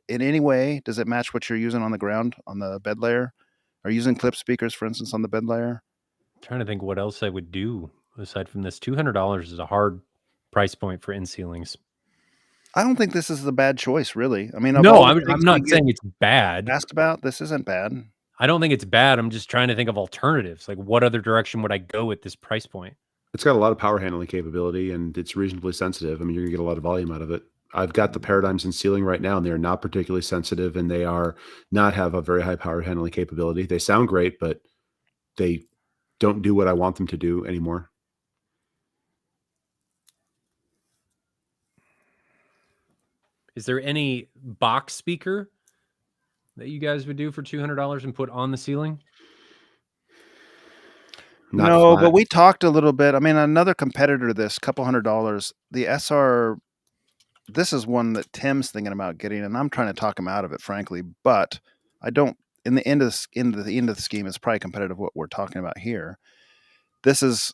any way? Does it match what you're using on the ground on the bed layer? Are you using clip speakers, for instance, on the bed layer? I'm trying to think what else I would do aside from this. $200 is a hard price point for in ceilings. I don't think this is a bad choice, really. I mean, no, I'm not saying it's bad. Asked about this isn't bad. I don't think it's bad. I'm just trying to think of alternatives. Like, what other direction would I go at this price point? It's got a lot of power handling capability, and it's reasonably sensitive. I mean, you're gonna get a lot of volume out of it. I've got the Paradigms in ceiling right now, and they are not particularly sensitive, and they are not have a very high power handling capability. They sound great, but they don't do what I want them to do anymore. Is there any box speaker that you guys would do for $200 and put on the ceiling? No, but we talked a little bit. I mean, another competitor to this, couple $100, the SR. This is one that Tim's thinking about getting, and I'm trying to talk him out of it, frankly. But I don't. In the end of the scheme, it's probably competitive what we're talking about here. This is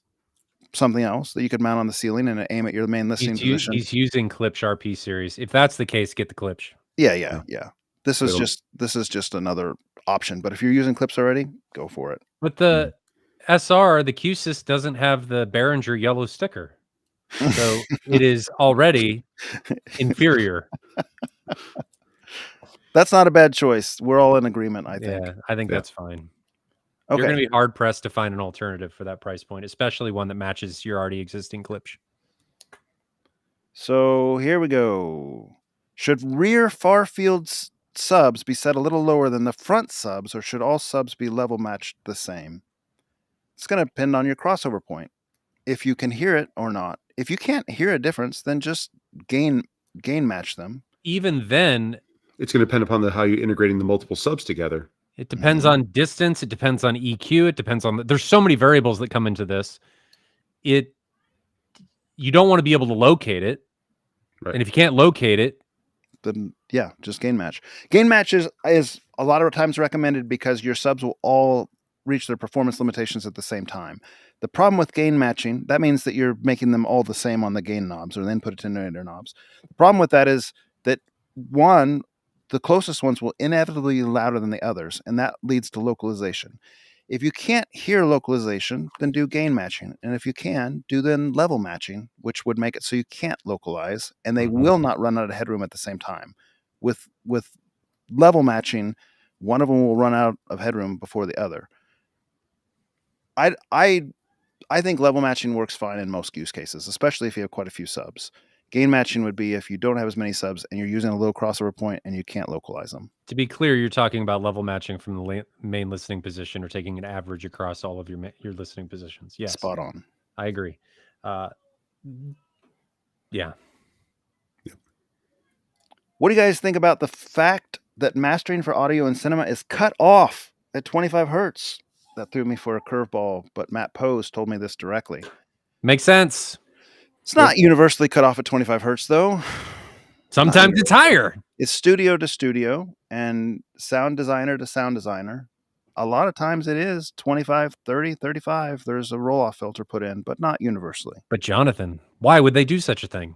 something else that you could mount on the ceiling and aim at your main listening position. He's using Klipsch RP series. If that's the case, get the Klipsch. Yeah. This is just another option. But if you're using Klipsch already, go for it. But the SR, the Q-Sys doesn't have the Behringer yellow sticker, so it is already inferior. That's not a bad choice. We're all in agreement, I think. Yeah, I think that's fine. Okay. You're going to be hard pressed to find an alternative for that price point, especially one that matches your already existing Klipsch. So here we go. Should rear far field subs be set a little lower than the front subs, or should all subs be level matched the same? It's going to depend on your crossover point. If you can hear it or not. If you can't hear a difference, then just gain match them. Even then, it's going to depend upon how you're integrating the multiple subs together. It depends on distance. It depends on EQ. It depends on there's so many variables that come into this. You don't want to be able to locate it. Right. And if you can't locate it, then yeah, just gain match. Gain match is a lot of times recommended because your subs will all reach their performance limitations at the same time. The problem with gain matching, that means that you're making them all the same on the gain knobs or the input attenuator knobs. The problem with that is that the closest ones will inevitably be louder than the others, and that leads to localization. If you can't hear localization, then do gain matching. And if you can, do then level matching, which would make it so you can't localize, and they will not run out of headroom at the same time. With level matching, one of them will run out of headroom before the other. I think level matching works fine in most use cases, especially if you have quite a few subs. Gain matching would be if you don't have as many subs and you're using a low crossover point and you can't localize them. To be clear, you're talking about level matching from the main listening position or taking an average across all of your listening positions. Yes. Spot on. I agree. Yeah. What do you guys think about the fact that mastering for audio and cinema is cut off at 25 hertz? That threw me for a curveball, but Matt Pose told me this directly. Makes sense. It's not universally cut off at 25 hertz, though. Sometimes it's higher. It's studio to studio and sound designer to sound designer. A lot of times it is 25, 30, 35. There's a roll-off filter put in, but not universally. But Jonathan, why would they do such a thing?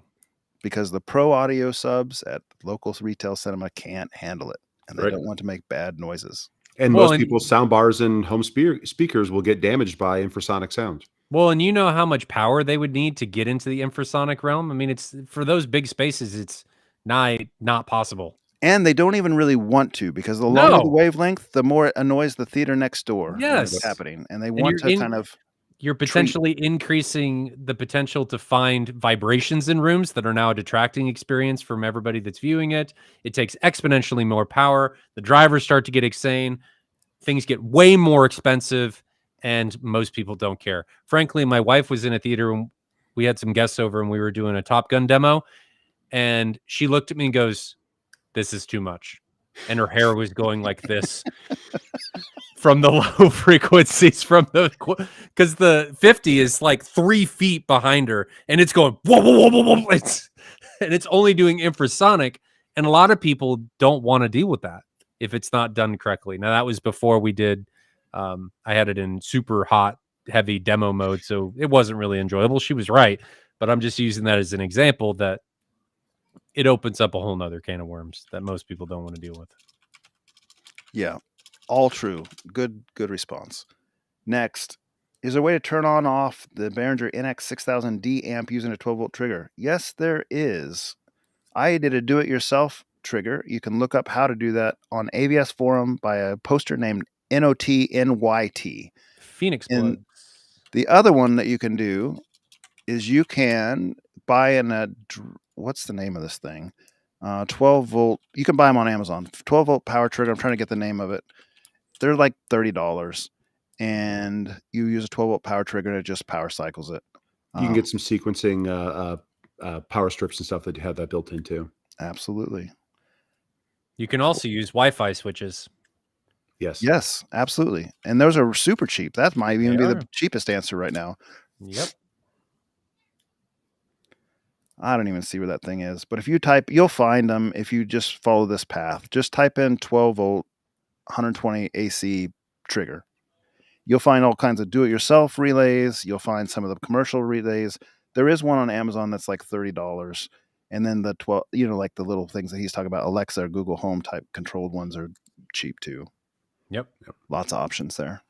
Because the pro audio subs at local retail cinema can't handle it, and they don't want to make bad noises. And most people's sound bars and home speakers will get damaged by infrasonic sound. Well, and you know how much power they would need to get into the infrasonic realm? I mean, it's for those big spaces, it's not possible. And they don't even really want to, because the longer the No. wavelength, the more it annoys the theater next door when it's Yes. happening. And they And want to kind of you're potentially increasing the potential to find vibrations in rooms that are now a detracting experience from everybody that's viewing it. It takes exponentially more power. The drivers start to get insane. Things get way more expensive, and most people don't care. Frankly, my wife was in a theater and we had some guests over and we were doing a Top Gun demo, and she looked at me and goes, "This is too much." And her hair was going like this from the low frequencies, from the, because the 50 is like 3 feet behind her and it's going whoa, whoa, whoa, whoa, whoa. And it's only doing infrasonic, and a lot of people don't want to deal with that if it's not done correctly. Now that was before we did I had it in super hot heavy demo mode, so it wasn't really enjoyable. She was right, but I'm just using that as an example that it opens up a whole nother can of worms that most people don't want to deal with. Yeah, all true. Good response. Next, is there a way to turn on off the Behringer NX6000D amp using a 12-volt trigger? Yes, there is. I did a do-it-yourself trigger. You can look up how to do that on AVS forum by a poster named NOTNYT. Phoenix And Blood. the other one that you can do is you can buy what's the name of this thing? 12-volt. You can buy them on Amazon. 12-volt power trigger. I'm trying to get the name of it. They're like $30, and you use a 12-volt power trigger and it just power cycles it. You can get some sequencing power strips and stuff that have that built into. Absolutely. You can also use Wi-Fi switches. Yes, absolutely. And those are super cheap. That might even be the cheapest answer right now. Yep. I don't even see where that thing is. But if you type, you'll find them if you just follow this path. Just type in 12-volt, 120 AC trigger. You'll find all kinds of do-it-yourself relays. You'll find some of the commercial relays. There is one on Amazon that's like $30. And then the 12, like the little things that he's talking about, Alexa or Google Home type controlled ones are cheap too. Yep. Lots of options there.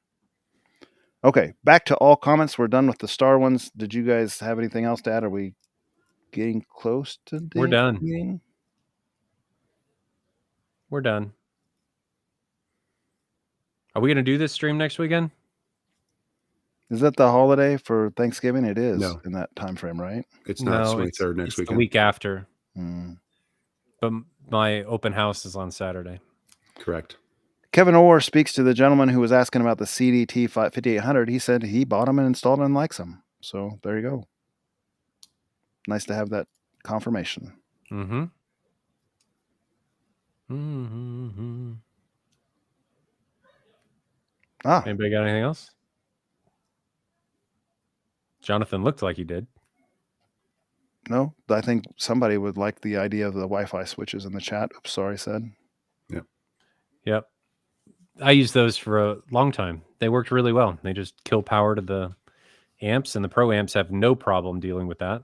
Okay, back to all comments. We're done with the star ones. Did you guys have anything else to add? Are we getting close to the We're done. meeting? We're done. Are we going to do this stream next weekend? Is that the holiday for Thanksgiving? It is in that time frame, right? It's not. It's 23rd next weekend. The week after. But my open house is on Saturday. Correct. Kevin Orr speaks to the gentleman who was asking about the CDT 5800. He said he bought them and installed them and likes them. So there you go. Nice to have that confirmation. Mm-hmm. Anybody got anything else? Jonathan looked like he did. No, I think somebody would like the idea of the Wi-Fi switches in the chat. Oops, sorry, said. Yep. I used those for a long time. They worked really well. They just kill power to the amps, and the Pro amps have no problem dealing with that.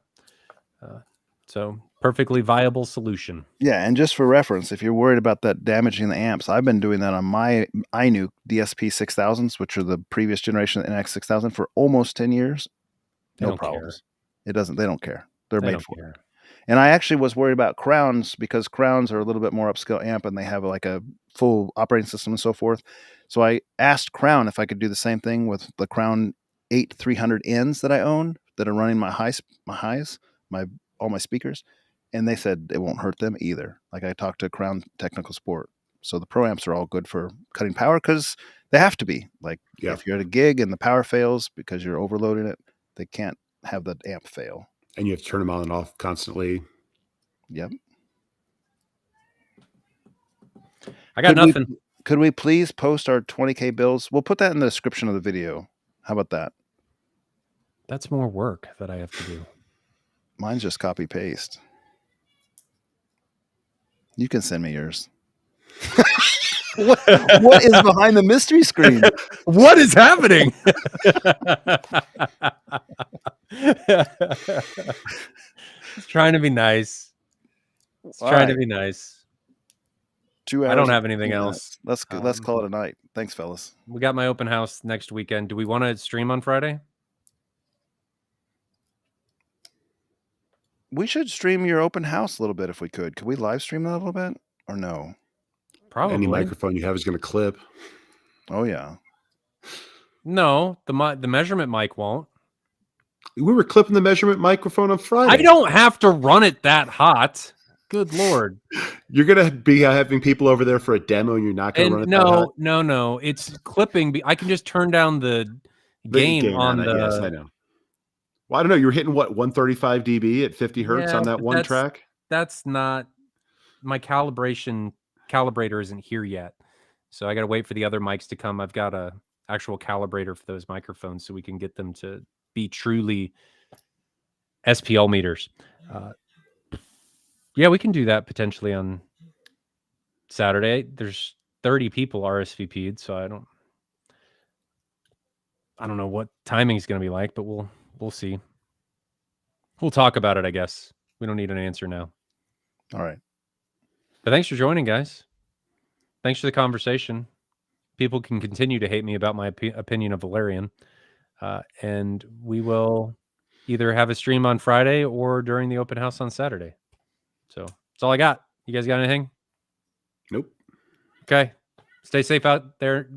So perfectly viable solution. Yeah, and just for reference, if you're worried about that damaging the amps, I've been doing that on my iNuke DSP 6000s, which are the previous generation of the NX 6000 for almost 10 years. No problems. They don't care. They're made for it. And I actually was worried about Crowns because Crowns are a little bit more upscale amp and they have like a full operating system and so forth. So I asked Crown if I could do the same thing with the Crown 8300Ns that I own that are running my highs, all my speakers. And they said it won't hurt them either. Like I talked to Crown Technical Support. So the Pro amps are all good for cutting power because they have to be. Like if you're at a gig and the power fails because you're overloading it, they can't have the amp fail. And you have to turn them on and off constantly. Yep. I got nothing. Could we please post our 20K bills? We'll put that in the description of the video. How about that? That's more work that I have to do. Mine's just copy paste. You can send me yours. What is behind the mystery screen? What is happening? It's trying to be nice. It's trying to be nice. 2 hours. I don't have anything else. Let's call it a night. Thanks, fellas. We got my open house next weekend. Do we want to stream on Friday? We should stream your open house a little bit if we could. Could we live stream that a little bit? or no? Probably. Any microphone you have is going to clip. Oh yeah. No, the measurement mic won't. We were clipping the measurement microphone on Friday. I don't have to run it that hot. Good Lord. You're going to be having people over there for a demo and you're not going to run it that hot? No. It's clipping. I can just turn down the gain on the... Yes, I know. Well, I don't know. You were hitting what, 135 dB at 50 hertz on that one track? That's not... My calibrator isn't here yet. So I got to wait for the other mics to come. I've got a actual calibrator for those microphones so we can get them to be truly SPL meters. Yeah, we can do that potentially on Saturday. There's 30 people RSVP'd, so I don't know what timing is going to be like, but we'll see. We'll talk about it, I guess. We don't need an answer now. All right. But thanks for joining, guys. Thanks for the conversation. People can continue to hate me about my opinion of Valerian. And we will either have a stream on Friday or during the open house on Saturday. So that's all I got. You guys got anything? Nope. Okay. Stay safe out there.